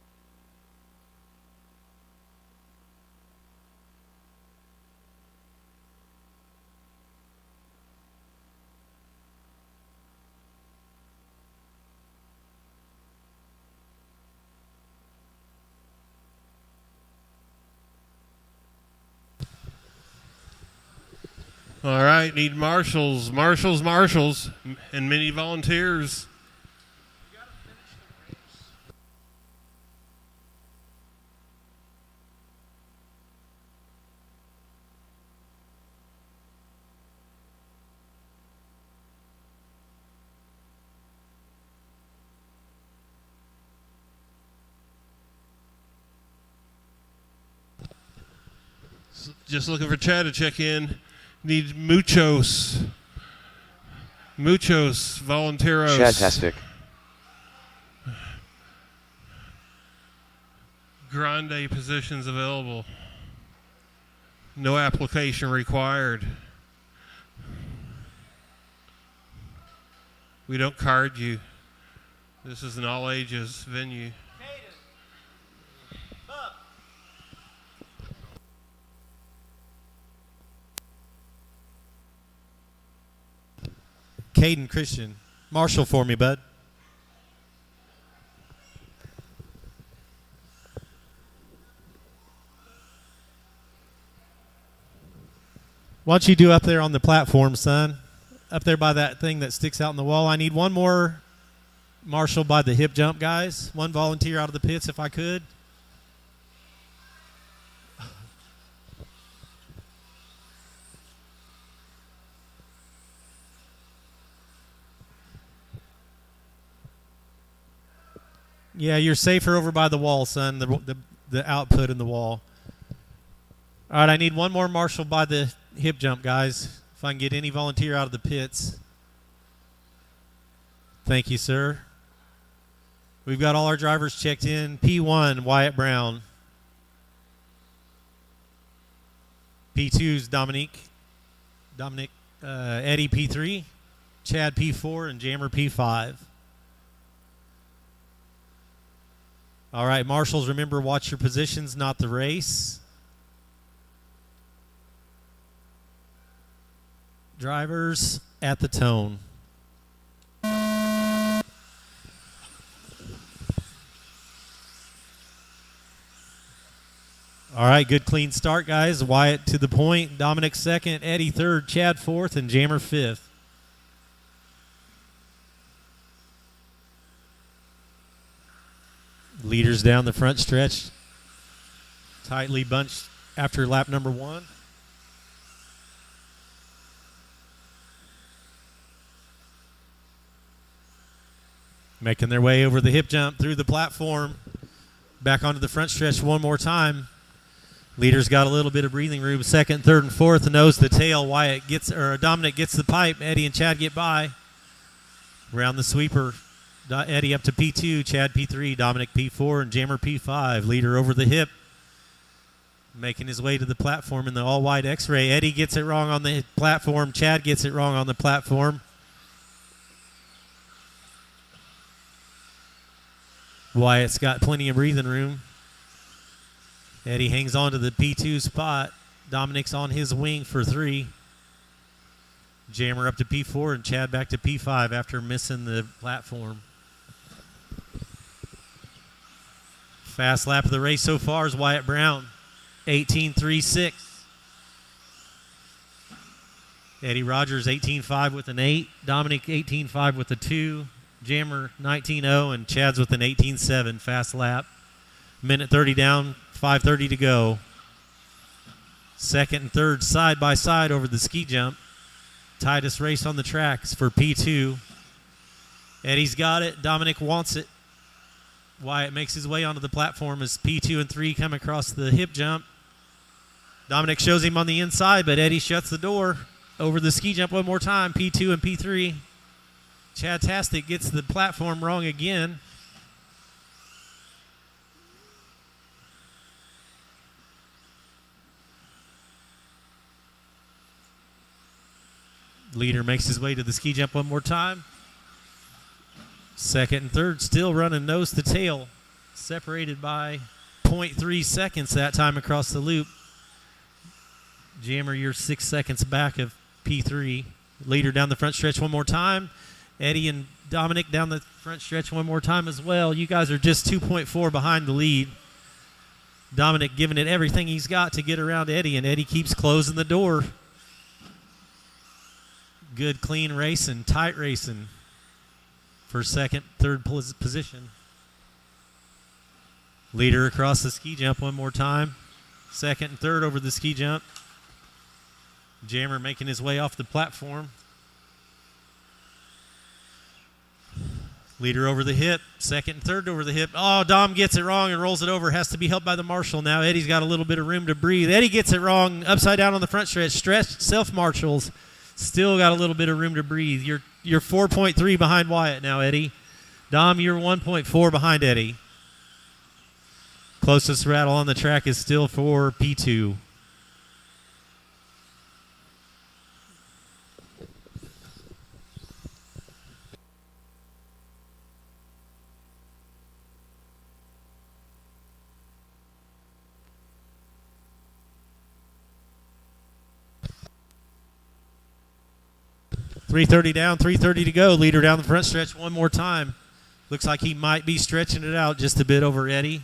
Speaker 5: All right, need marshals, and many volunteers. Just looking for Chad to check in. Need muchos volunteeros.
Speaker 7: Shadtastic.
Speaker 5: Grande positions available. No application required. We don't card you. This is an all ages venue.
Speaker 8: Caden Christian. Marshall for me, bud. What don't you do up there on the platform, son? Up there by that thing that sticks out in the wall. I need one more Marshall by the hip jump, guys. One volunteer out of the pits if I could. Yeah, you're safer over by the wall, son, the output in the wall. All right, I need one more Marshall by the hip jump, guys. If I can get any volunteer out of the pits. Thank you, sir. We've got all our drivers checked in. P1, Wyatt Brown. P2's Dominic, Eddie P3, Chad P4, and Jammer P5. All right, marshals, remember, watch your positions, not the race. Drivers at the tone. All right, good clean start, guys. Wyatt to the point. Dominic second, Eddie third, Chad fourth, and Jammer fifth. Leaders down the front stretch. Tightly bunched after lap number 1. Making their way over the hip jump through the platform. Back onto the front stretch one more time. Leaders got a little bit of breathing room. Second, third, and fourth. Nose to tail. Dominic gets the pipe. Eddie and Chad get by. Around the sweeper. Eddie up to P2. Chad P3. Dominic P4. And Jammer P5. Leader over the hip. Making his way to the platform in the all-white X-ray. Eddie gets it wrong on the platform. Chad gets it wrong on the platform. Wyatt's got plenty of breathing room. Eddie hangs on to the P2 spot. Dominic's on his wing for 3. Jammer up to P4 and Chad back to P5 after missing the platform. Fast lap of the race so far is Wyatt Brown. 18.36. Eddie Rogers 18.5 with an 8. Dominic 18.5 with a 2. Jammer 19.0 and Chad's with an 18.7 fast lap. Minute 30 down, 5:30 to go. Second and third side by side over the ski jump. Tightest race on the tracks for P2. Eddie's got it. Dominic wants it. Wyatt makes his way onto the platform as P2 and 3 come across the hip jump. Dominic shows him on the inside, but Eddie shuts the door over the ski jump one more time. P2 and P3. Chad Tastic gets the platform wrong again. Leader makes his way to the ski jump one more time. Second and third still running nose to tail. Separated by 0.3 seconds that time across the loop. Jammer, you're 6 seconds back of P3. Leader down the front stretch one more time. Eddie and Dominic down the front stretch one more time as well. You guys are just 2.4 behind the lead. Dominic giving it everything he's got to get around Eddie, and Eddie keeps closing the door. Good, clean racing, tight racing for second, third position. Leader across the ski jump one more time. Second and third over the ski jump. Jammer making his way off the platform. Leader over the hip. Second and third over the hip. Oh, Dom gets it wrong and rolls it over. Has to be helped by the marshal now. Eddie's got a little bit of room to breathe. Eddie gets it wrong. Upside down on the front stretch. Stretched self-marshals. Still got a little bit of room to breathe. You're 4.3 behind Wyatt now, Eddie. Dom, you're 1.4 behind Eddie. Closest rattle on the track is still for P2. .330 down, 3:30 to go. Leader down the front stretch one more time. Looks like he might be stretching it out just a bit over Eddie.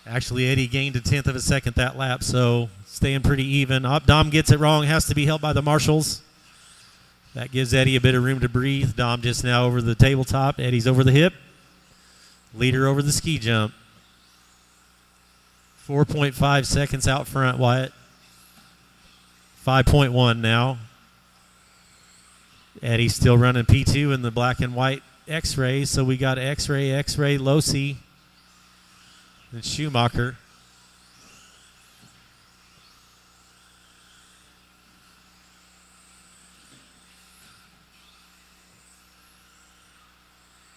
Speaker 8: Actually, Eddie gained a tenth of a second that lap, so staying pretty even. Dom gets it wrong, has to be held by the marshals. That gives Eddie a bit of room to breathe. Dom just now over the tabletop. Eddie's over the hip. Leader over the ski jump. 4.5 seconds out front, Wyatt. 5.1 now. Eddie's still running P2 in the black and white X-ray, so we got X-ray, Losi, and Schumacher.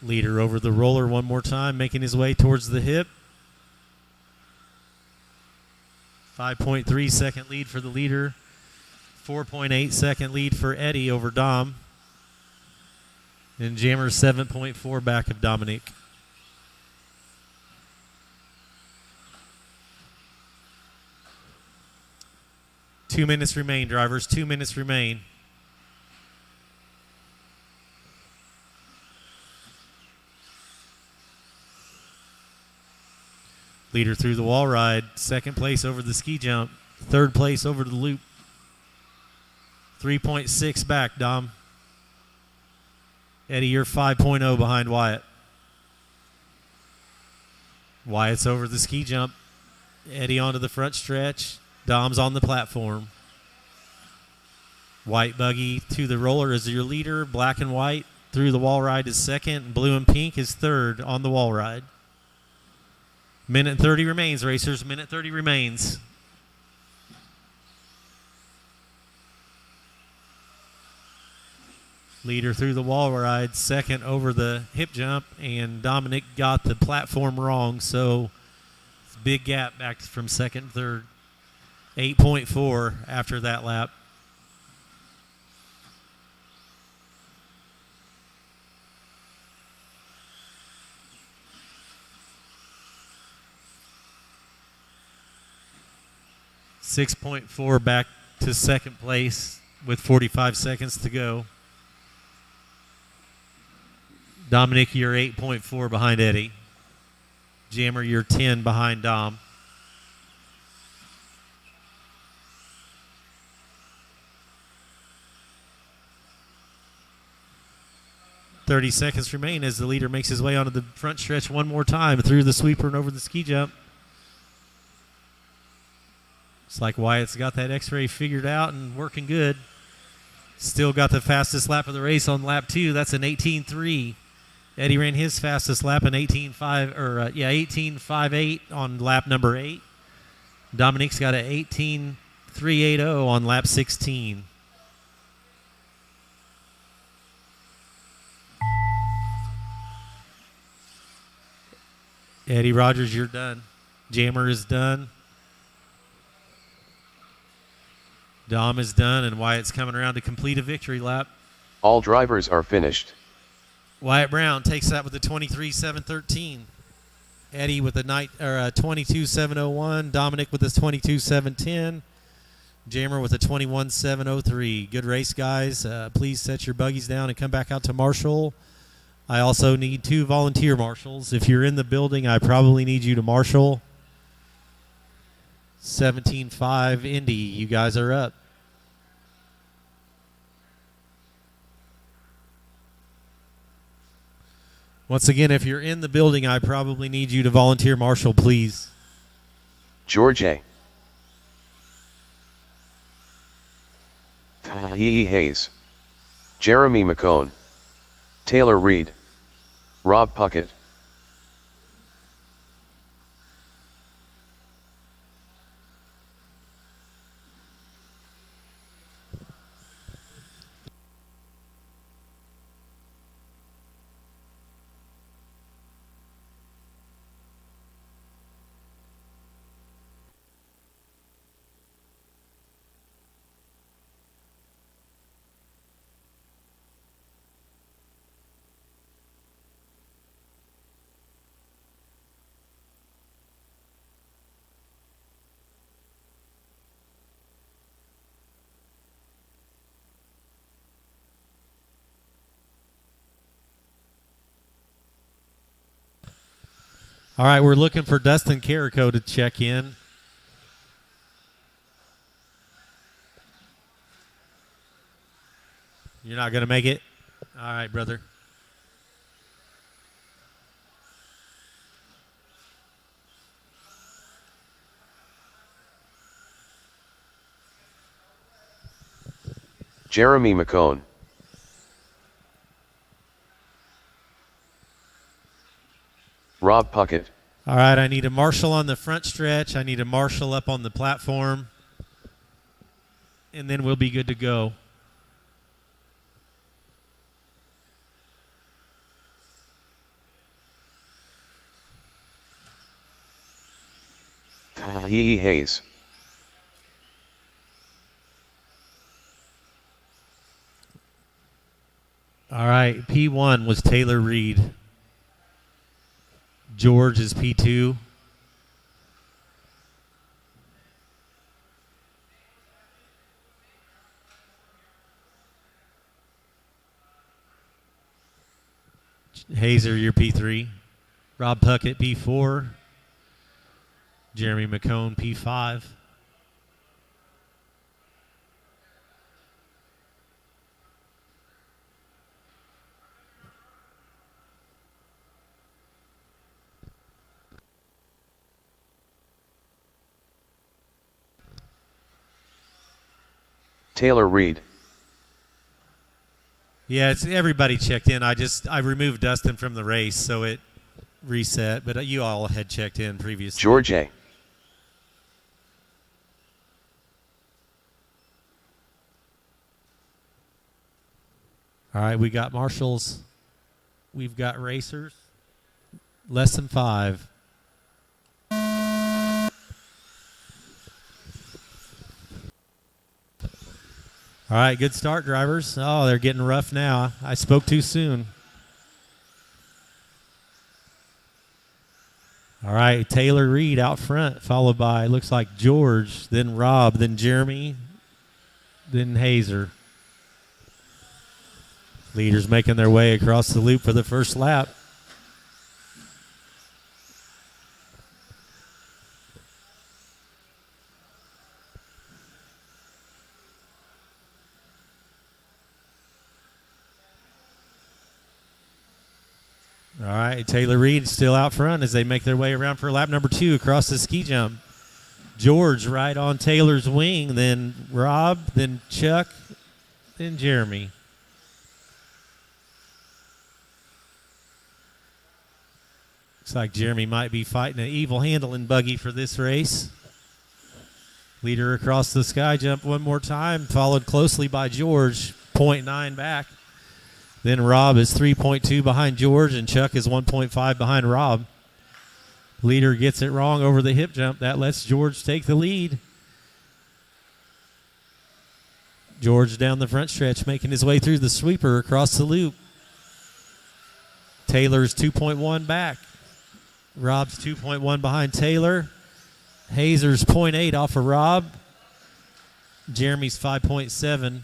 Speaker 8: Leader over the roller one more time, making his way towards the hip. 5.3 second lead for the leader. 4.8 second lead for Eddie over Dom. And Jammer 7.4 back of Dominic. Two minutes remain, drivers. 2 minutes remain. Leader through the wall ride. Second place over the ski jump. Third place over the loop. 3.6 back, Dom. Eddie, you're 5.0 behind Wyatt. Wyatt's over the ski jump. Eddie onto the front stretch. Dom's on the platform. White buggy to the roller is your leader. Black and white through the wall ride is second. Blue and pink is third on the wall ride. Minute 30 remains, racers. Minute 30 remains. Leader through the wall ride, second over the hip jump, and Dominic got the platform wrong, so it's a big gap back from second and third. 8.4 after that lap. .4 back to second place with 45 seconds to go. Dominic, you're 8.4 behind Eddie. Jammer, you're 10 behind Dom. .30 seconds remain as the leader makes his way onto the front stretch one more time through the sweeper and over the ski jump. It's like Wyatt's got that x-ray figured out and working good. Still got the fastest lap of the race on lap 2. That's an 18.3. Eddie ran his fastest lap in 18.58 on lap number 8. Dominic's got an 18.380 on lap 16. Eddie Rogers, you're done. Jammer is done. Dom is done, and Wyatt's coming around to complete a victory lap.
Speaker 7: All drivers are finished.
Speaker 8: Wyatt Brown takes that with a 23.713. Eddie with a 22.701. Dominic with a 22.710. Jammer with a 21.703. Good race, guys. Please set your buggies down and come back out to marshal. I also need 2 volunteer marshals. If you're in the building, I probably need you to marshal. 17.5 Indy. You guys are up. Once again, if you're in the building, I probably need you to volunteer marshal, please.
Speaker 7: George A. Tahii Hayes. Jeremy McCone. Taylor Reed. Rob Puckett.
Speaker 8: All right, we're looking for Dustin Carrico to check in. You're not going to make it? All right, brother.
Speaker 7: Jeremy McCone. Rob Puckett.
Speaker 8: All right, I need a marshal on the front stretch. I need a marshal up on the platform. And then we'll be good to go.
Speaker 7: Tahii Hayes.
Speaker 8: All right, P1 was Taylor Reed. George is P2. Hazer, you're P3. Rob Puckett, P4. Jeremy McCone, P5.
Speaker 7: Taylor Reed.
Speaker 8: Yeah, it's everybody checked in. I removed Dustin from the race, so it reset. But you all had checked in previously.
Speaker 7: George A.
Speaker 8: All right, we got marshals. We've got racers. Less than 5. All right, good start, drivers. Oh, they're getting rough now. I spoke too soon. All right, Taylor Reed out front, followed by, looks like George, then Rob, then Jeremy, then Hazer. Leaders making their way across the loop for the first lap. All right, Taylor Reed still out front as they make their way around for lap number 2 across the ski jump. George right on Taylor's wing, then Rob, then Chuck, then Jeremy. Looks like Jeremy might be fighting an evil handling buggy for this race. Leader across the sky jump one more time, followed closely by George, 0.9 back. Then Rob is 3.2 behind George, and Chuck is 1.5 behind Rob. Leader gets it wrong over the hip jump. That lets George take the lead. George down the front stretch, making his way through the sweeper across the loop. Taylor's 2.1 back. Rob's 2.1 behind Taylor. Hazer's 0.8 off of Rob. Jeremy's 5.7.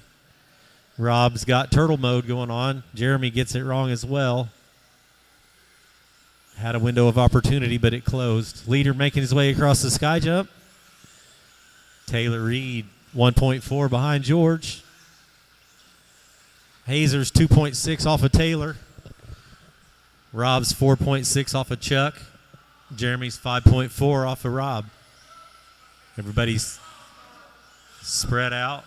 Speaker 8: Rob's got turtle mode going on. Jeremy gets it wrong as well. Had a window of opportunity, but it closed. Leader making his way across the sky jump. Taylor Reed, 1.4 behind George. Hazer's 2.6 off of Taylor. Rob's 4.6 off of Chuck. Jeremy's 5.4 off of Rob. Everybody's spread out.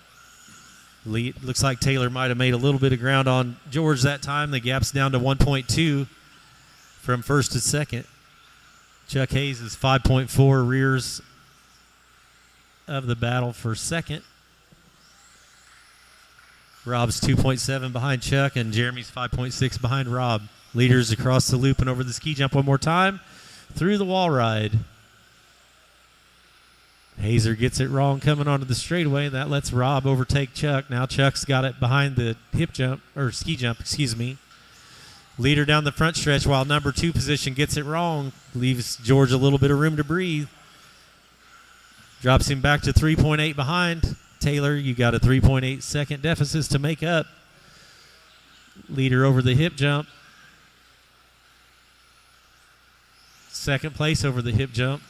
Speaker 8: Looks like Taylor might have made a little bit of ground on George that time. The gap's down to 1.2 from first to second. Chuck Hayes is 5.4 rears of the battle for second. Rob's 2.7 behind Chuck, and Jeremy's 5.6 behind Rob. Leaders across the loop and over the ski jump one more time. Through the wall ride. Hazer gets it wrong coming onto the straightaway, and that lets Rob overtake Chuck. Now Chuck's got it behind the hip jump, or ski jump, excuse me. Leader down the front stretch while number 2 position gets it wrong. Leaves George a little bit of room to breathe. Drops him back to 3.8 behind. Taylor, you got a 3.8 second deficit to make up. Leader over the hip jump. Second place over the hip jump.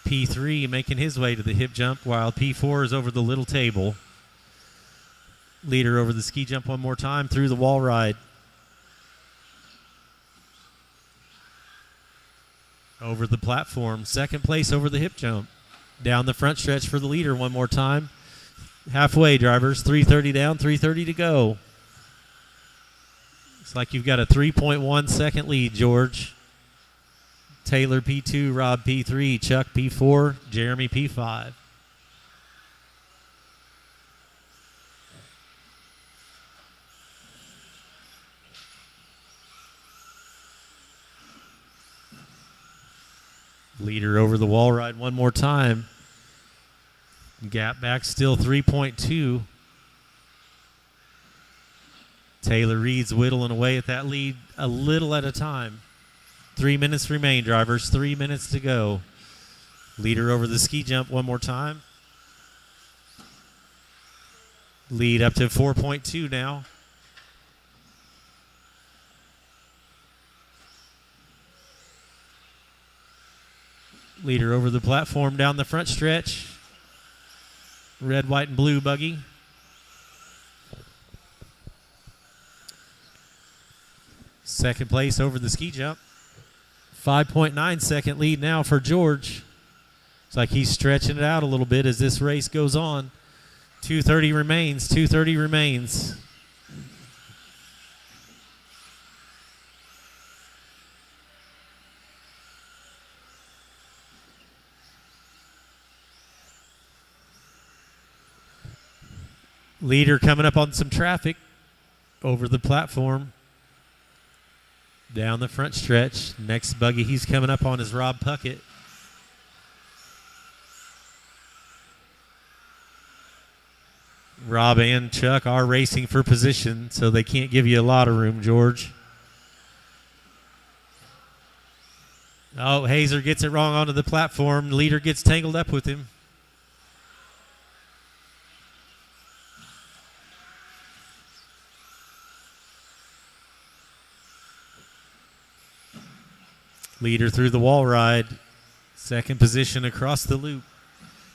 Speaker 8: P3 making his way to the hip jump while P4 is over the little table. Leader over the ski jump one more time through the wall ride. Over the platform. Second place over the hip jump. Down the front stretch for the leader one more time. Halfway, drivers. 3:30 down, 3:30 to go. It's like you've got a 3.1 second lead, George. Taylor P2, Rob P3, Chuck P4, Jeremy P5. Leader over the wall ride one more time. Gap back still 3.2. Taylor Reed's whittling away at that lead a little at a time. 3 minutes remain, drivers. 3 minutes to go. Leader over the ski jump one more time. Lead up to 4.2 now. Leader over the platform down the front stretch. Red, white, and blue buggy. Second place over the ski jump. 5.9 second lead now for George. It's like he's stretching it out a little bit as this race goes on. 2:30 remains. 2:30 remains. Leader coming up on some traffic over the platform. Down the front stretch. Next buggy he's coming up on is Rob Puckett. Rob and Chuck are racing for position, so they can't give you a lot of room, George. Oh, Hazer gets it wrong onto the platform. Leader gets tangled up with him. Leader through the wall ride. Second position across the loop.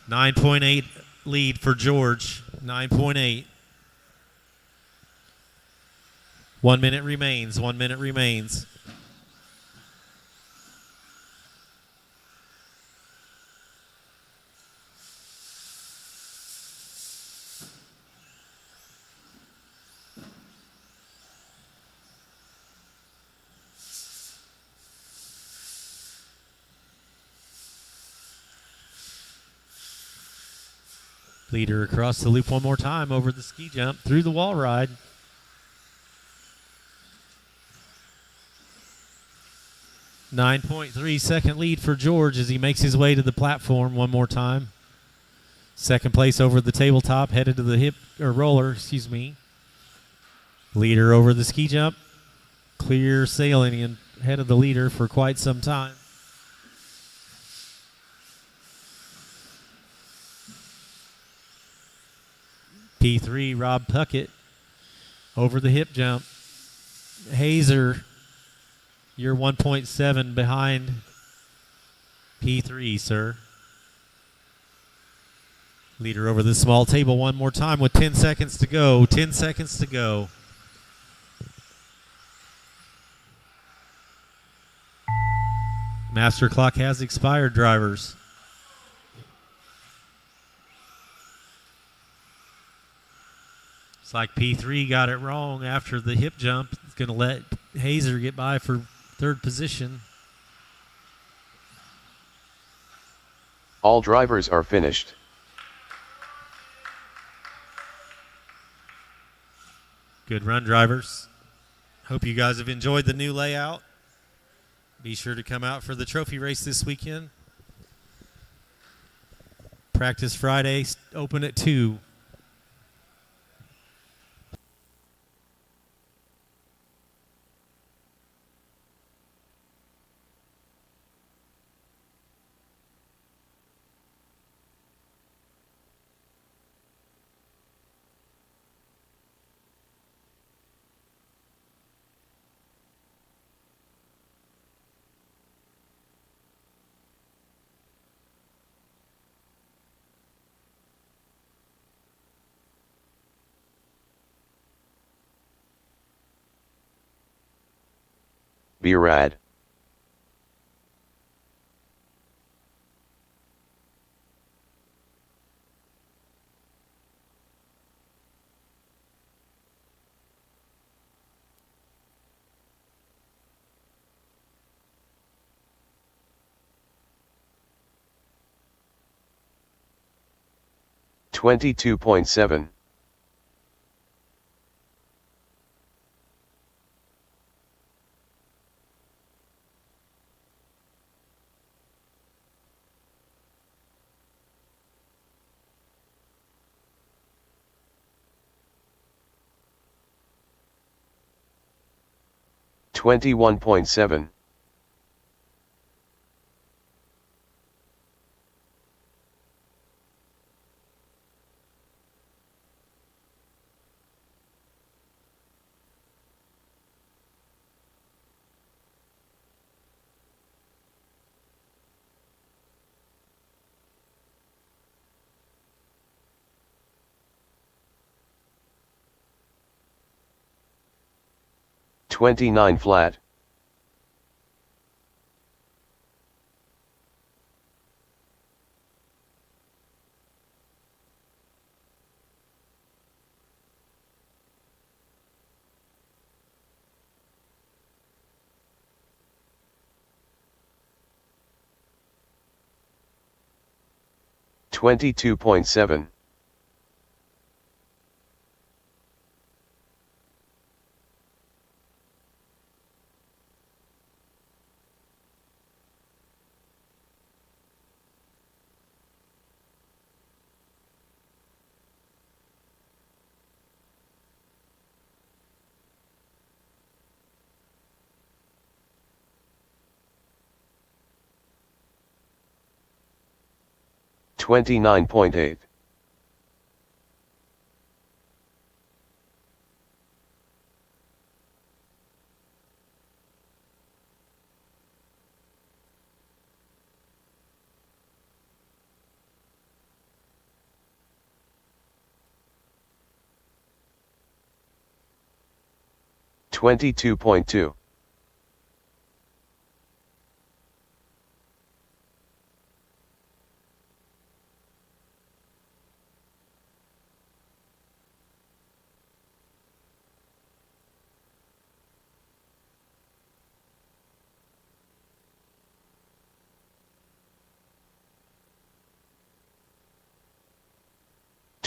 Speaker 8: 9.8 lead for George. 9.8. 1 minute remains. 1 minute remains. Leader across the loop one more time over the ski jump through the wall ride. .3 lead for George as he makes his way to the platform one more time. Second place over the tabletop, headed to the hip or roller, excuse me. Leader over the ski jump. Clear sailing and ahead of the leader for quite some time. P3, Rob Puckett over the hip jump. Hazer, you're 1.7 behind P3, sir. Leader over the small table one more time with 10 seconds to go. 10 seconds to go. Master clock has expired, drivers. It's like P3 got it wrong after the hip jump. It's going to let Hazer get by for third position.
Speaker 7: All drivers are finished.
Speaker 8: Good run, drivers. Hope you guys have enjoyed the new layout. Be sure to come out for the trophy race this weekend. Practice Friday, open at 2.
Speaker 7: Be rad. $22.7. $21.7. $29 flat. 22.7. 29.8. 22.2.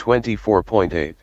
Speaker 7: 24.8.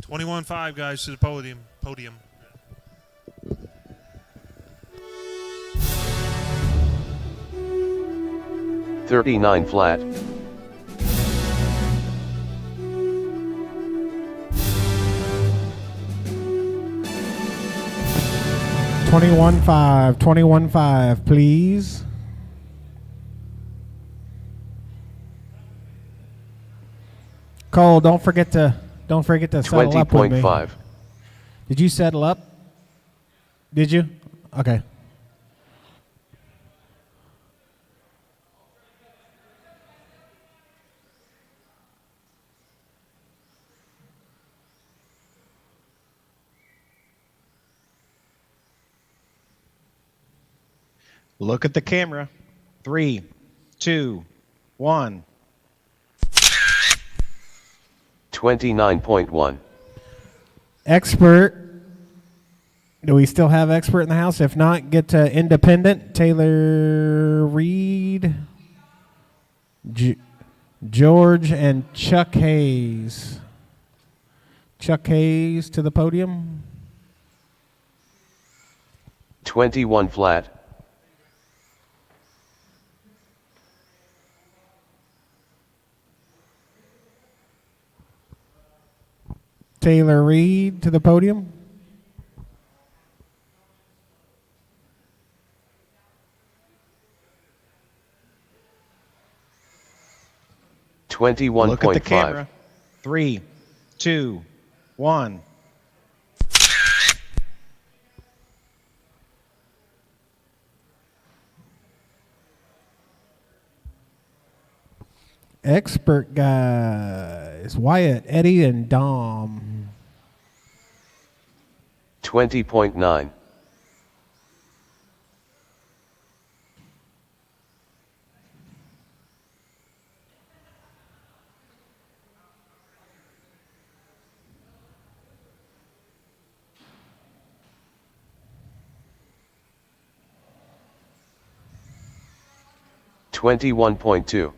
Speaker 5: 21-5, guys, to the podium.
Speaker 7: 39 flat.
Speaker 3: 21-5, 21-5, please. Cole, don't forget to settle up with me.
Speaker 7: 20.5.
Speaker 3: Did you settle up? Did you? Okay.
Speaker 9: Look at the camera. 3, 2, 1.
Speaker 7: 29.1.
Speaker 3: Expert. Do we still have expert in the house? If not, get to independent. Taylor Reed, George, and Chuck Hayes. Chuck Hayes to the podium.
Speaker 7: 21 flat.
Speaker 3: 'Taylor Reed to the podium.
Speaker 7: 21.5.
Speaker 9: Look at the camera. 3, 2, 1.
Speaker 3: Expert guys. Wyatt, Eddie, and Dom.
Speaker 7: 20.9. 21.2.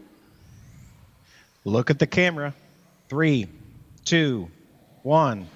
Speaker 9: Look at the camera. 3, 2, 1.